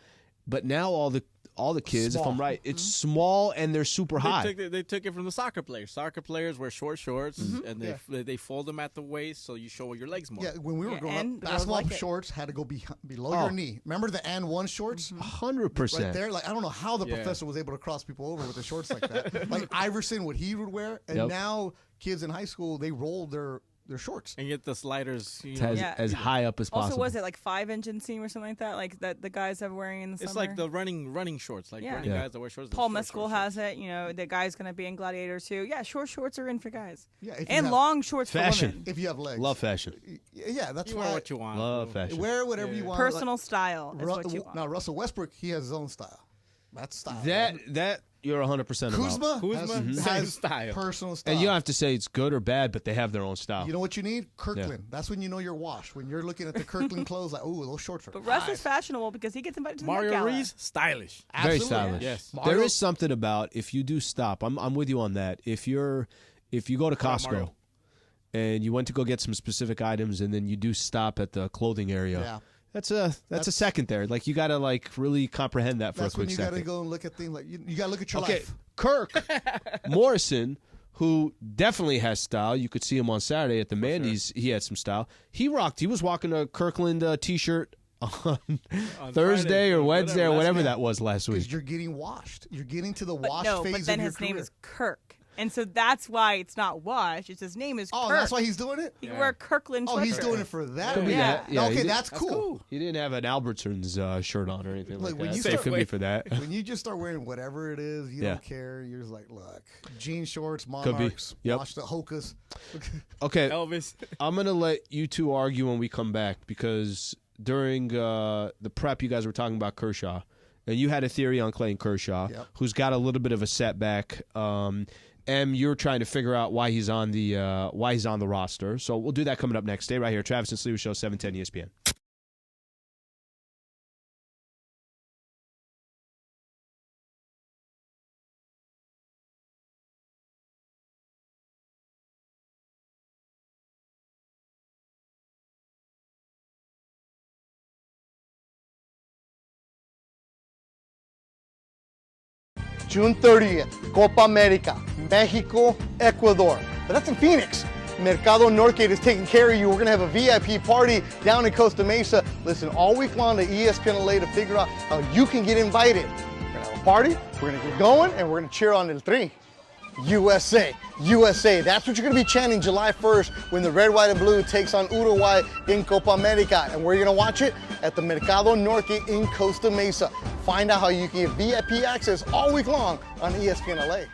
but now all the kids, if I'm right, it's small and they're super high. They took it from the soccer players. Soccer players wear short shorts and they fold them at the waist so you show your legs more. Yeah, when we were growing up, basketball shorts had to go below your knee. Remember the &1 shorts? 100%. Right there, like I don't know how the professor was able to cross people over with the shorts like that. Like Iverson, what he would wear, and now kids in high school they roll their shorts and get the sliders as high up as possible. Also, was it like 5-inch inseam or something like that? Like that the guys are wearing in the summer? It's like the running shorts, like running guys that wear shorts. Paul Mescal has it. You know, the guy's going to be in Gladiator too. Yeah, short shorts are in for guys. Yeah, if you and have long shorts fashion. for women. if you have legs. Love fashion. Yeah, that's you why wear what you want. Love fashion. Wear whatever you want. Personal style is what you want. Now Russell Westbrook, he has his own style. That's style. That you're 100% about. Kuzma has style. Personal style. And you don't have to say it's good or bad, but they have their own style. You know what you need? Kirkland. That's when you know you're washed. When you're looking at the Kirkland clothes, like, ooh, those shorts are But Russ is fashionable because he gets invited to the Met Mario Gala. Reese, stylish. Very Absolutely. stylish. Yes. There is something about if you do stop. I'm with you on that. If you go to Costco Mario. and you went to go get some specific items and then you do stop at the clothing area. Yeah. That's a second there. Like you got to like really comprehend that for That's a quick when you second. got to go and look at things like you got to look at your Okay, life. Kirk Morrison, who definitely has style. You could see him on Saturday at the Mandy's. He had some style. He was walking a Kirkland T-shirt on Thursday Friday, or Wednesday or whatever yeah. that was last week. Because you're getting washed. You're getting to the But wash no, phase but then of your his name career. is Kirk. And so that's why it's not Wash. It's his name is Oh, Kirk. that's why he's doing it? He can wear a Kirkland Oh, he's sweatshirt. doing it for that. Could be Yeah. that. Yeah, Okay, he that's cool. He didn't have an Albertsons shirt on or anything Like, like when that. you So it start- could be for that. When you just start wearing whatever it is, you don't care. You're just like, look, jean shorts, Could be. Monarchs, Yep. wash the Hokas. Okay, Elvis. I'm going to let you two argue when we come back because during the prep, you guys were talking about Kershaw. And you had a theory on Clayton Kershaw, who's got a little bit of a setback. You're trying to figure out why he's on the roster. So we'll do that coming up next. Stay right here. Travis and Sliwa Show, 710 ESPN. June 30th, Copa America, Mexico, Ecuador. But that's in Phoenix. Mercado Northgate is taking care of you. We're going to have a VIP party down in Costa Mesa. Listen all week long to ESPN LA to figure out how you can get invited. We're going to have a party, we're going to get going, and we're going to cheer on El Tri. USA, USA. That's what you're going to be chanting July 1st when the red, white, and blue takes on Uruguay in Copa America. And where are you going to watch it? At the Mercado Northgate in Costa Mesa. Find out how you can get VIP access all week long on ESPN LA.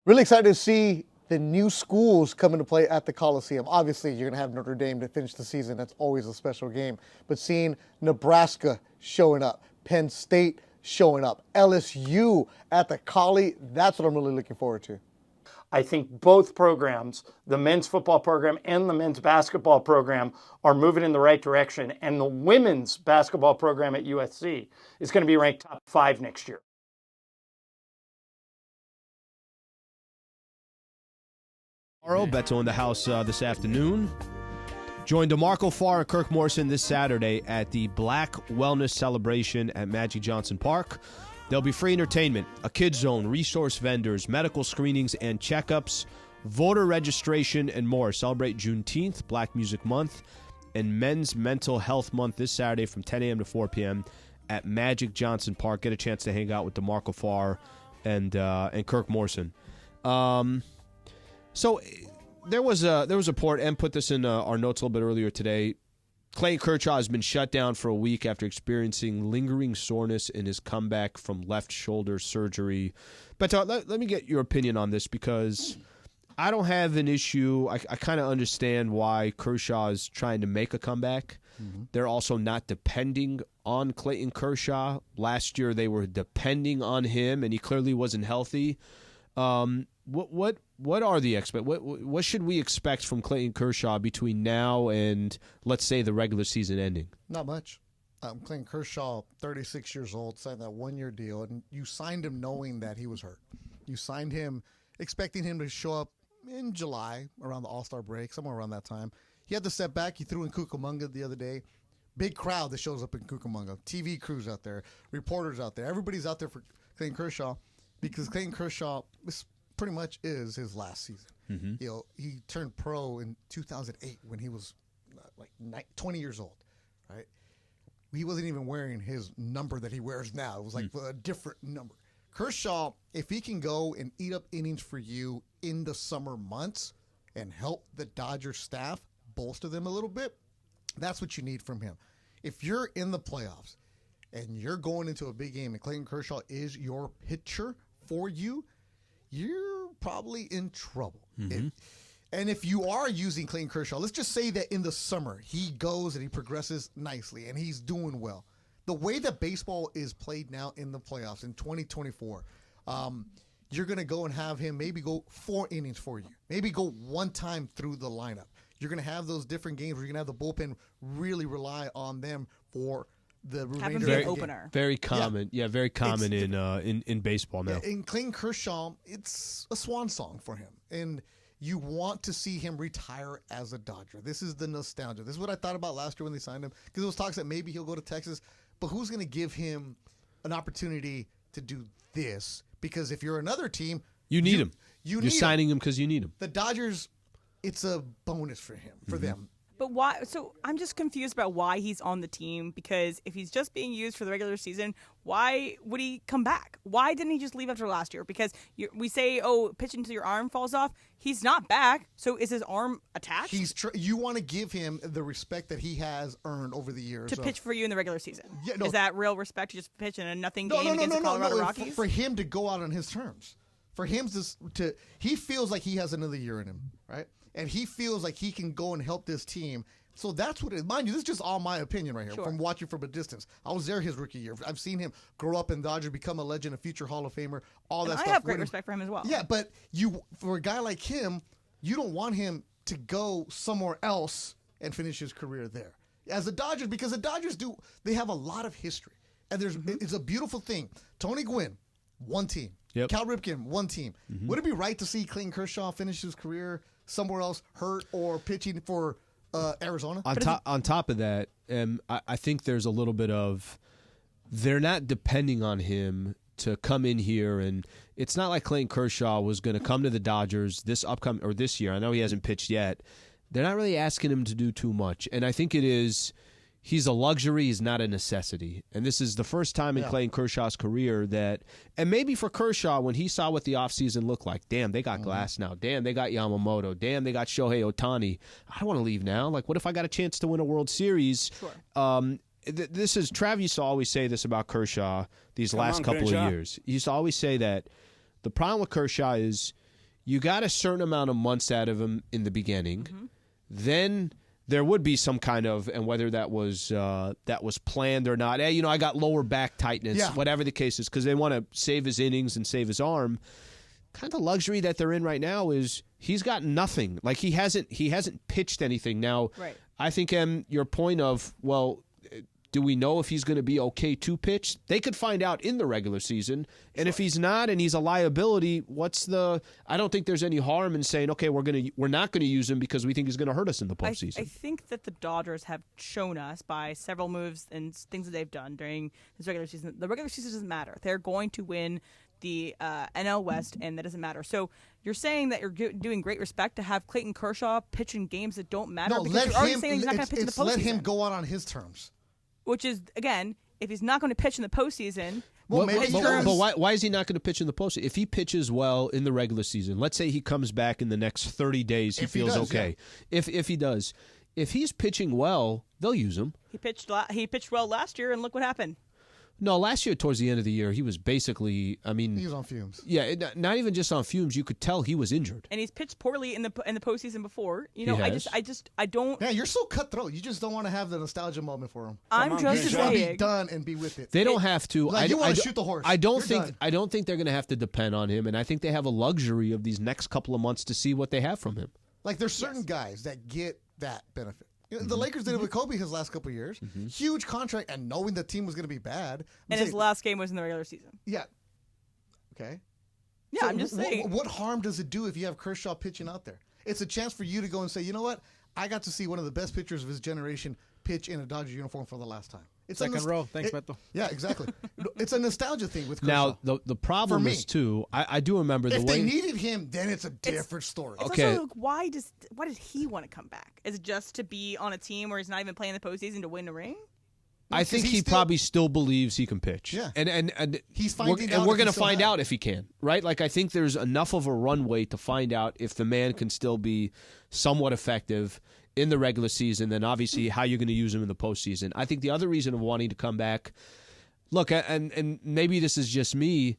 Really excited to see the new schools come into play at the Coliseum. Obviously, you're going to have Notre Dame to finish the season. That's always a special game. But seeing Nebraska showing up, Penn State showing up, LSU at the Collie, that's what I'm really looking forward to. I think both programs, the men's football program and the men's basketball program, are moving in the right direction. And the women's basketball program at USC is going to be ranked top 5 next year. Beto in the house this afternoon. Join DeMarco Farr and Kirk Morrison this Saturday at the Black Wellness Celebration at Magic Johnson Park. There'll be free entertainment, a kids zone, resource vendors, medical screenings and checkups, voter registration, and more. Celebrate Juneteenth, Black Music Month, and Men's Mental Health Month this Saturday from 10 a.m. to 4 p.m. at Magic Johnson Park. Get a chance to hang out with DeMarco Farr and Kirk Morrison. So there was a report, and put this in our notes a little bit earlier today. Clayton Kershaw has been shut down for a week after experiencing lingering soreness in his comeback from left shoulder surgery. But let me get your opinion on this, because I don't have an issue. I kind of understand why Kershaw is trying to make a comeback. Mm-hmm. They're also not depending on Clayton Kershaw. Last year they were depending on him, and he clearly wasn't healthy. What are the what should we expect from Clayton Kershaw between now and, let's say, the regular season ending? Not much. Clayton Kershaw, 36 years old, signed that one-year deal, and you signed him knowing that he was hurt. You signed him expecting him to show up in July, around the All-Star break, somewhere around that time. He had the setback. He threw in Cucamonga the other day. Big crowd that shows up in Cucamonga. TV crews out there, reporters out there. Everybody's out there for Clayton Kershaw, because Clayton Kershaw pretty much is his last season. Mm-hmm. You know, he turned pro in 2008 when he was 20 years old, right? He wasn't even wearing his number that he wears now. It was like a different number. Kershaw, if he can go and eat up innings for you in the summer months and help the Dodgers staff bolster them a little bit, that's what you need from him. If you're in the playoffs and you're going into a big game and Clayton Kershaw is your pitcher for you, you're probably in trouble. Mm-hmm. And if you are using Clayton Kershaw, let's just say that in the summer he goes and he progresses nicely and he's doing well. The way that baseball is played now in the playoffs in 2024, you're going to go and have him maybe go 4 innings for you, maybe go one time through the lineup. You're going to have those different games where you're going to have the bullpen really rely on them for the remainder of the opener. Very common. Yeah, very common in baseball now. Yeah, in Clayton Kershaw, it's a swan song for him. And you want to see him retire as a Dodger. This is the nostalgia. This is what I thought about last year when they signed him, because there was talks that maybe he'll go to Texas. But who's going to give him an opportunity to do this? Because if you're another team, you need him. You're signing him because you need him. The Dodgers, it's a bonus for him, for them. But why? So I'm just confused about why he's on the team, because if he's just being used for the regular season, why would he come back? Why didn't he just leave after last year? Because we say, pitching until your arm falls off. He's not back. So is his arm attached? You want to give him the respect that he has earned over the years. To pitch for you in the regular season. Yeah, no. Is that real respect to just pitch in a nothing game against the Colorado Rockies? For him to go out on his terms. For him he feels like he has another year in him, right? and he feels like he can go and help this team. So that's what it is. Mind you, this is just all my opinion right here from watching from a distance. I was there his rookie year. I've seen him grow up in Dodger, become a legend, a future Hall of Famer, all that stuff. I have great respect for him as well. Yeah, but for a guy like him, you don't want him to go somewhere else and finish his career there. As the Dodgers, because the Dodgers they have a lot of history. And it's a beautiful thing. Tony Gwynn, one team. Yep. Cal Ripken, one team. Would it be right to see Clayton Kershaw finish his career somewhere else, hurt or pitching for Arizona? On top of that, I think there's a little bit of they're not depending on him to come in here, and it's not like Clayton Kershaw was going to come to the Dodgers this year. I know he hasn't pitched yet. They're not really asking him to do too much, and I think he's a luxury, he's not a necessity. And this is the first time in Clayton Kershaw's career that, and maybe for Kershaw, when he saw what the offseason looked like, damn, they got Glass now. Damn, they got Yamamoto. Damn, they got Shohei Ohtani. I don't want to leave now. Like, what if I got a chance to win a World Series? Sure. Trav used to always say this about Kershaw these last couple of years. He used to always say that the problem with Kershaw is you got a certain amount of months out of him in the beginning. Then there would be some kind of, and whether that was planned or not. Hey, I got lower back tightness, whatever the case is, because they want to save his innings and save his arm. Kind of luxury that they're in right now is he's got nothing. Like he hasn't pitched anything. Now, I think your point of, well, do we know if he's going to be okay to pitch? They could find out in the regular season. And if he's not and he's a liability, I don't think there's any harm in saying, okay, we're not going to use him because we think he's going to hurt us in the postseason. I think that the Dodgers have shown us by several moves and things that they've done during this regular season. The regular season doesn't matter. They're going to win the NL West, and that doesn't matter. So you're saying that you're doing great respect to have Clayton Kershaw pitch in games that don't matter? No, because you're already saying he's not going to pitch in the postseason. Let him go out on his terms. Which is, again, if he's not going to pitch in the postseason. But why is he not going to pitch in the postseason? If he pitches well in the regular season, let's say he comes back in the next 30 days, he feels okay. Yeah. If he does, if he's pitching well, they'll use him. He pitched well last year, and look what happened. No, last year towards the end of the year, he was basically, he was on fumes. Yeah, not even just on fumes. You could tell he was injured. And he's pitched poorly in the postseason before. I don't. Yeah, you're so cutthroat. You just don't want to have the nostalgia moment for him. I'm just saying. Be done and be with it. They don't have to. You want to shoot the horse. I don't think they're going to have to depend on him, and I think they have a luxury of these next couple of months to see what they have from him. Like there's certain guys that get that benefit. The Lakers did it with Kobe his last couple of years. Huge contract, and knowing the team was going to be bad. And his last game was in the regular season. Yeah. Okay. Yeah, so I'm just saying. What harm does it do if you have Kershaw pitching out there? It's a chance for you to go and say, you know what? I got to see one of the best pitchers of his generation pitch in a Dodger uniform for the last time. It's second row. Thanks, Beto. Yeah, exactly. It's a nostalgia thing with Now, Kershaw. the problem is, too, I do remember the way... If they needed him, then it's a different story. It's okay. Also, why does he want to come back? Is it just to be on a team where he's not even playing the postseason to win a ring? I think he probably still believes he can pitch. Yeah. And he's finding out. And we're going to find out if he can, right? Like, I think there's enough of a runway to find out if the man can still be somewhat effective in the regular season, then obviously how you're going to use him in the postseason. I think the other reason of wanting to come back, look, and maybe this is just me,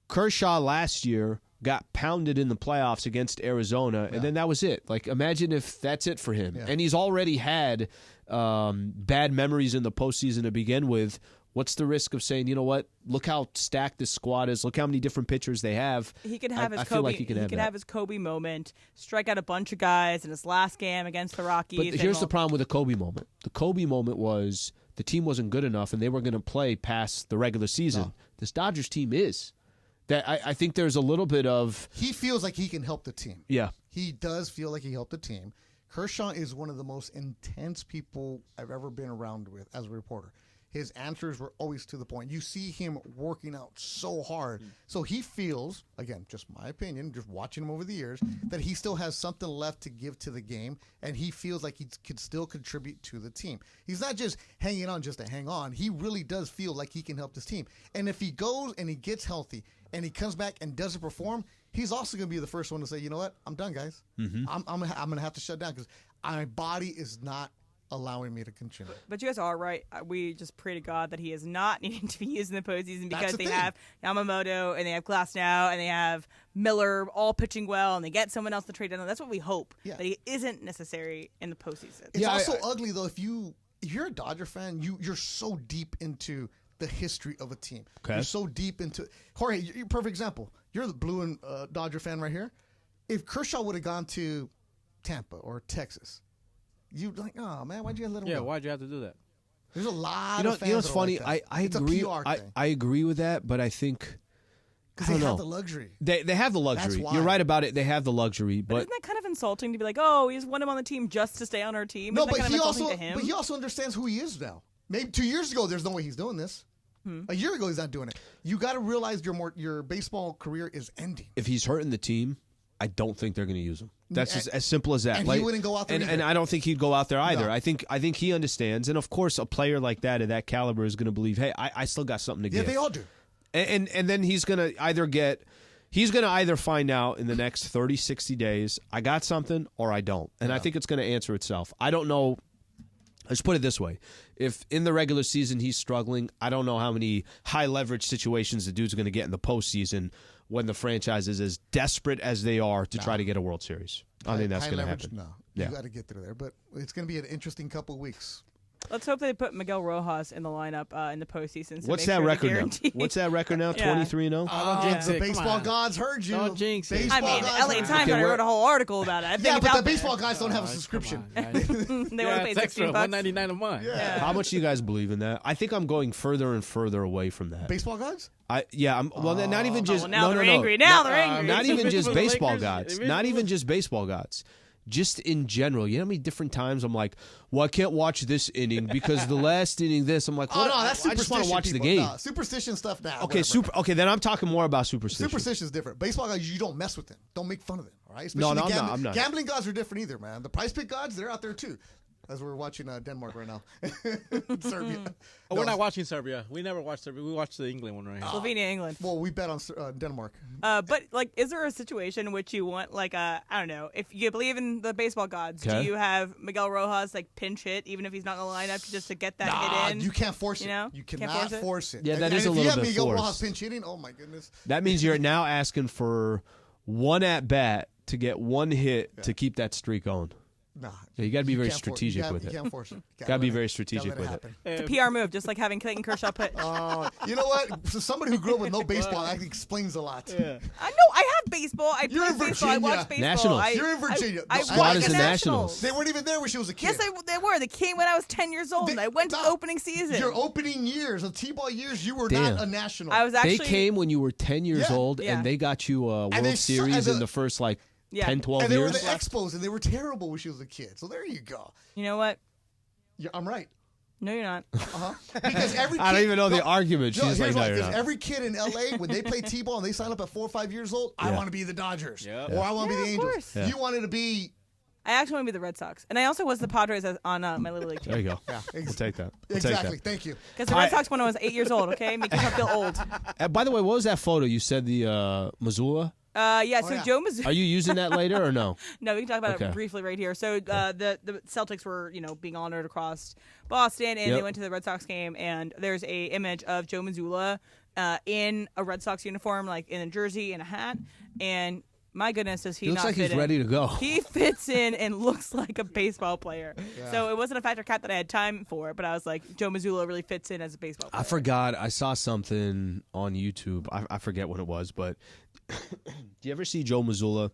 Kershaw last year got pounded in the playoffs against Arizona, and then that was it. Like, imagine if that's it for him. Yeah. And he's already had bad memories in the postseason to begin with. What's the risk of saying, you know what? Look how stacked this squad is. Look how many different pitchers they have. He could have his I Kobe. feel like he could have his Kobe moment. Strike out a bunch of guys in his last game against the Rockies. But here's the problem with the Kobe moment. The Kobe moment was the team wasn't good enough, and they were going to play past the regular season. No. This Dodgers team is. That I think there's a little bit of. He feels like he can help the team. Yeah, he does feel like he helped the team. Kershaw is one of the most intense people I've ever been around with as a reporter. His answers were always to the point. You see him working out so hard. So he feels, again, just my opinion, just watching him over the years, that he still has something left to give to the game, and he feels like he could still contribute to the team. He's not just hanging on just to hang on. He really does feel like he can help this team. And if he goes and he gets healthy and he comes back and doesn't perform, he's also going to be the first one to say, you know what, I'm done, guys. I'm going to have to shut down because my body is not allowing me to continue. But you guys are right. We just pray to God that he is not needing to be used in the postseason because they have Yamamoto and they have Glasnow and they have Miller all pitching well and they get someone else to trade down. That's what we hope, that he isn't necessary in the postseason. It's also ugly, though, if you're a Dodger fan, you're so deep into the history of a team. Okay. You're so deep into Jorge, you're a perfect example. You're the Blue and Dodger fan right here. If Kershaw would have gone to Tampa or Texas, you'd like, oh man, why'd you let him go? Yeah, why'd you have to do that? There's a lot You know of fans. what's that are funny? like that. I It's agree. a PR thing. I agree with that, but I think because they have the luxury. They have the luxury. That's why. You're right about it. They have the luxury, But but isn't that kind of insulting to be like, oh, we just want him on the team just to stay on our team? No, Isn't that but kind he of insulting also to him? but he also understands who he is now. Maybe 2 years ago, there's no way he's doing this. A year ago, he's not doing it. You got to realize your baseball career is ending. if he's hurting the team, I don't think they're going to use him. That's just as simple as that. And he wouldn't go out there and either. I don't think he'd go out there either. No. I think he understands, and of course, a player like that of that caliber is going to believe, hey, I still got something to Yeah, give. they all do. And then he's going to either find out in the next 30, 60 days, I got something or I don't. And I think it's going to answer itself. I don't know. Let's put it this way. If in the regular season he's struggling, I don't know how many high leverage situations the dude's going to get in the postseason when the franchise is as desperate as they are to try to get a World Series. I think that's High going to leverage, happen. No, Yeah. you got to get through there. But it's going to be an interesting couple of weeks. Let's hope they put Miguel Rojas in the lineup in the postseason. So What's make that sure record now? guarantee- What's that record now? Yeah. 23-0? The baseball gods heard you. Don't jinx it. I mean, LA Times already wrote a whole article about it. I think Yeah, it's but out the there. baseball guys don't have a subscription. They want to pay it's extra, $16. $199 a month. Yeah. How much do you guys believe in that? I think I'm going further and further away from that. Baseball gods? Not even just now they're angry. Now they're angry. Not even just For the baseball Lakers, gods. if it Not was- even just baseball gods. Just in general, you know how many different times I'm like, well, I can't watch this inning because the last inning this. I'm like, Oh, what? no, that's I just want to watch the superstition, game. people. No, superstition stuff now. Okay, whatever. then I'm talking more about superstition. Superstition is different. Baseball guys, you don't mess with them. Don't make fun of them. All right? No, Especially I'm not. Gambling gods are different either, man. The prize pick gods, they're out there too. As we're watching Denmark right now, Serbia. Oh, we're not watching Serbia. We never watched Serbia. We watched the England one right here. Slovenia, England. Well, we bet on Denmark. But like, is there a situation in which you want like I don't know, if you believe in the baseball gods, do you have Miguel Rojas like pinch hit even if he's not going to line up just to get that hit in? You can't force it. You know, You Can't cannot force it. Yeah, that and is a if little you have bit Miguel forced. Rojas pinch hitting, oh my goodness. That means you're now asking for one at bat to get one hit to keep that streak going. Nah, Yeah, you got to be very can't for- strategic you with it. You can't force it. Got to be let very it- strategic gotta let with it. happen. It's a PR move, just like having Clayton Kershaw put. You know what? For somebody who grew up with no baseball, that explains a lot. I know I have baseball. I You're play in baseball. I Virginia. watch baseball. Nationals. You're in Virginia. I The squad watch is the the Nationals. They weren't even there when she was a kid. Yes, they were. They came when I was 10 years old, and I went to the opening season. Your opening years, of T-ball years, you were Damn. not a national. I was actually. They came when you were 10 years Yeah. old, Yeah. and they got you a And they World su- Series and in the first, 10, 12 and they were years. the Expos, and they were terrible when she was a kid. So there you go. You know what? Yeah, I'm right. No, you're not. Because every kid, I don't even know the argument. No, She's here's like, why. no, you're Because not. every kid in LA, when they play T-ball and they sign up at 4 or 5 years old, I Yeah. want to be the Dodgers. Yep. Or I want to be the Yeah, of Angels. course. Yeah. You wanted to be... I actually want to be the Red Sox, and I also was the Padres on my little league team. There you go. Yeah, We'll take that. We'll exactly. Take that. Thank you. Because the Red Sox when I was 8 years old. Okay, make yourself feel old. By the way, what was that photo? You said the Missoula? Yeah. So yeah. Joe Mazzulla. Are you using that later or no? No, we can talk about Okay. it briefly right here. So the Celtics were, being honored across Boston, and Yep. they went to the Red Sox game, and there's a image of Joe Mazzulla in a Red Sox uniform, like in a jersey and a hat, and my goodness, does he He looks not like fit he's in. ready to go. He fits in and looks like a baseball player. So it wasn't a factor cap that I had time for, but I was like, Joe Mazzulla really fits in as a baseball player. I forgot. I saw something on YouTube. I forget what it was, but do you ever see Joe Mazzulla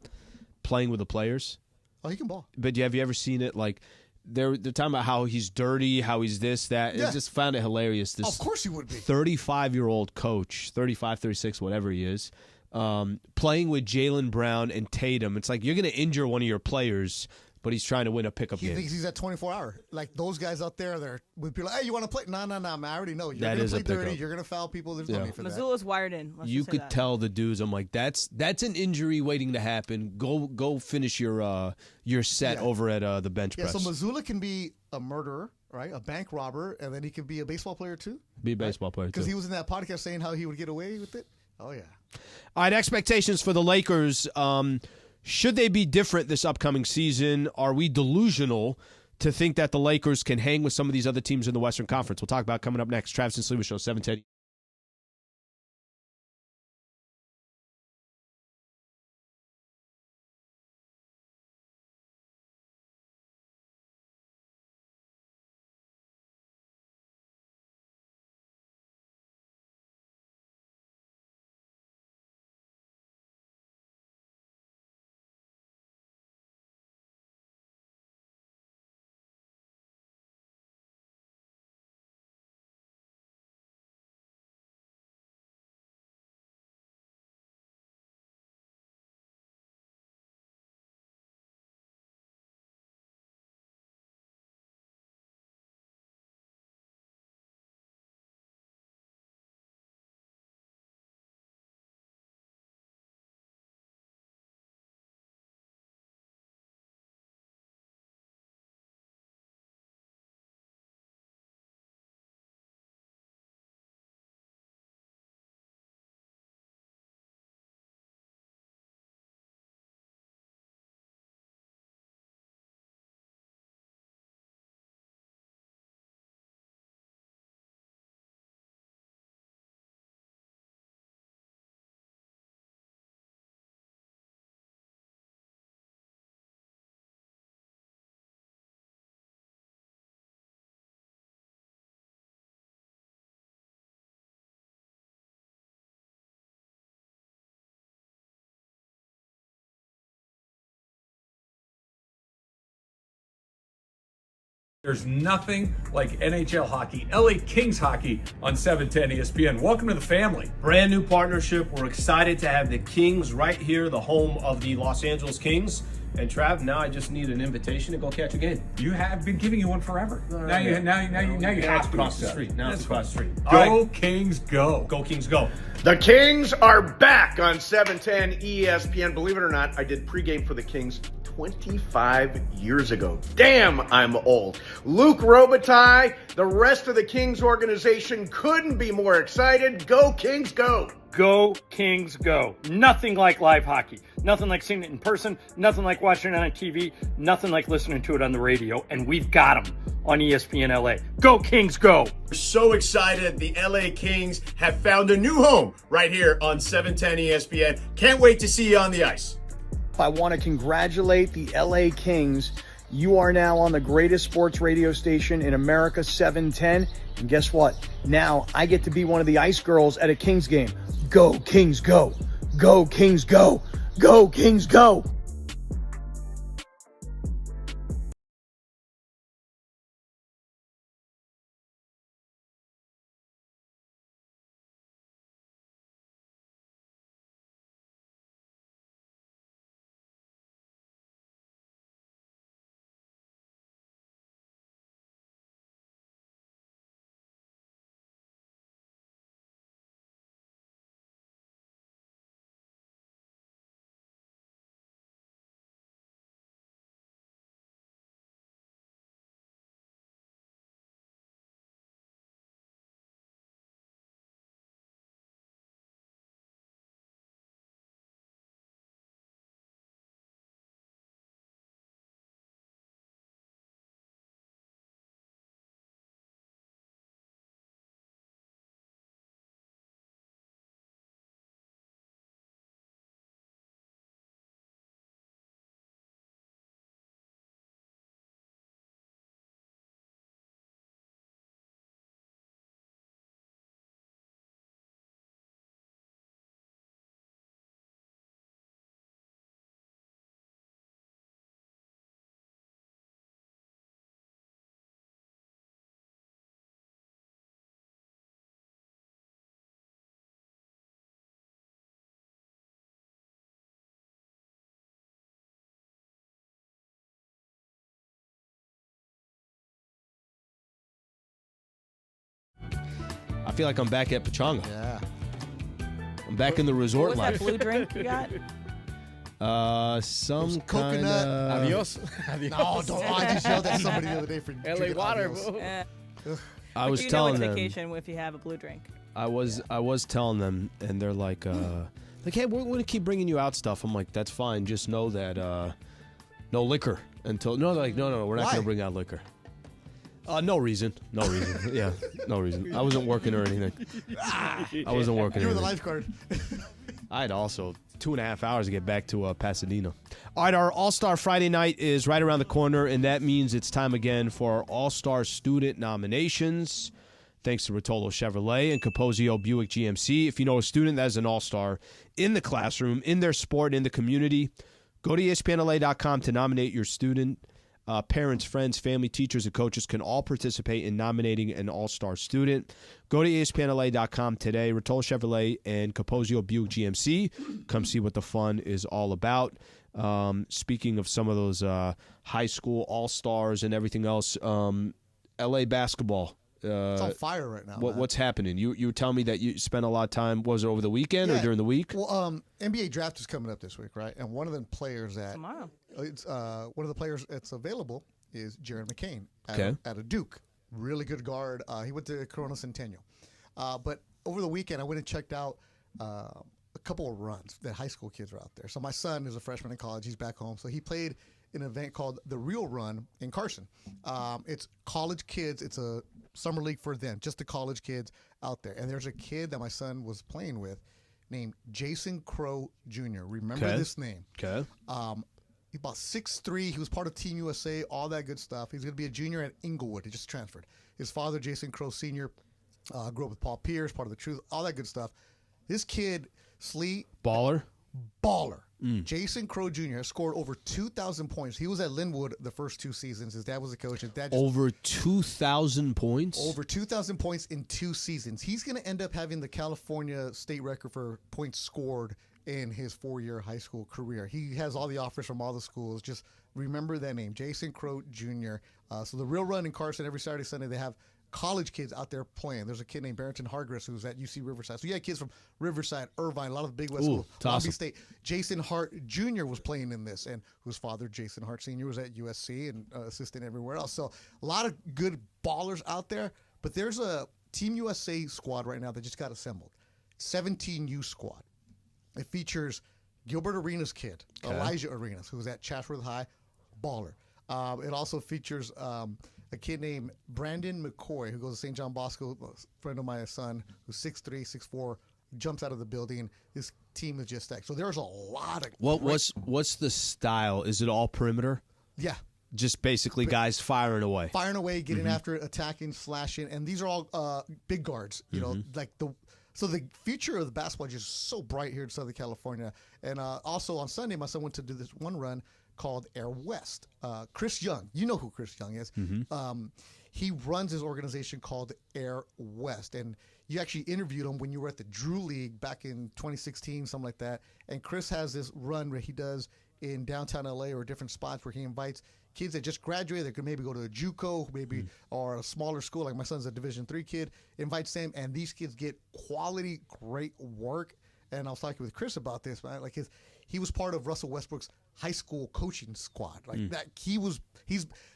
playing with the players? Oh, he can ball. But have you ever seen it? Like they're talking about how he's dirty, how he's this, that. Yeah. I just found it hilarious. This Of course he would be. 35-year-old coach, 35, 36, whatever he is, playing with Jaylen Brown and Tatum. It's like you're going to injure one of your players, but he's trying to win a pickup He game. thinks he's at 24-hour. Like those guys out there, they're with people like, hey, you want to play? No, man. I already know. You're That going is to a play dirty. pickup. You're going to foul people. There's Yeah. no need for that. Mazzulla's wired in. Let's You just say could that. tell the dudes. I'm like, that's an injury waiting to happen. Go finish your set Yeah. over at the bench Yeah, press. so Mazzulla can be a murderer, right? A bank robber, and then he could be a baseball player too. Be a baseball player too. Because he was in that podcast saying how he would get away with it. Oh yeah. All right, expectations for the Lakers. Should they be different this upcoming season? Are we delusional to think that the Lakers can hang with some of these other teams in the Western Conference. We'll talk about coming up next. Travis and Sliwa Show, 710. There's nothing like NHL hockey, LA Kings hockey on 710 ESPN. Welcome to the family. Brand new partnership. We're excited to have the Kings right here, the home of the Los Angeles Kings. And Trav, now I just need an invitation to go catch a game. You have been giving you one forever. Now you have to cross the street. Now it's across the street. Go Kings, go! Go Kings, go! The Kings are back on 710 ESPN. Believe it or not, I did pregame for the Kings 25 years ago. Damn, I'm old. Luke Robitaille, the rest of the Kings organization couldn't be more excited. Go Kings, go! Go Kings, go. Nothing like live hockey. Nothing like seeing it in person. Nothing like watching it on TV. Nothing like listening to it on the radio. And we've got them on ESPN LA. Go Kings, go. We're so excited. The LA Kings have found a new home right here on 710 ESPN. Can't wait to see you on the ice. I want to congratulate the LA Kings. You are now on the greatest sports radio station in America, 710. And guess what? Now I get to be one of the ice girls at a Kings game. Go Kings, go. Go Kings, go. Go Kings, go. I feel like I'm back at Pachanga. Yeah. I'm back in the resort What was life. that blue drink you got? Some kind coconut. of... Adios. No, don't. I just yelled at somebody the other day for LA drinking water. Adios. I was you telling know it's them. vacation if you have a blue drink. I was telling them, and they're like, hey, we're going to keep bringing you out stuff. I'm like, that's fine. Just know that no liquor until no, we're not going to bring out liquor. No reason. Yeah, no reason. I wasn't working or anything. I wasn't working. You were the lifeguard. I had also 2.5 hours to get back to Pasadena. All right, our All-Star Friday night is right around the corner, and that means it's time again for our All-Star student nominations. Thanks to Rotolo Chevrolet and Capozio Buick GMC. If you know a student that is an all-star in the classroom, in their sport, in the community, go to ESPNLA.com to nominate your student. Parents, friends, family, teachers, and coaches can all participate in nominating an all-star student. Go to ESPNLA.com today. Rotolo Chevrolet and Capozio Buick GMC. Come see what the fun is all about. Speaking of some of those high school all-stars and everything else, LA basketball. It's on fire right now. What's happening? You were telling me that you spent a lot of time, was it over the weekend or during the week? Well, NBA draft is coming up this week, right? And one of the players Tomorrow. It's one of the players that's available is Jaron McCain at a Duke. Really good guard. He went to Corona Centennial. But over the weekend, I went and checked out a couple of runs that high school kids are out there. So my son is a freshman in college. He's back home. So he played in an event called the Real Run in Carson. It's college kids. It's a summer league for them, just the college kids out there. And there's a kid that my son was playing with named Jason Crow Jr. Remember this name. Okay. He's about 6'3". He was part of Team USA, all that good stuff. He's going to be a junior at Inglewood. He just transferred. His father, Jason Crow Sr., grew up with Paul Pierce, part of the Truth, all that good stuff. This kid, Baller. Jason Crow Jr. has scored over 2,000 points. He was at Linwood the first 2 seasons. His dad was a coach. His dad over 2,000 points? Over 2,000 points in 2 seasons. He's going to end up having the California state record for points scored in his 4-year high school career. He has all the offers from all the schools. Just remember that name, Jason Crow Jr. So the Real Run in Carson, every Saturday, Sunday, they have college kids out there playing. There's a kid named Barrington Hargress who's at UC Riverside. So you had kids from Riverside, Irvine, a lot of the Big West schools, Long Beach State. Jason Hart Jr. was playing in this, and whose father, Jason Hart Sr., was at USC and assistant everywhere else. So a lot of good ballers out there, but there's a Team USA squad right now that just got assembled. 17U squad. It features Gilbert Arenas' kid, Elijah Arenas, who's at Chatsworth High, baller. It also features a kid named Brandon McCoy, who goes to St. John Bosco, a friend of my son, who's 6'3", 6'4", jumps out of the building. This team is just stacked. So there's a lot of What's the style? Is it all perimeter? Yeah. Just basically guys firing away. Firing away, getting after it, attacking, slashing. And these are all big guards, you know, like So the future of the basketball is just so bright here in Southern California. And also on Sunday, my son went to do this one run called Air West. Chris Young, you know who Chris Young is. He runs his organization called Air West. And you actually interviewed him when you were at the Drew League back in 2016, something like that. And Chris has this run where he does in downtown LA or different spots where he invites kids that just graduated that could maybe go to a JUCO, maybe or a smaller school. Like my son's a Division III kid, invites them, and these kids get quality, great work. And I was talking with Chris about this, man. Like he was part of Russell Westbrook's high school coaching squad. Like that,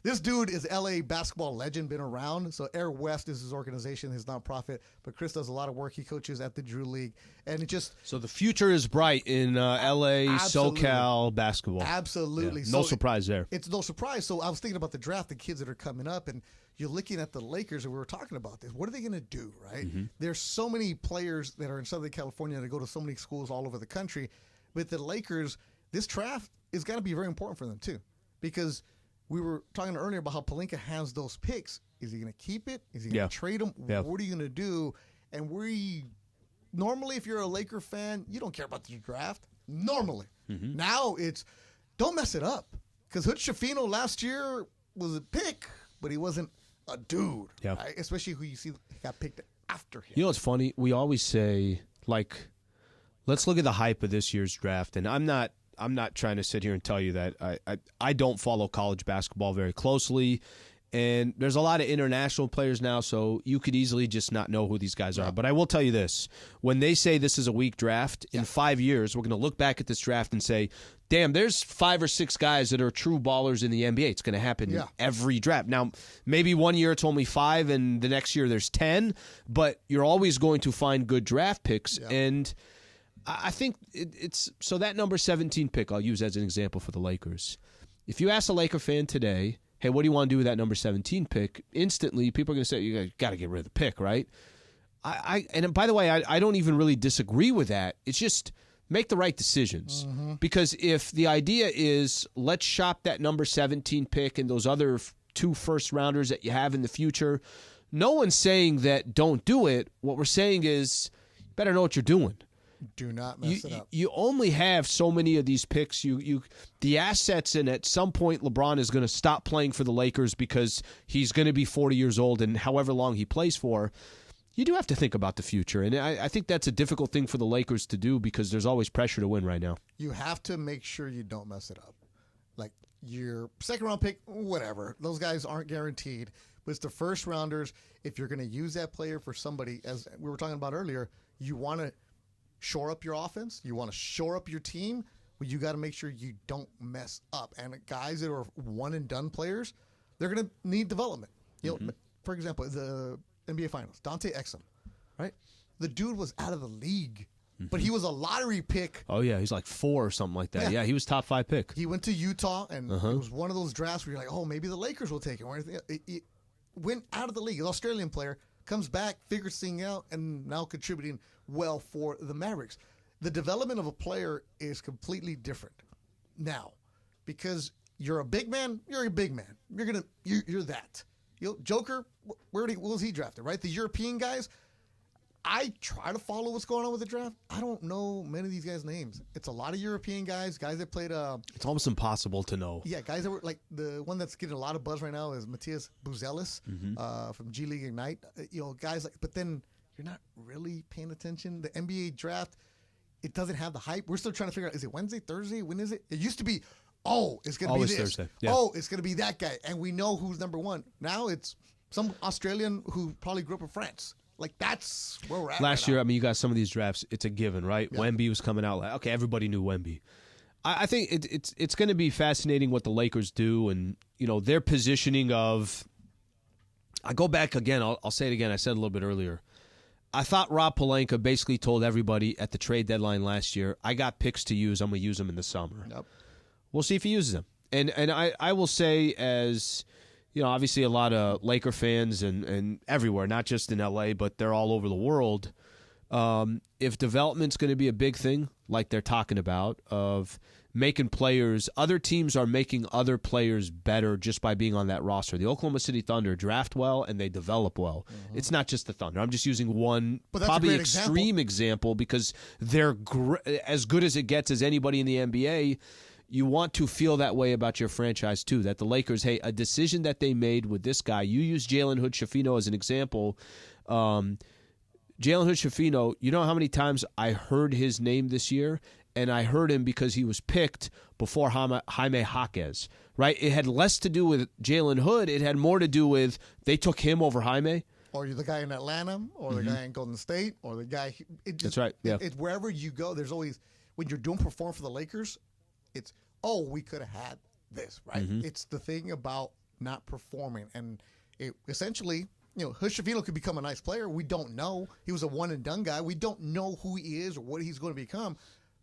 this dude is LA basketball legend, been around. So Air West is his organization, his nonprofit. But Chris does a lot of work. He coaches at the Drew League, and it just so the future is bright in LA, absolutely. SoCal basketball. Absolutely, yeah. No surprise there. It's no surprise. So I was thinking about the draft, the kids that are coming up, and you're looking at the Lakers, and we were talking about this. What are they going to do, right? There's so many players that are in Southern California that go to so many schools all over the country. But the Lakers, this draft is going to be very important for them, too. Because we were talking earlier about how Pelinka has those picks. Is he going to keep it? Is he going to trade them? Yeah. What are you going to do? And normally, if you're a Laker fan, you don't care about the draft. Normally. Now it's, don't mess it up. Because Hood Schifino last year was a pick, but he wasn't a dude. Yeah. Right? Especially who you see got picked after him. You know what's funny? We always say, like, let's look at the hype of this year's draft. And I'm not trying to sit here and tell you that I don't follow college basketball very closely. And there's a lot of international players now, so you could easily just not know who these guys are. But I will tell you this. When they say this is a weak draft, in 5 years, we're going to look back at this draft and say, damn, there's 5 or 6 guys that are true ballers in the NBA. It's going to happen every draft. Now, maybe one year it's only 5, and the next year there's 10, but you're always going to find good draft picks. And I think it's – so that number 17 pick I'll use as an example for the Lakers. If you ask a Laker fan today, hey, what do you want to do with that number 17 pick? Instantly, people are going to say, you got to get rid of the pick, right? And by the way, I don't even really disagree with that. It's just make the right decisions. Because if the idea is let's shop that number 17 pick and those other 2 first-rounders that you have in the future, no one's saying that don't do it. What we're saying is you better know what you're doing. Do not mess it up. You only have so many of these picks. The assets, and at some point LeBron is going to stop playing for the Lakers because he's going to be 40 years old, and however long he plays for, you do have to think about the future. And I think that's a difficult thing for the Lakers to do because there's always pressure to win right now. You have to make sure you don't mess it up. Like your second-round pick, whatever. Those guys aren't guaranteed. But it's the first-rounders. If you're going to use that player for somebody, as we were talking about earlier, you want to shore up your offense. You want to shore up your team. Well, you got to make sure you don't mess up. And guys that are one-and-done players, they're going to need development. You know, for example, the NBA Finals, Dante Exum, right? The dude was out of the league, but he was a lottery pick. Oh, yeah, he's like 4 or something like that. Yeah, he was top 5 pick. He went to Utah, and it was one of those drafts where you're like, oh, maybe the Lakers will take him. Or anything. It went out of the league. An Australian player comes back, figures things out, and now contributing well for the Mavericks. The development of a player is completely different now because you're a big man. You're a big man. You're that. You know, Joker, where was he drafted? Right, the European guys. I try to follow what's going on with the draft. I don't know many of these guys' names. It's a lot of European guys that played. It's almost impossible to know. Yeah, guys that were like the one that's getting a lot of buzz right now is Matthias Buzelis from G League Ignite. You know, guys like, but then you're not really paying attention. The NBA draft, it doesn't have the hype. We're still trying to figure out, is it Wednesday, Thursday? When is it? It used to be, it's going to be this. Thursday. Yeah. It's going to be that guy. And we know who's number one. Now it's some Australian who probably grew up in France. Like, that's where we're at. Last year, I mean, you got some of these drafts, it's a given, right? Yeah. Wemby was coming out. Like, okay, everybody knew Wemby. I think it's going to be fascinating what the Lakers do and, you know, their positioning of – I go back again. I'll say it again. I said a little bit earlier. I thought Rob Pelinka basically told everybody at the trade deadline last year, I got picks to use. I'm going to use them in the summer. Yep. We'll see if he uses them. And I will say, as you know, obviously a lot of Laker fans and everywhere, not just in L.A., but they're all over the world. If development's going to be a big thing, like they're talking about, of making players, other teams are making other players better just by being on that roster. The Oklahoma City Thunder draft well and they develop well. It's not just the Thunder. I'm just using one probably extreme example because they're as good as it gets as anybody in the NBA. You want to feel that way about your franchise too, that the Lakers, hey, a decision that they made with this guy, you use Jalen Hood-Schifino as an example. Jalen Hood-Schifino, you know how many times I heard his name this year? And I heard him because he was picked before Jaime Jaquez, right? It had less to do with Jalen Hood. It had more to do with they took him over Jaime. Or you're the guy in Atlanta, or the guy in Golden State, or the guy. That's right. Yeah. It's wherever you go, there's always, when you're doing perform for the Lakers, it's, we could have had this, right? It's the thing about not performing. And it essentially, you know, Hood-Schifino could become a nice player. We don't know. He was a one-and-done guy. We don't know who he is or what he's going to become.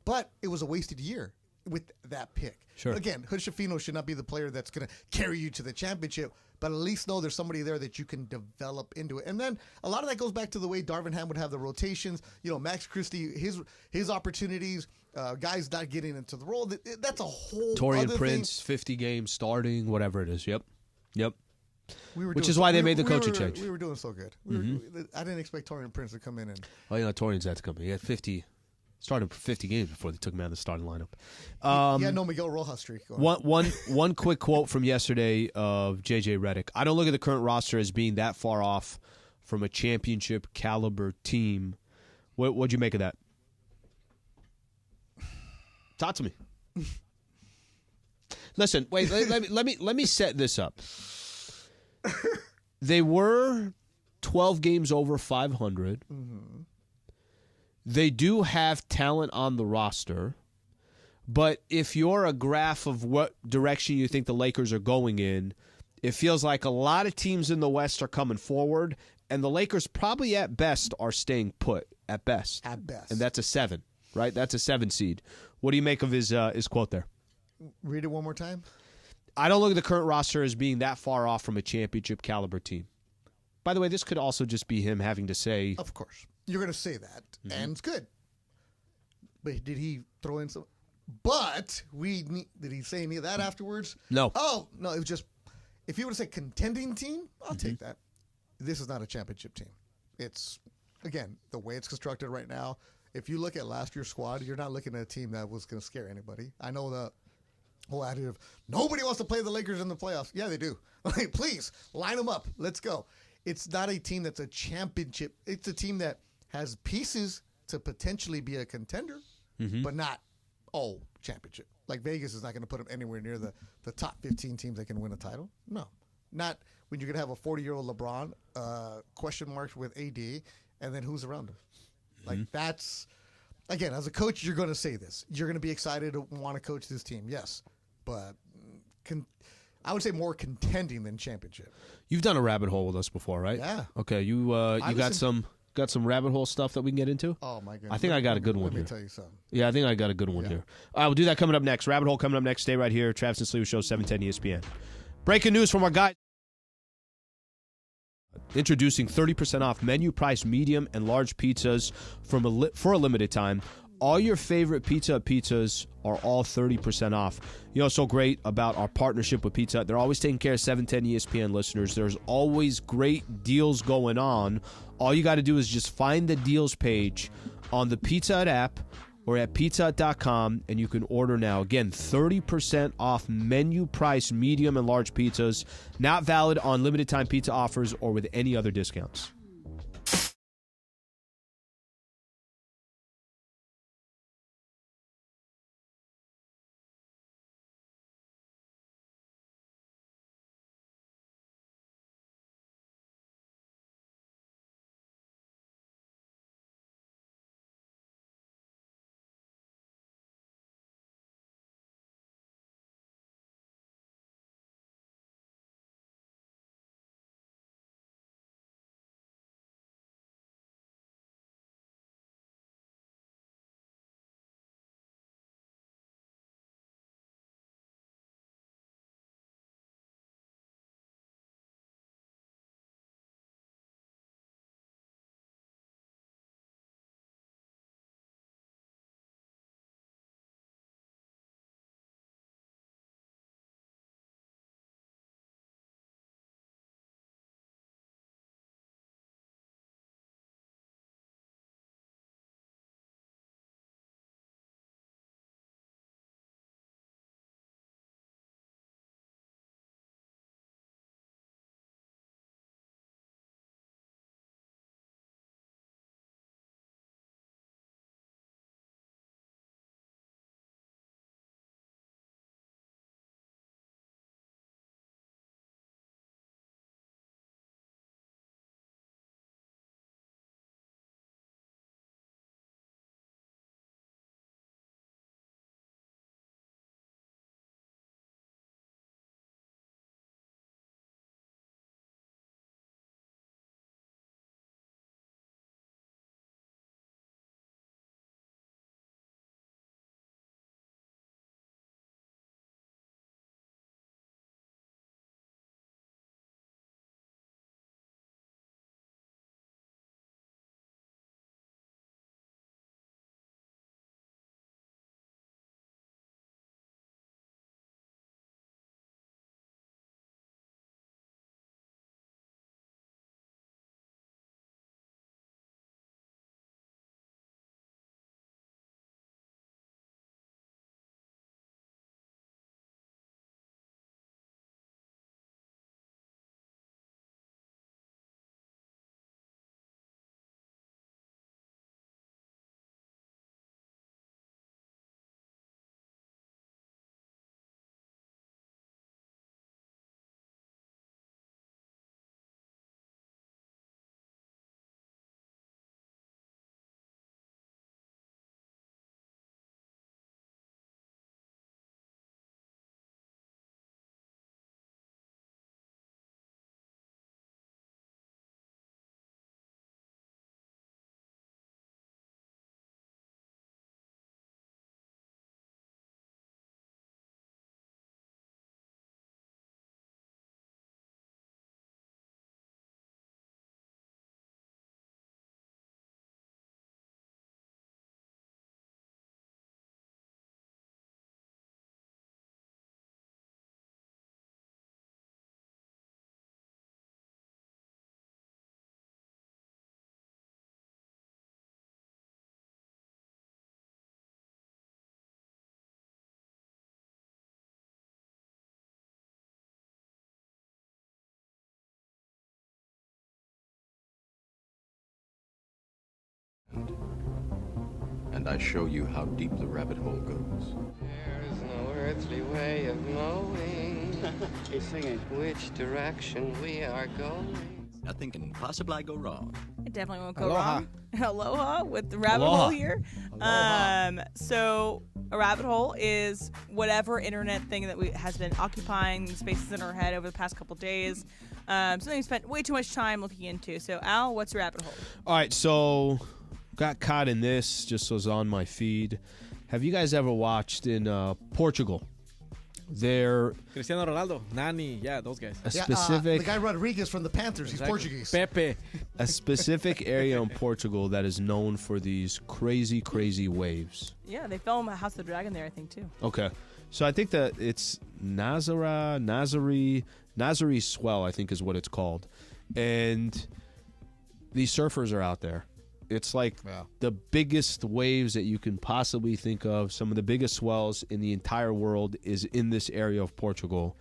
But it was a wasted year with that pick. Sure. Again, Hood-Schifino should not be the player that's going to carry you to the championship, but at least know there's somebody there that you can develop into it. And then a lot of that goes back to the way Darvin Ham would have the rotations. You know, Max Christie, his opportunities, guys not getting into the role. That's a whole Torian other Prince, thing. 50 games starting, whatever it is. Yep. Which is why they made the coaching change. We were doing so good. I didn't expect Torian Prince to come in. Torian's had to come in. He had 50. Started 50 games before they took him out of the starting lineup. No Miguel Rojas streak. One quick quote from yesterday of J.J. Redick. I don't look at the current roster as being that far off from a championship caliber team. What'd you make of that? Talk to me. Listen, wait. Let me set this up. They were 12 games over 500. They do have talent on the roster, but if you're a graph of what direction you think the Lakers are going in, it feels like a lot of teams in the West are coming forward, and the Lakers probably at best are staying put, at best. At best. And that's a 7, right? That's a 7 seed. What do you make of his quote there? Read it one more time. I don't look at the current roster as being that far off from a championship caliber team. By the way, this could also just be him having to say. Of course. You're going to say that, and it's good. But did he throw in some? But did he say any of that afterwards? No. Oh, no, it was just, if he would have said contending team, I'll take that. This is not a championship team. It's, again, the way it's constructed right now. If you look at last year's squad, you're not looking at a team that was going to scare anybody. I know the whole attitude of nobody wants to play the Lakers in the playoffs. Yeah, they do. Like, please, line them up. Let's go. It's not a team that's a championship. It's a team that has pieces to potentially be a contender, but not, championship. Like Vegas is not going to put them anywhere near the top 15 teams that can win a title. No. Not when you're going to have a 40-year-old LeBron, question marks with AD, and then who's around him. Like, that's, again, as a coach, you're going to say this. You're going to be excited to want to coach this team, yes. But I would say more contending than championship. You've done a rabbit hole with us before, right? Yeah. Okay, you got some rabbit hole stuff that we can get into? Oh, my goodness. I think I got a good one here. Let me tell you something. Yeah, I think I got a good one here. All right, we'll do that coming up next. Rabbit hole coming up next. Stay right here. Travis and Sliwa Show, 710 ESPN. Breaking news from our guys. Introducing 30% off menu price medium and large pizzas for a limited time. All your favorite Pizza Hut pizzas are all 30% off. You know what's so great about our partnership with Pizza Hut? They're always taking care of 710 ESPN listeners. There's always great deals going on. All you got to do is just find the deals page on the Pizza Hut app or at pizzahut.com, and you can order now. Again, 30% off menu price medium and large pizzas. Not valid on limited time pizza offers or with any other discounts. and I show you how deep the rabbit hole goes. There is no earthly way of knowing He's singing. which direction we are going. Nothing can possibly go wrong. It definitely won't go Aloha. wrong. Aloha with the rabbit Aloha. hole here. So a rabbit hole is whatever internet thing that has been occupying spaces in our head over the past couple days. Something we spent way too much time looking into. So Al, what's a rabbit hole? All right, so got caught in this, just was on my feed. Have you guys ever watched in Portugal? They're Cristiano Ronaldo, Nani, yeah, those guys. A specific- the guy Rodriguez from the Panthers. He's Portuguese. Pepe. a specific area in Portugal that is known for these crazy, crazy waves. Yeah, they film House of the Dragon there, I think, too. Okay. So I think that it's Nazari Swell, I think is what it's called. And these surfers are out there. It's like the biggest waves that you can possibly think of. Some of the biggest swells in the entire world is in this area of Portugal.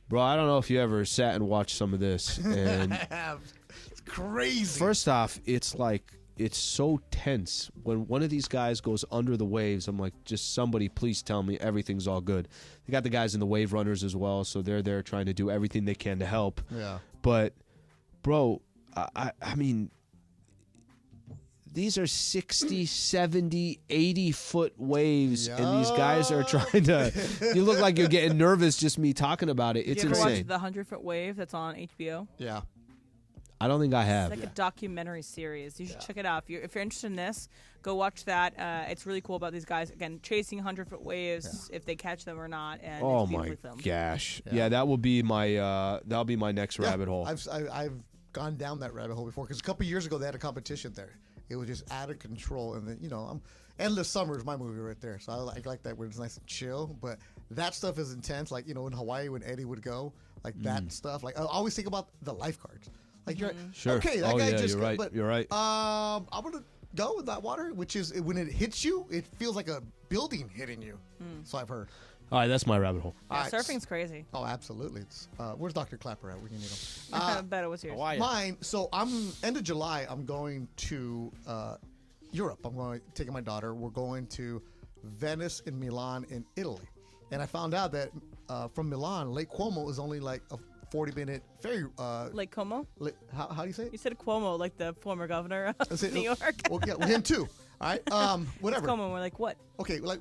Bro, I don't know if you ever sat and watched some of this. And I have. It's crazy. First off, it's so tense. When one of these guys goes under the waves, I'm like, just somebody please tell me everything's all good. They got the guys in the wave runners as well, so they're there trying to do everything they can to help. Yeah. But, bro, I mean, these are 60, 70, 80-foot waves, and these guys are trying to... You look like you're getting nervous just me talking about it. It's Did you ever insane. watch the 100-Foot Wave that's on HBO? Yeah. I don't think I have. It's like a documentary series. You should check it out. If you're interested in this, go watch that. It's really cool about these guys, again, chasing 100-foot waves, if they catch them or not, and Oh it's my beautifully filmed. gosh! Yeah, that will be my that'll be my next rabbit hole. I've gone down that rabbit hole before because a couple years ago they had a competition there. It was just out of control, and then Endless Summer is my movie right there. So I like that where it's nice and chill. But that stuff is intense. Like in Hawaii when Eddie would go, like that stuff. Like I always think about the lifeguards. Like you're Sure. okay. That Oh, guy yeah, just you're right. But, You're right. I'm gonna go with that water, which is when it hits you, it feels like a building hitting you. So I've heard. All right, that's my rabbit hole. Yeah, surfing's crazy. Oh, absolutely. It's where's Dr. Clapper at? We can need him. I bet it was yours. Mine. So I'm end of July. I'm going to Europe. I'm taking my daughter. We're going to Venice and Milan in Italy. And I found out that from Milan, Lake Como is only like a 40-minute ferry. Lake Como? How do you say it? You said Cuomo, like the former governor of New York. Well, yeah, well, him too. All right. Whatever. It's Cuomo. We're like, what? Okay, like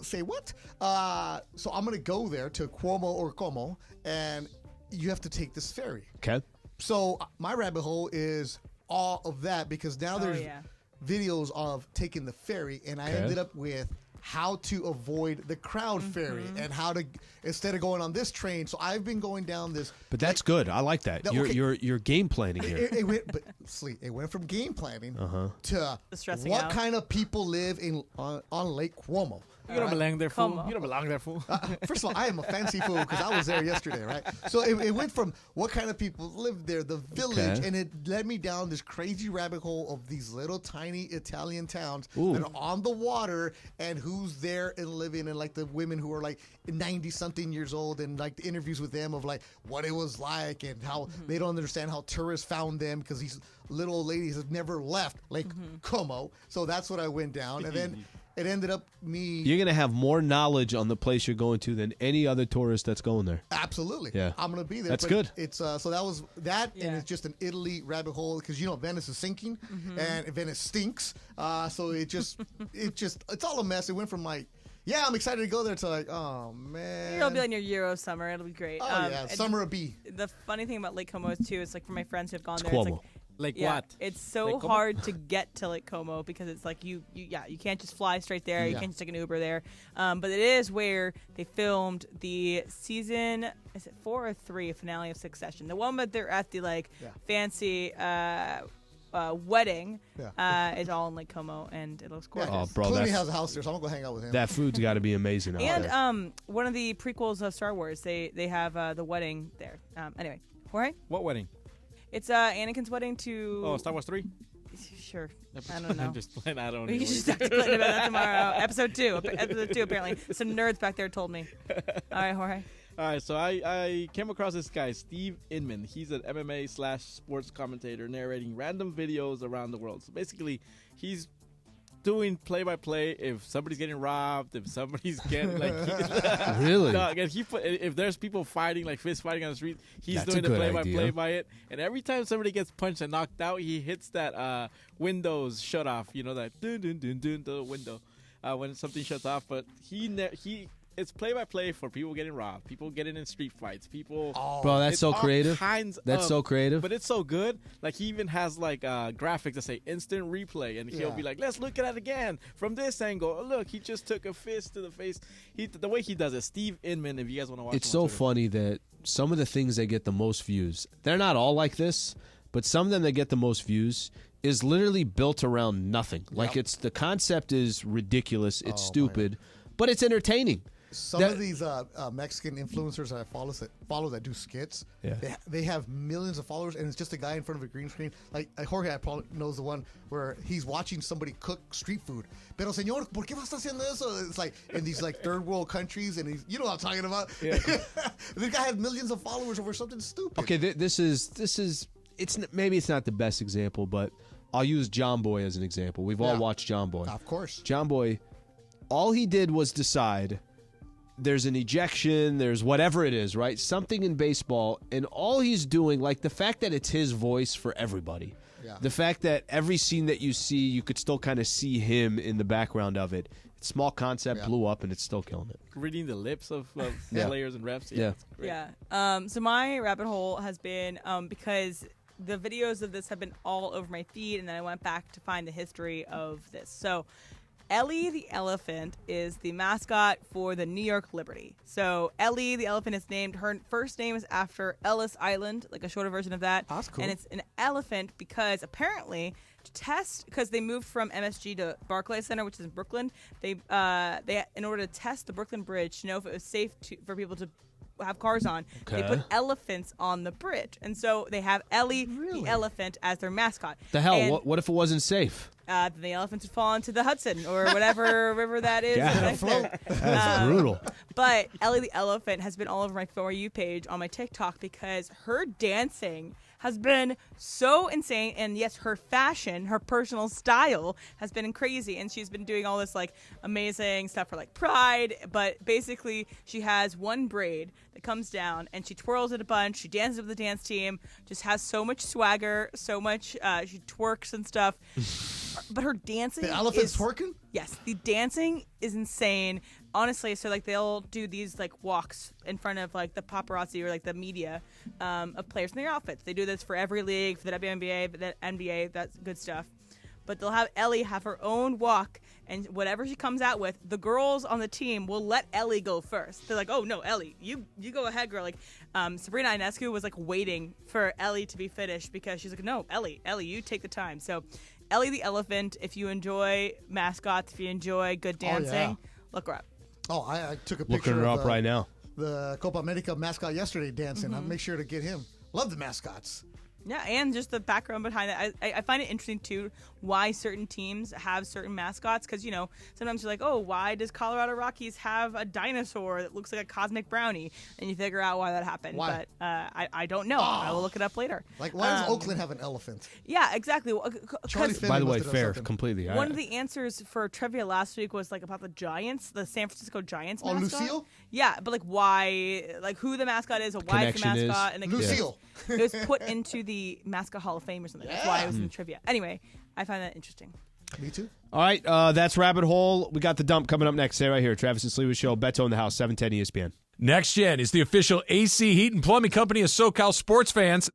say what? So I'm gonna go there to Cuomo or Como, and you have to take this ferry. Okay. So my rabbit hole is all of that because now there's videos of taking the ferry, and I ended up with how to avoid the crowd ferry and how to instead of going on this train. So I've been going down this. But that's good. I like that. You're game planning here. It went from game planning Uh-huh. to stressing what out. kind of people live on Lake Cuomo. You don't belong there, fool. You don't belong there, fool. First of all, I am a fancy fool because I was there yesterday, right? So it went from what kind of people live there, the village, and it led me down this crazy rabbit hole of these little tiny Italian towns that are on the water and who's there and living, and like the women who are like 90-something years old, and like the interviews with them of like what it was like and how they don't understand how tourists found them because these little old ladies have never left Lake Como. So that's what I went down, and then it ended up me. You're going to have more knowledge on the place you're going to than any other tourist that's going there. Absolutely. Yeah. I'm going to be there. That's but good. It's so that was that, and it's just an Italy rabbit hole because Venice is sinking and Venice stinks. So it's all a mess. It went from like, yeah, I'm excited to go there to like, oh man. It'll be on your Euro summer. It'll be great. Oh yeah, summer a bee. The funny thing about Lake Como is too, it's like for my friends who've gone there, Cuomo. it's like. Like what? It's so Lake Como? hard to get to Lake Como because it's like you can't just fly straight there. You can't just take an Uber there. But it is where they filmed the season, is it 4 or 3 finale of Succession? The one that they're at the fancy wedding is all in Lake Como, and it looks gorgeous. Oh, bro, Clooney has a house there, so I'm gonna go hang out with him. That food's got to be amazing. And one of the prequels of Star Wars, they have the wedding there. Anyway, Jorge? What wedding? It's Anakin's wedding to... Star Wars 3? Sure. I don't know. I'm just playing. I don't know. We can just talk about that tomorrow. Episode 2, apparently. Some nerds back there told me. All right, Jorge. All right, so I came across this guy, Steve Inman. He's an MMA/sports commentator narrating random videos around the world. So basically, he's doing play-by-play if somebody's getting robbed, if somebody's getting like Really? No, again, if there's people fighting, like fist fighting on the street, he's That's doing a the good play-by-play idea. by it. And every time somebody gets punched and knocked out, he hits that Windows shut off. You know, that dun dun dun dun the window when something shuts off. But it's play-by-play for people getting robbed, people getting in street fights, people. Bro, that's it's so all creative. That's so creative. But it's so good. Like he even has like graphics that say instant replay, and he'll be like, "Let's look at it again from this angle. Oh, look, he just took a fist to the face." The way he does it, Steve Inman. If you guys want to watch, It's him on so Twitter. funny that some of the things that get the most views, they're not all like this, but some of them that get the most views is literally built around nothing. Like the concept is ridiculous. It's stupid, but it's entertaining. Some of these Mexican influencers that I follow that do skits, they have millions of followers, and it's just a guy in front of a green screen. Like Jorge, I probably knows the one where he's watching somebody cook street food. Pero señor, ¿por qué vas haciendo eso? It's like in these like third world countries, and you know what I'm talking about. Yeah. This guy had millions of followers over something stupid. Okay, this is maybe it's not the best example, but I'll use John Boy as an example. We've all watched John Boy. Of course. John Boy, all he did was decide there's an ejection, there's whatever it is, right? Something in baseball, and all he's doing, like the fact that it's his voice for everybody. Yeah. The fact that every scene that you see, you could still kind of see him in the background of it. Small concept, blew up, and it's still killing it. Reading the lips of players and refs. So my rabbit hole has been because the videos of this have been all over my feed, and then I went back to find the history of this. So Ellie the elephant is the mascot for the New York Liberty. So Ellie the elephant is named, her first name is after Ellis Island, like a shorter version of that. That's cool. And it's an elephant because apparently to test, because they moved from MSG to Barclays Center, which is in Brooklyn, they in order to test the Brooklyn Bridge to know if it was safe for people to have cars on, they put elephants on the bridge. And so they have Ellie the elephant as their mascot. The hell? And What if it wasn't safe? the elephants would fall into the Hudson or whatever river that is. That's brutal. But Ellie the elephant has been all over my For You page on my TikTok because her dancing has been so insane, and yes, her fashion, her personal style has been crazy, and she's been doing all this like amazing stuff for like Pride, but basically she has one braid that comes down and she twirls it a bunch, she dances with the dance team, just has so much swagger, so much, she twerks and stuff, but her dancing The elephant's twerking? Yes, the dancing is insane. Honestly, so like they'll do these like walks in front of like the paparazzi or like the media of players in their outfits. They do this for every league, for the WNBA, but the NBA, that's good stuff. But they'll have Ellie have her own walk, and whatever she comes out with, the girls on the team will let Ellie go first. They're like, "Oh no, Ellie, you go ahead, girl." Like Sabrina Ionescu was like waiting for Ellie to be finished because she's like, "No, Ellie, you take the time." So Ellie the elephant. If you enjoy mascots, if you enjoy good dancing, look her up. Oh, I took a picture Looking her of up right now. The Copa America mascot yesterday dancing. I'll make sure to get him. Love the mascots. Yeah, and just the background behind it. I find it interesting, too, why certain teams have certain mascots. Because, you know, sometimes you're like, oh, why does Colorado Rockies have a dinosaur that looks like a cosmic brownie? And you figure out why that happened. Why? But I don't know. I will look it up later. Like, why does Oakland have an elephant? Yeah, exactly. By the way, fair, completely. One of the answers for trivia last week was like about the Giants, the San Francisco Giants mascot. Lucille? Yeah, but like why, like who the mascot is, or why it's the Connection mascot, is. and like, Lucille. it was put into the mascot Hall of Fame or something. That's why it was in the trivia. Anyway, I find that interesting. Me too. All right, that's Rabbit Hole. We got the dump coming up next. Stay right here. Travis and Sliwa Show. Beto in the house. 710 ESPN. Next Gen is the official AC Heat and Plumbing Company of SoCal sports fans.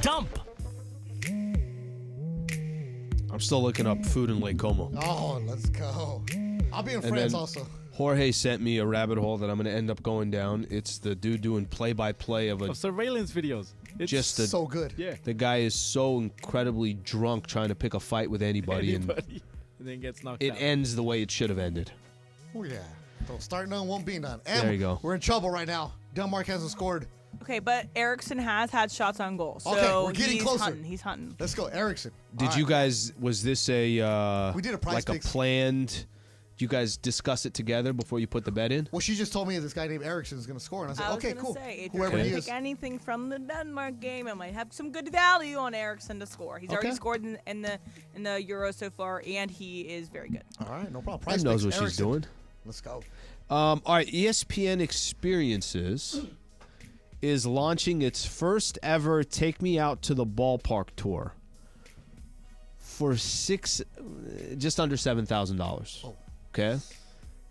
dump. I'm still looking up food in Lake Como. Oh, let's go. I'll be in France also. Jorge sent me a rabbit hole that I'm going to end up going down. It's the dude doing play-by-play of surveillance videos. It's just so good. Yeah. The guy is so incredibly drunk trying to pick a fight with anybody. And then gets knocked It out. ends the way it should have ended. Oh, yeah. Don't start none, won't be none. And There you go. We're in trouble right now. Denmark hasn't scored. Okay, but Eriksson has had shots on goal. So Okay, we're getting he's closer. Hunting. He's hunting. Let's go, Eriksson. Did you guys, was this a, We did a prize like picks. a planned, you guys discuss it together before you put the bet in? Well, she just told me this guy named Eriksson is going to score. And I said, I was okay, gonna cool. say, if Whoever you're he gonna is. pick anything from the Denmark game, I might have some good value on Eriksson to score. He's already Okay. scored in the Euro so far, and he is very good. All right, no problem. He Prize knows picks, what she's Eriksson. doing. Let's go. All right, ESPN Experiences is launching its first ever Take Me Out to the Ballpark tour for just under $7,000. Oh. Okay?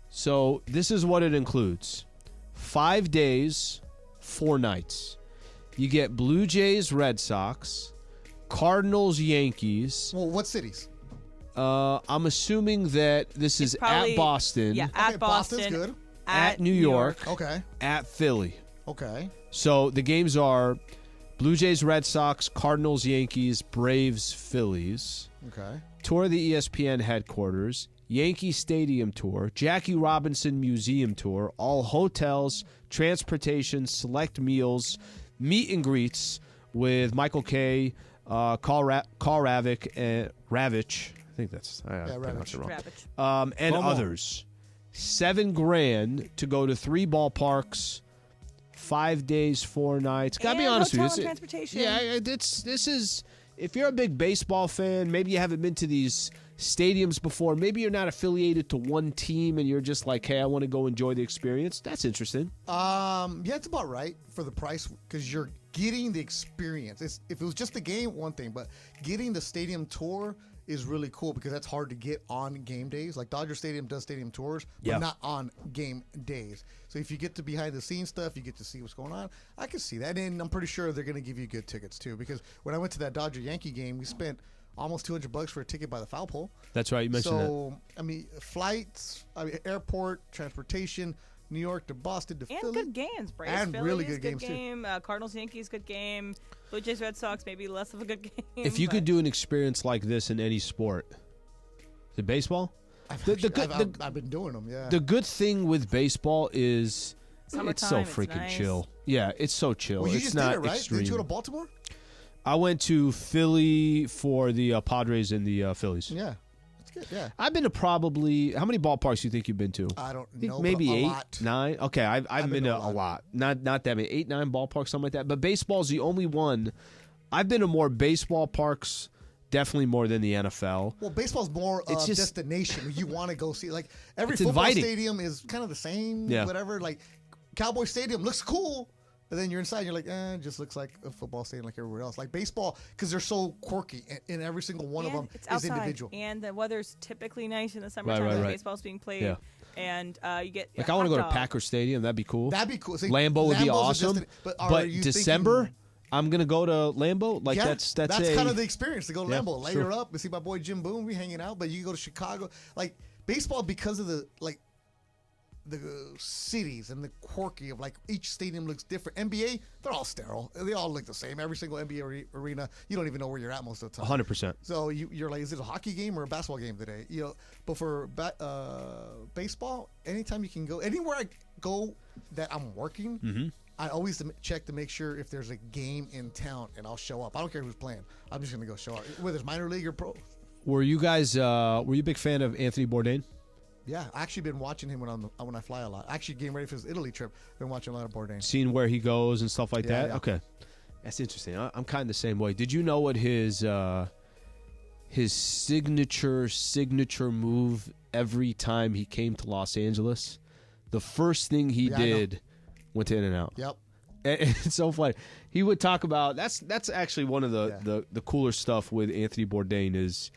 So this is what it includes. 5 days, 4 nights. You get Blue Jays, Red Sox, Cardinals, Yankees. Well, what cities? I'm assuming that this is probably- at Boston. Yeah, Okay, at Boston's Boston. good. At New York. Okay. At Philly. Okay. So the games are Blue Jays, Red Sox, Cardinals, Yankees, Braves, Phillies. Okay. Tour of the ESPN headquarters, Yankee Stadium tour, Jackie Robinson Museum tour, all hotels, transportation, select meals, meet and greets with Michael Kay, Carl Ravitch, and Ravitch. I think that's I pronounced it wrong. And Momo. others. $7,000 to go to 3 ballparks, 5 days, 4 nights. Gotta be And honest with you. hotel and transportation. Yeah, this is. If you're a big baseball fan, maybe you haven't been to these stadiums before. Maybe you're not affiliated to one team, and you're just like, hey, I want to go enjoy the experience. That's interesting. Yeah, it's about right for the price because you're getting the experience. If it was just a game, one thing, but getting the stadium tour is really cool because that's hard to get on game days. Like Dodger Stadium does stadium tours, but not on game days. So if you get to behind the scenes stuff, you get to see what's going on. I can see that, and I'm pretty sure they're going to give you good tickets too. Because when I went to that Dodger Yankee game, we spent almost $200 for a ticket by the foul pole. That's right. You mentioned that. So I mean, flights, airport, transportation. New York to Boston to And Philly. good games, Braves. And Phillies, really good games, game. Cardinals, Yankees, good game. Blue Jays, Red Sox, maybe less of a good game. If you could do an experience like this in any sport, is it baseball? I've been doing them, yeah. The good thing with baseball is it's so Summertime, it's freaking nice. chill. Yeah, it's so chill. Well, you it's just not did it, right? extreme. Did you go to Baltimore? I went to Philly for the Padres and the Phillies. Yeah. That's good, yeah. I've been to probably, how many ballparks do you think you've been to? I don't think know, maybe but a 8, lot. 9. Okay, I've been to a lot. Not that many. 8, 9 ballparks, something like that. But baseball's the only one. I've been to more baseball parks, definitely more than the NFL. Well, baseball's more It's just- destination. You want to go see. Like, every It's football inviting. stadium is kind of the same, Yeah. whatever. Like, Cowboy Stadium looks cool, but then you're inside and you're like, it just looks like a football stadium like everywhere else. Like, baseball, because they're so quirky, and every single one of And them it's is outside, individual. and the weather's typically nice in the summertime right, when right. baseball's being played. Yeah. And you get Like, I want to hot go to dog. Packer Stadium. That'd be cool. That'd be cool. See, Lambeau would be Lambeau's a awesome. but are you December, thinking- I'm going to go to Lambeau. Like, yeah, that's kind of the experience to go to Yeah, Lambeau, layer sure. up and see my boy Jim Boone. We hanging out, but you go to Chicago, like baseball because of the cities and the quirky of like each stadium looks different. NBA, they're all sterile. They all look the same. Every single NBA arena, you don't even know where you're at most of the time. 100%. So you're like, is it a hockey game or a basketball game today? You know, but for baseball, anytime you can go, anywhere I go that I'm working, Mhm. I always check to make sure if there's a game in town, and I'll show up. I don't care who's playing. I'm just gonna go show up, whether it's minor league or pro. Were you guys, were you a big fan of Anthony Bourdain? Yeah, I actually been watching him when I fly a lot. Actually, getting ready for his Italy trip, been watching a lot of Bourdain. Seen where he goes and stuff like Yeah, that? yeah. Okay. That's interesting. I'm kind of the same way. Did you know what his signature move every time he came to Los Angeles? The first thing he Yeah, I know. did went to In-N-Out. Yep. And it's so funny. He would talk about that's actually one of the cooler stuff with Anthony Bourdain is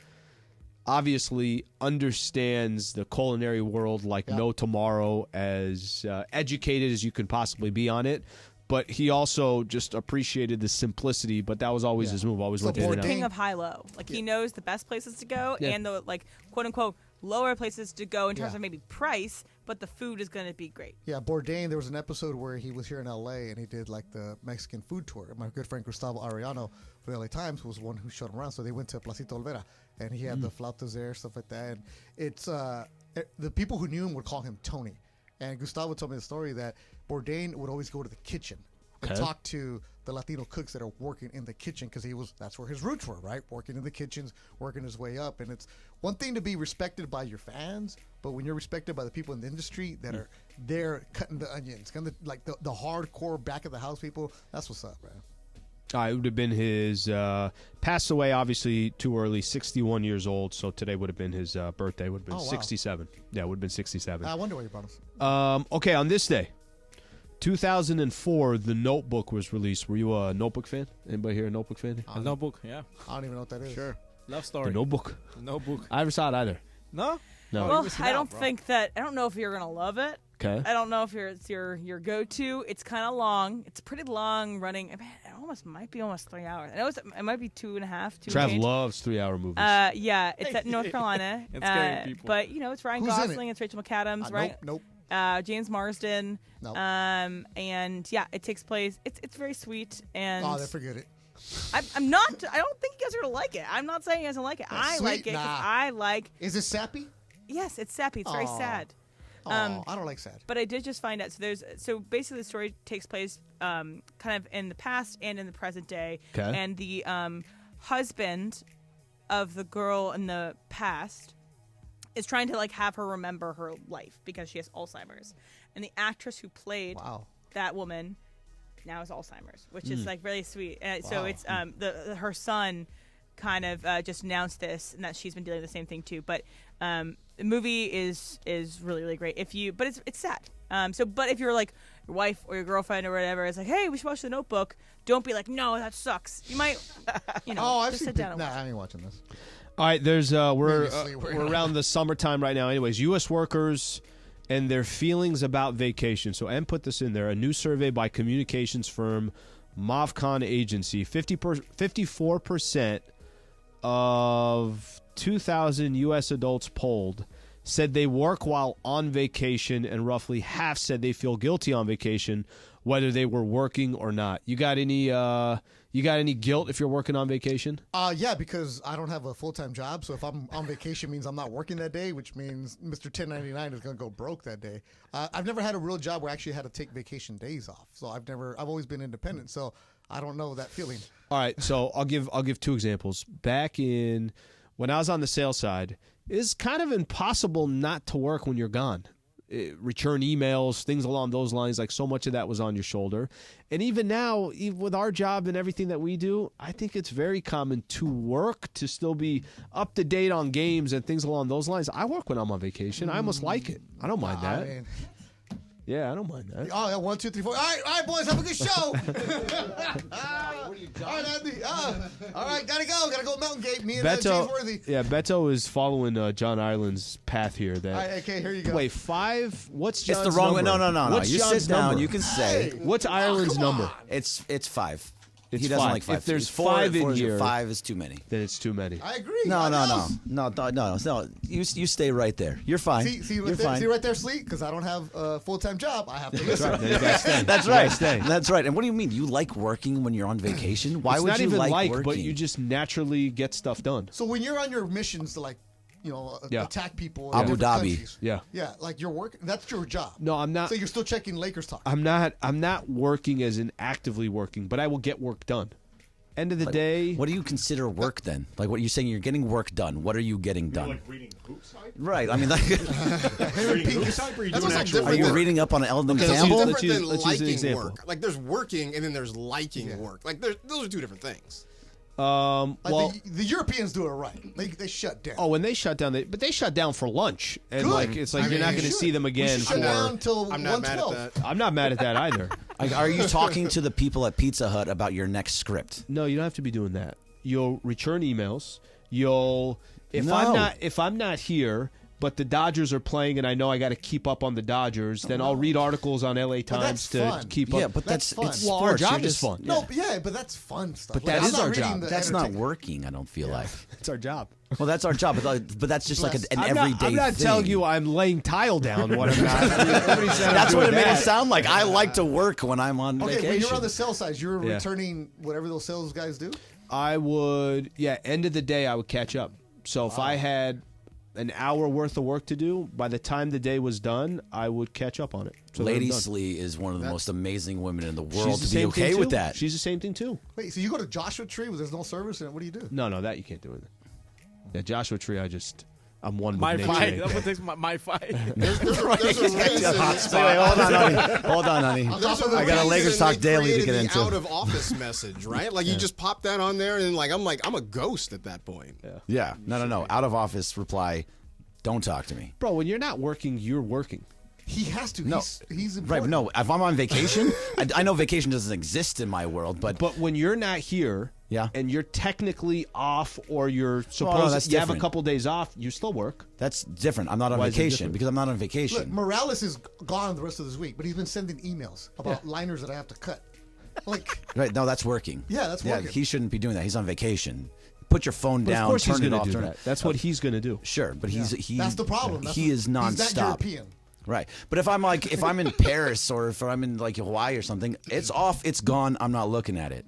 obviously understands the culinary world like no tomorrow, as educated as you can possibly be on it. but he also just appreciated the simplicity. But that was always his move. Always went in and out. King of high-low. Like, he knows the best places to go and the, like, quote-unquote, lower places to go in terms of maybe price, but the food is going to be great. Yeah, Bourdain, there was an episode where he was here in L.A. and he did, like, the Mexican food tour. My good friend Gustavo Arellano for the L.A. Times was one who showed him around. So they went to Placita Olvera, and he had the flautas there, stuff like that. And it's the people who knew him would call him Tony. And Gustavo told me the story that Bourdain would always go to the kitchen and talk to the Latino cooks that are working in the kitchen because that's where his roots were, right? Working in the kitchens, working his way up. And it's one thing to be respected by your fans, but when you're respected by the people in the industry that are there cutting the onions, kind of like the hardcore back of the house people, that's what's up, man. It would have been his passed away, obviously, too early, 61 years old. So today would have been his birthday. Would have been 67. Yeah, would have been 67. I wonder what you brought us. Okay, on this day, 2004, The Notebook was released. Were you a Notebook fan? Anybody here a Notebook fan? A Notebook, yeah. I don't even know what that is. Sure. Love story. The Notebook. The Notebook. I never saw it either. No? No. Well, I don't know if you're going to love it. Okay. I don't know if it's your go-to. It's kind of long. It's pretty long running. I mean, it might be almost 3 hours. I know it might be 2.5. Trav loves 3-hour movies. Yeah, it's at North Carolina. It's scary people. But, it's Ryan Gosling. It's Rachel McAdams, right? Nope. James Marsden. Nope. And, yeah, it takes place. It's very sweet. And Oh, they forget it. I'm not. I don't think you guys are going to like it. I'm not saying you guys don't like it. I like it because I like. Is it sappy? Yes, it's sappy. It's very sad. I don't like sad. But I did just find out. So basically the story takes place kind of in the past and in the present day. Okay. And the husband of the girl in the past is trying to have her remember her life because she has Alzheimer's. And the actress who played that woman now has Alzheimer's, which is really sweet. So it's her son kind of just announced this and that she's been dealing with the same thing too. But the movie is really, really great. But it's sad. But if you're like your wife or your girlfriend or whatever is like, hey, we should watch The Notebook, don't be like, no, that sucks. You might, I've just seen sit down and watch. I ain't watching this. All right, we're around the summertime right now. Anyways, U.S. workers and their feelings about vacation. So Em put this in there. A new survey by communications firm Movcon Agency, 54% of 2,000 U.S. adults polled said they work while on vacation, and roughly half said they feel guilty on vacation, whether they were working or not. You got any guilt if you're working on vacation? Yeah, because I don't have a full-time job, so if I'm on vacation means I'm not working that day, which means Mr. 1099 is going to go broke that day. I've never had a real job where I actually had to take vacation days off, so I've always been independent, so I don't know that feeling. All right, so I'll give two examples. Back in when I was on the sales side, it's kind of impossible not to work when you're gone. Return emails, things along those lines, like so much of that was on your shoulder. And even now, with our job and everything that we do, I think it's very common to work, to still be up to date on games and things along those lines. I work when I'm on vacation. I almost like it. I don't mind that. Yeah, I don't mind that. Oh, yeah, 1, 2, 3, 4. All right, boys, have a good show. All right, Andy. All right, gotta go Mountain Gate. Me and James Worthy. Yeah, Beto is following John Ireland's path here. Okay, here you go. Wait, 5? What's John's It's the wrong way. number? No. What's You John's sit down. number? You can say. What's Ireland's number? It's 5. It's He doesn't 5. like 5. If there's Four 5 in is- here, 5 is too many. Then it's too many. I agree. No. You stay right there. You're fine. See You're right there, fine. see right there, Sleet? Because I don't have a full-time job. I have to listen. Right. Then you gotta stay. That's You gotta right. stay. That's right. And what do you mean? You like working when you're on vacation? Why It's would not you even like working? but you just naturally get stuff done. So when you're on your missions to Yeah. attack people in Abu different Dhabi. countries, Yeah. like you're working. That's your job. No, I'm not. So you're still checking Lakers talk. I'm not working as in actively working, but I will get work done. End of the day. What do you consider work then? Like what you're saying, you're getting work done. What are you getting done? Like reading hoops hype? Right. I mean, like, Reading hoops hype, or are you doing actual are you work? reading up on Eldon It's Campbell? different than let's use an liking example. work. Like there's working and then there's liking work. Like those are two different things. Well, the Europeans do it right. They shut down. oh, when they shut down, but they shut down for lunch, and Good. it's like I you're not mean, going to should. see them again. We should shut down till I'm not mad at 1:12. that. I'm not mad at that either. Like, are you talking to the people at Pizza Hut about your next script? No, you don't have to be doing that. You'll return emails. If I'm not here, but the Dodgers are playing, and I know I got to keep up on the Dodgers. Then I'll read articles on LA Times to keep up. Yeah, but that's fun. It's well, our sports. job You're is fun. No, but that's fun stuff. But Like, that I'm is not our reading job. the That's not entertainment. working. I don't feel like. It's our job. Well, that's our job, but that's just like an everyday I'm not thing. telling you I'm laying tile down when I'm not. That's what it made it sound like. I like to work when I'm on Okay, vacation. when you're on the sales side, you're Yeah. returning whatever those sales guys do? I would, end of the day, I would catch up. So if I had an hour worth of work to do, by the time the day was done, I would catch up on it. So Lady they're done. Slee is one of the most amazing women in the She's world the to be same okay thing with too. that. She's the same thing too. Wait, so you go to Joshua Tree where there's no service, and what do you do? No, that you can't do it. Yeah, Joshua Tree, I'm one with My nature. fight. That's what takes my fight. There's a reason. Hold on, honey. I got a Lakers talk daily to get into. Out of office message, right? Like you just pop that on there, and I'm a ghost at that point. Yeah. No. Out of office reply. Don't talk to me. Bro, when you're not working, you're working. He has to. No. He's important. Right, no. If I'm on vacation, I know vacation doesn't exist in my world, but when you're not here, and you're technically off, or you're supposed you have a couple days off, you still work. That's different. I'm not on Why is it vacation different? because I'm not on vacation. Look, Morales is gone the rest of this week, but he's been sending emails about liners that I have to cut. Right? No, that's working. Yeah, that's working. He shouldn't be doing that. He's on vacation. Put your phone But down. of course he's turn it gonna off. do Turn that. it. That's what he's going to do. Sure, but he's That's the problem. He is nonstop. He's not European. Right. But if I'm in Paris or if I'm in Hawaii or something, it's off, it's gone, I'm not looking at it.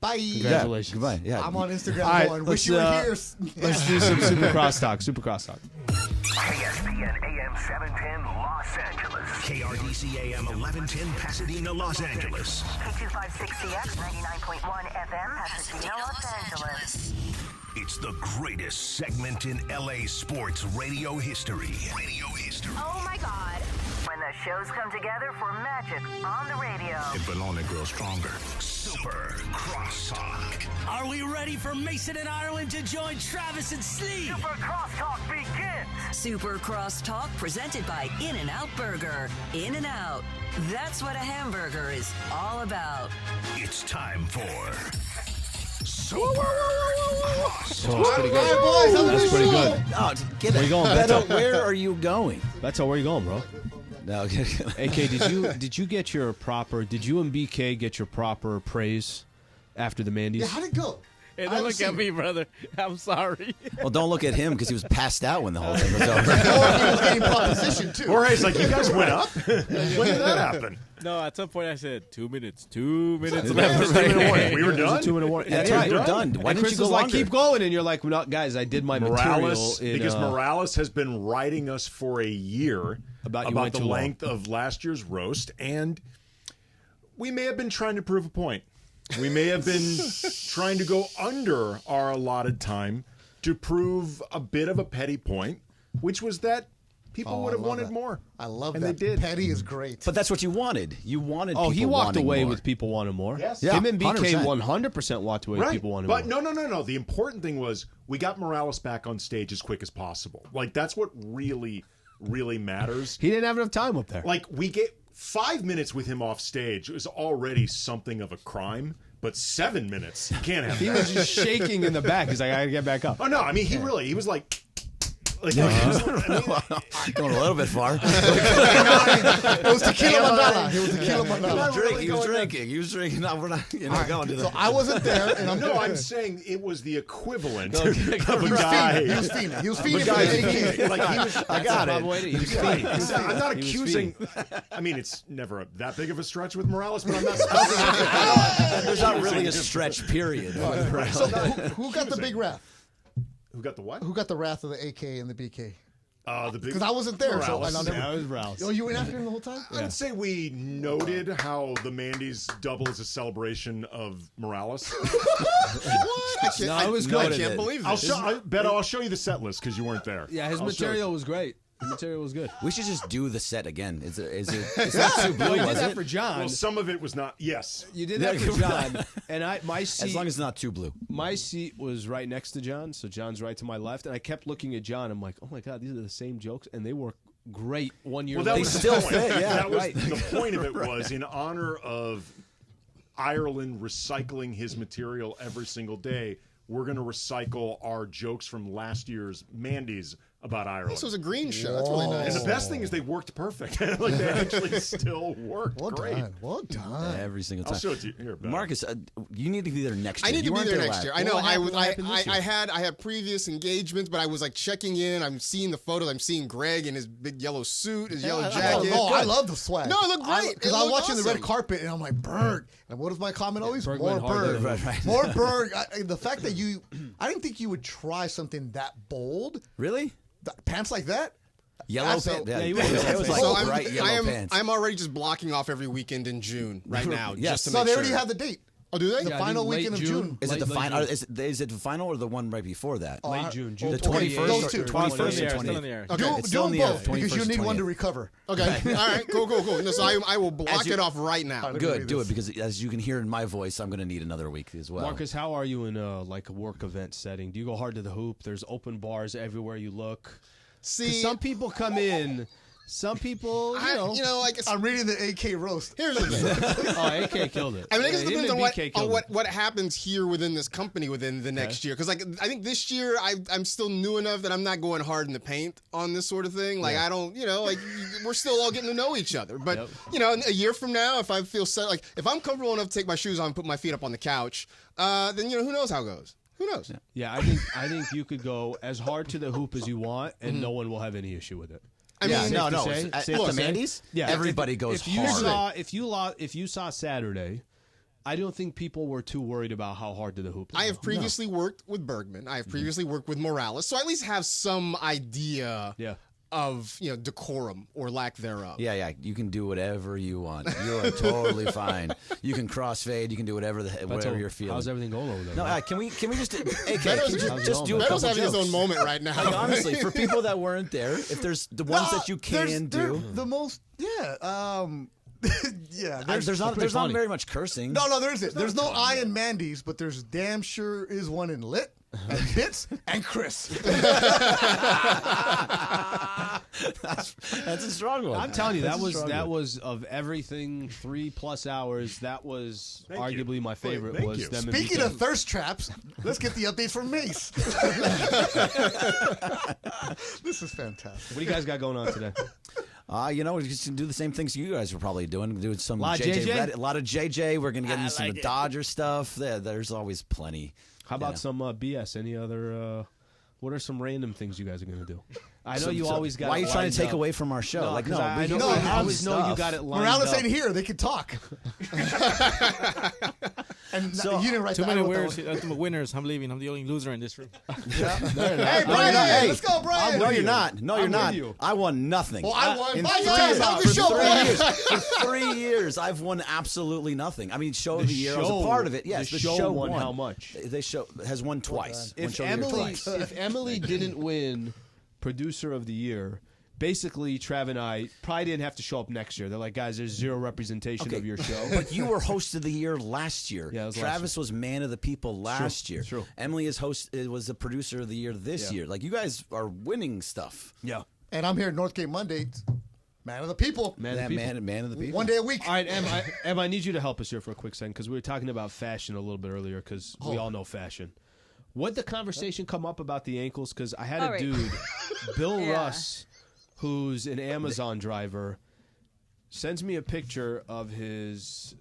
Bye. Congratulations. Yeah, goodbye. Yeah. I'm on Instagram All right, going, wish you were here. Let's do some Super Crosstalk. Super Crosstalk. ESPN AM 710 Los Angeles. KRDC AM 1110 Pasadena, Los Angeles. K256CX 99.1 FM Pasadena, Los Angeles. It's the greatest segment in LA sports radio history. Oh my God. When the shows come together for magic on the radio. It will only grow stronger. Super Crosstalk. Are we ready for Mason and Ireland to join Travis and Slee? Super Crosstalk begins. Super Crosstalk presented by In-N-Out Burger. In-N-Out. That's what a hamburger is all about. It's time for Super So it's pretty good. Hi, boys. That's pretty good. No, get Where it. you going, Beto, Beto? where are you going? That's where you going, bro. No, AK, did you get your proper? Did you and BK get your proper praise after the Mandy's? Yeah, how'd it go? Hey, I don't look haven't at seen me, brother. I'm sorry. Well, don't look at him because he was passed out when the whole thing was over. Or he was getting propositioned, too. Jorge's like, you guys went up? When did that happen? No, at some point I said 2 minutes. 2 minutes Yeah, left. it's 2 minute warning. We were done? It's a 2-minute warning. That's That's right. right. We're done. Why And didn't Chris you go was like, longer? keep going, and you're like, well, no, guys, I did my Morales, material. because Morales has been writing us for a year About you went the too long. length of last year's roast, and we may have been trying to prove a point. We may have been trying to go under our allotted time to prove a bit of a petty point, which was that people would have wanted more. I love and that. they did. Petty is great. But that's what you wanted. You wanted Oh, people he walked wanting away more. with people wanting more. Yes. Yeah, Him and BK 100%. 100% walked away with people wanting But more. no. The important thing was we got Morales back on stage as quick as possible. Like, that's what really, really matters. He didn't have enough time up there. Like, we get 5 minutes with him off stage. It was already something of a crime. But 7 minutes, you can't have He that. was just shaking in the back. He's like, I gotta get back up. Oh, no, I mean, he was like... Going a little bit far. It was tequila mandala. It was tequila mandala. He was drinking. No, we're not. You're not going to So that. I wasn't there, and I'm saying it was the equivalent Okay. of a guy. He was fiending. He was of a fiending guy for the fiending. AK. Like, he was, I got it. He was Right. fiending. I'm not He was accusing. fiending. I mean, it's never that big of a stretch with Morales, but I'm not. There's not really a stretch period. So who got the big wrath? Who got the what? Who got the wrath of the AK and the BK? The big. Because I wasn't there, so Morales. I never. Yeah, it was Rouse. Oh, you went after him the whole time? I'd say we noted how the Mandy's double as a celebration of Morales. What? No, it was I good. can't believe I'll this. Beto, I'll show you the set list because you weren't there. Yeah, his I'll show material was great. His material was good. We should just do the set again. Is it? It's not too blue, Well, you did was that it? for John. Well, some of it was not. Yes. You did that for John, and my seat. As long as it's not too blue. My seat was right next to John, so John's right to my left, and I kept looking at John. I'm like, oh my god, these are the same jokes, and they were great 1 year Well, that later. was still the point. fit, yeah, that was right. the point of it was in honor of Ireland recycling his material every single day. We're going to recycle our jokes from last year's Mandy's about Ireland. This was a green show. That's really nice. And the best thing is they worked perfect. Like they actually still worked great. Well done. Every single time. I'll show it to you here, Ben. Marcus, you need to be there next year. I need to be there next year. I know. I had had previous engagements, but I was like checking in. I'm seeing the photos. I'm seeing Greg in his big yellow suit, his yellow jacket. I love the swag. No, it looked great. Because I was watching the red carpet and I'm like, Berg. And what is my comment always? Berg More went harder. Berg. Right. More Berg. The fact that I didn't think you would try something that bold. Really? Pants like that? Yellow So- pants. Yeah, Yeah, it was like So bright yellow pants. I'm already just blocking off every weekend in June right now. Yes. Just to So make they already sure. have the date. Oh, do they? The final weekend of June. Is it the Late final? June. Is it the final or the one right before that? Late June. The 28th. 21st, Those two. 21st, Still in the air, or still in the air. 28th. Okay. It's Do still in them the air. both because you 21st, need one to 28th. recover. Okay. All right. Cool. No, so I will block it off right now. Good, do it because as you can hear in my voice, I'm going to need another week as well. Marcus, how are you in a work event setting? Do you go hard to the hoop? There's open bars everywhere you look. 'Cause See, some people come in. Some people, I'm reading the AK roast. Here's the thing. Oh, AK killed it. I mean, I guess it Him depends and on BK killed what happens here within this company within the next year. Because, like, I think this year I'm still new enough that I'm not going hard in the paint on this sort of thing. Like, I don't, we're still all getting to know each other. But, a year from now, if I feel set, like, if I'm comfortable enough to take my shoes on and put my feet up on the couch, then, who knows how it goes. Who knows? Yeah, I think you could go as hard to the hoop as you want, and no one will have any issue with it. I mean, no. Say, At safe the to say. Mandy's, Yeah, everybody goes hard. If you saw Saturday, I don't think people were too worried about how hard to the hoop. I have previously worked with Bergman. I have previously worked with Morales, so I at least have some idea of decorum or lack thereof. Yeah, you can do whatever you want. You are totally fine. You can crossfade. You can do whatever you're feeling. How's everything going over there? No, can we just AK, Beto's just do a Beto's couple having jokes? his own moment right now. Like, honestly, for people that weren't there, if there's the ones that you can do, The most, yeah. there's not very much cursing. No, there isn't. There's no I in Mandy's, but there's damn sure is one in Lit and Bits and Chris. That's a strong one. I'm telling you, that was of everything 3+ hours. That was arguably my favorite. Was them. Speaking of thirst traps, let's get the updates from Mace. This is fantastic. What do you guys got going on today? We're just gonna do the same things you guys were probably doing some Lot of JJ. JJ? A lot of JJ. We're gonna get into some Dodger stuff. There's always plenty. How about some BS? Any other? What are some random things you guys are going to do? I know you always got. Why are you trying to take up. away from our show? No, like, I always know you got it lined Morales up. ain't here. They can talk. And So, you didn't write too that. many winners. I'm leaving. I'm the only loser in this room. Hey, Brian, let's go, Brian. No, you're not. No, you're not. you. I won nothing. Well, I won. In Bye, 3 guys. Have a good show, Brian. For 3 years, I've won absolutely nothing. I mean, show of the year. I was a part of it. Yes, the the show won how much? The show has won twice. One If show of the year Emily, twice. if Emily didn't win Producer of the Year, basically Trav and I probably didn't have to show up next year. They're like, guys, there's zero representation of your show. But you were host of the year last year. Yeah, it was last Travis was man of the people last year. True. Emily was the producer of the year this year. Like, you guys are winning stuff. Yeah. And I'm here at Northgate Monday. Man of the people. Man of the people. One day a week. All right, Em, I need you to help us here for a quick second because we were talking about fashion a little bit earlier because we all know fashion. What the conversation come up about the ankles? Because I had a dude, Bill Russ, who's an Amazon driver, sends me a picture of his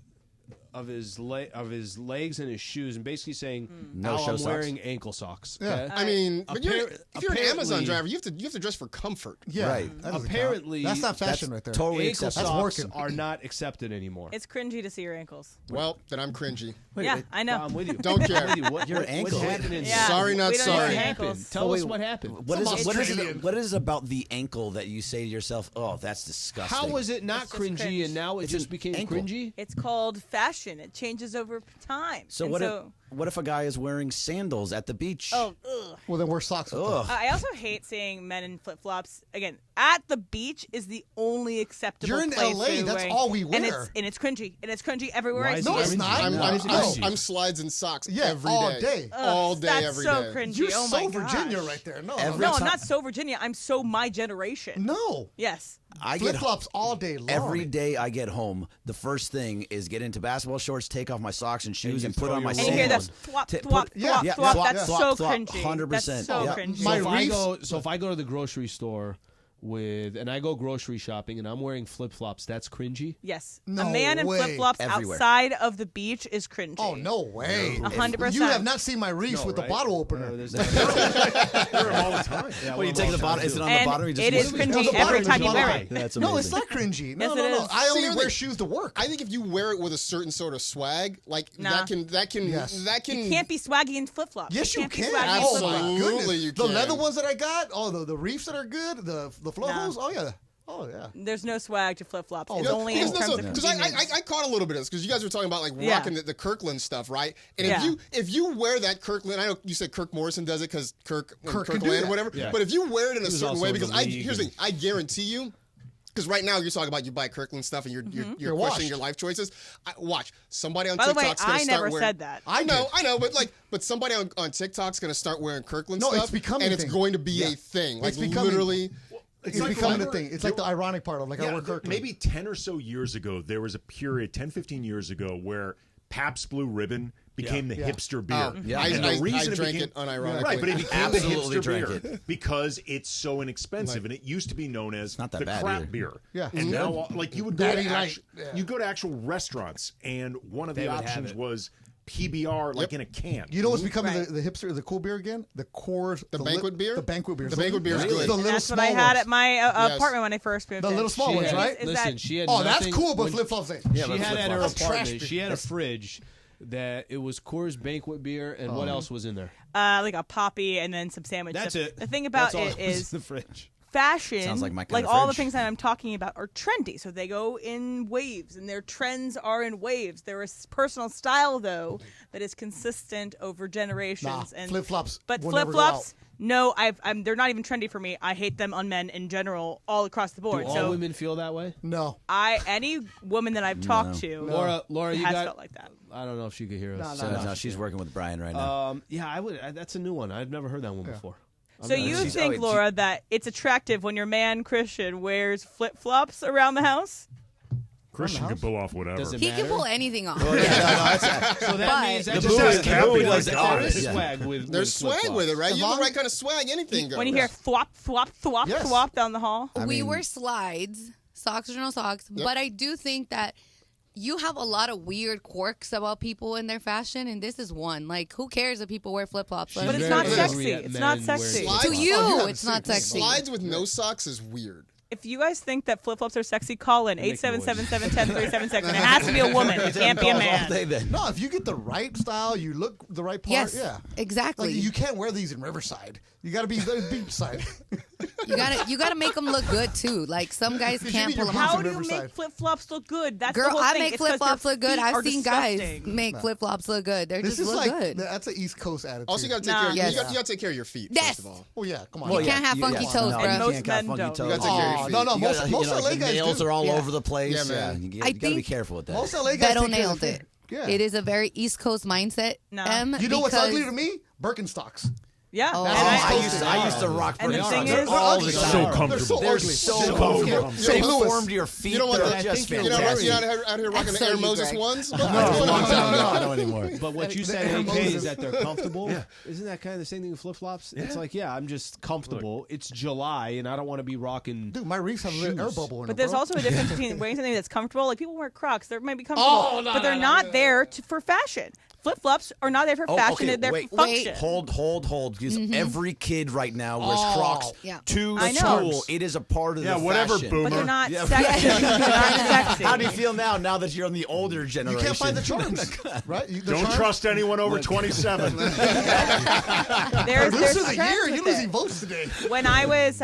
legs and his shoes, and basically saying No how show I'm socks. wearing ankle socks. Yeah. Okay? I mean, but if you're an Amazon apparently- driver, you have to dress for comfort. Yeah, Right. that doesn't Apparently, count. That's not fashion right there. Totally ankle acceptable. socks working. are not accepted anymore. It's cringy to see your ankles. Well, then I'm cringy. Yeah, I know. I'm with you. Don't care. I'm with you. What, Your what, ankle. What happened in Yeah. Sorry, not We don't sorry. need What ankles. happened? Tell us what happened. What Australian. is it about the ankle that you say to yourself, oh, that's disgusting? How was it not It's just cringy cringe. and now it It's just an became ankle. cringy? It's called fashion. It changes over time. So And what if a guy is wearing sandals at the beach? Oh, ugh. Well, then wear socks. with them. Ugh. I also hate seeing men in flip flops. Again, at the beach is the only acceptable You're in place LA, to be that's wearing- all we And wear. it's cringy. And it's cringy everywhere Why I is see No, it it's it. not. I'm slides and socks Yeah, every day. all day. All day, That's every so day. cringy. You're oh so my Virginia gosh. right there. No, Every No, time- I'm not so Virginia. I'm so my generation. no. Yes. I flip flops all day long. Every day I get home, the first thing is get into basketball shorts, take off my socks and shoes, and put on my sandals. And you hear that thwop, thwop, thwop, thwop. That's so cringy. 100%. That's so cringy. So if I go to the grocery store and I go grocery shopping and I'm wearing flip-flops, that's cringy? Yes. No a man in way. flip-flops Everywhere. outside of the beach is cringy. Oh, no way. 100%. You have not seen my reefs with the bottle opener. Wear them all the time. When you take the bottle, is it on the bottom? It is cringy every time you wear it. That's amazing. No, it's not cringy. No, Yes, no, it no. is. I only See, wear shoes to work. I think if you wear it with a certain sort of swag, like that can You can't be swaggy in flip-flops. Yes, you can't be can. swaggy in flip-flops. Absolutely, you The can. leather ones that I got, the reefs that are good, the flowholes, oh yeah. Oh yeah. There's no swag to flip-flops. Oh, It's only in terms of because convenience. I caught a little bit of this because you guys were talking about like rocking the Kirkland stuff, right? And Yeah. if you wear that Kirkland, I know you said Kirk Morrison does it because Kirk can do Kirkland that. or whatever. Yeah. But if you wear it in a He was certain also way, in because the league here's the thing, I guarantee you. Because right now you're talking about you buy Kirkland stuff and you're You're questioning washed. your life choices. Watch somebody on By the way, TikTok's gonna I start never wearing. said that. I know, but somebody on TikTok's gonna start wearing Kirkland No, stuff, it's becoming and a it's thing. going to be Yeah. a thing. Like It's becoming- literally. It's becoming a thing. It's like the ironic part of like I wear Kirkland. Maybe 10 or so years ago, there was a period, 10, 15 years ago, where Pabst Blue Ribbon became the hipster beer. Yeah. And the reason I drank became, it unironically. Right, but it became the Absolutely hipster drank beer because it's so inexpensive, and it used to be known as not that the bad crap either. beer. Yeah. And now, like you would go Daddy to Light. you go to actual restaurants, and one of the They would have options it. was PBR, like in a can. You know what's becoming Right. the hipster, the cool beer again? The Coors, The banquet beer? The banquet beer. The banquet beer is The good. little And that's what small I had ones. at my Yes. apartment when I first moved The in. little small She ones, had- right? Listen, she had Oh, that's nothing- cool, but when- flip flops ain't. Yeah, She but had at her That's trash apartment, beer. she had a fridge that it was Coors banquet beer, and what else was in there? Like a poppy and then some sandwich. That's the, it. The thing about That's all it that was is in the fridge. fashion, Sounds like my kind of all the fridge. things that I'm talking about are trendy. So they go in waves, and their trends are in waves. There is personal style, though, that is consistent over generations. Nah, and flip-flops But will never go flip-flops, no, they're not even trendy for me. I hate them on men in general, all across the Do board. all so women feel that way? No. any woman that I've talked to, Laura, you has got. felt like that. I don't know if she could hear us. No, she's working with Brian right now. Yeah, I would. That's a new one. I've never heard that one before. So you think, Laura, that it's attractive when your man Christian wears flip-flops around the house? Christian can pull off whatever. Does it He matter? can pull anything off. So that means that But- just boo says is Cappy there does is it. swag with There's swag flip-flops. with it, right? As You have long- the right kind of swag. Anything goes. When you hear thwop, thwop, thwop, Yes. thwop down the hall? we wear slides, socks or no socks, but I do think that you have a lot of weird quirks about people in their fashion, and this is one. Like, who cares if people wear flip-flops? She's But it's very not angry sexy. at It's men not wearing sexy. Slides? To you, Oh, you haven't it's not seen sexy. Slides with no socks is weird. If you guys think that flip-flops are sexy, call in Make 877-710-376. And it has to be a woman. It can't be a All man. day then. No, if you get the right style, you look the right part. Yes, Yeah. exactly. Like, you can't wear these in Riverside. You got to be the beach side. You gotta make them look good too. Like some guys You can't need your pull them boots off. How do you Riverside. make flip-flops look good? That's the Girl, whole I thing. make It's 'cause flip-flops their look good. feet are I've seen guys disgusting. make flip-flops look good. They This just is look like good. that's an East Coast attitude. Also, you got to take Nah. care. Yes. You got to take care of your feet. Yes. First of all. Oh yeah, come on. You can't have funky toes, no, bro. You Most can't men have funky don't. toes. You gotta take care of your Oh, feet. no, You most gotta- most like, LA the guys nails do. are all Yeah. over the place. Yeah, man. You I got to be think careful with that. Most LA guys Beto take care of nailed their it. feet. Yeah. It is a very East Coast mindset. No. You know what's because- ugly to me? Birkenstocks. Yeah. Oh. And I used to rock And the Birkenstocks thing is- all the So time. comfortable. They're so They're ugly. so comfortable. So They Lewis. formed your feet. You don't want They're that. just You're fantastic. not out here rocking the so Air you, Moses Greg. ones. No, No anymore. But what you The said, Air AK, Moses. is that they're comfortable. Isn't that kind of the same thing with flip flops? It's like, yeah, I'm just comfortable. It's July, and I don't want to be rocking. Dude, my reefs have a little air bubble in But it, there's bro. also a difference between wearing something that's comfortable. Like people wear Crocs, they might be comfortable, Oh, no, but they're no, not no. there for fashion. Flip flops are not there for fashion; they're there wait, for function. Hold. Because every kid right now wears Oh, Crocs yeah. to I know. school. It is a part of the whatever, fashion. boomer. But they're not Yeah. sexy. They're not sexy. How do you feel now that you're on the older You generation? can't find the charms, right? The Don't charms? trust anyone over 27. There's Producer of the trends year. with You're losing it. votes today. When I was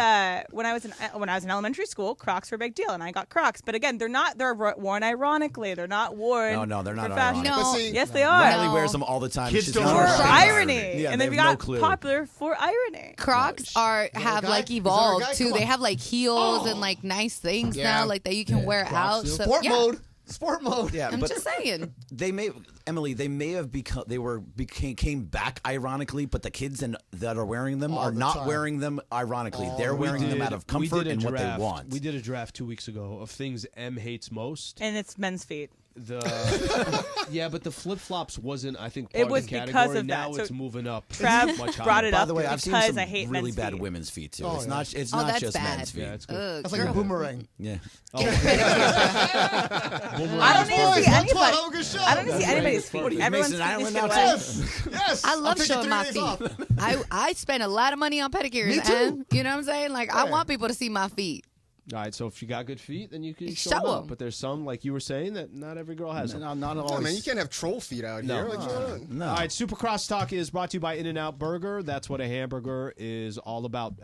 in elementary school, Crocs were a big deal, and I got Crocs. But again, they're worn ironically. They're not worn. No, they're not for fashion. ironic. No. Yes, they are. Riley wears them all the time. Kids She's don't not For understand ironic. irony, Yeah, and they they've have no got clue. popular for irony. Crocs have guy? like Is there a evolved guy? too. Come They on. have like heels and like nice things Yeah. now, like that you can wear out. Crocs So, Sport yeah. mode. Sport mode. Yeah, I'm but just saying. They may have came back ironically, but the kids that are wearing them are not wearing them ironically. They're wearing them out of comfort and what they want. We did a draft 2 weeks ago of things M hates most, and it's men's feet. Yeah, but the flip flops wasn't. I think It part was of the category. because of now that. it's moving up. Trav much higher. brought it By up the way, I've seen because some I hate really men's bad feet. women's feet too. Oh, It's yeah. not That's just bad. men's feet. Yeah, it's good. Ugh, That's like a boomerang. Yeah. I don't need to see anybody. I don't need to see anybody's feet. Everyone's feet is good. Yes. I love showing my feet. I spend a lot of money on pedicures. Me too. And, you know what I'm saying? Like, I want people to see my feet. All right, so if you got good feet, then you can Show show them. 'em. But there's some, like you were saying, that not every girl has them. Not Oh, man, you can't have troll feet out here. Like, No. All right, Supercross Talk is brought to you by In-N-Out Burger. That's what a hamburger is all about.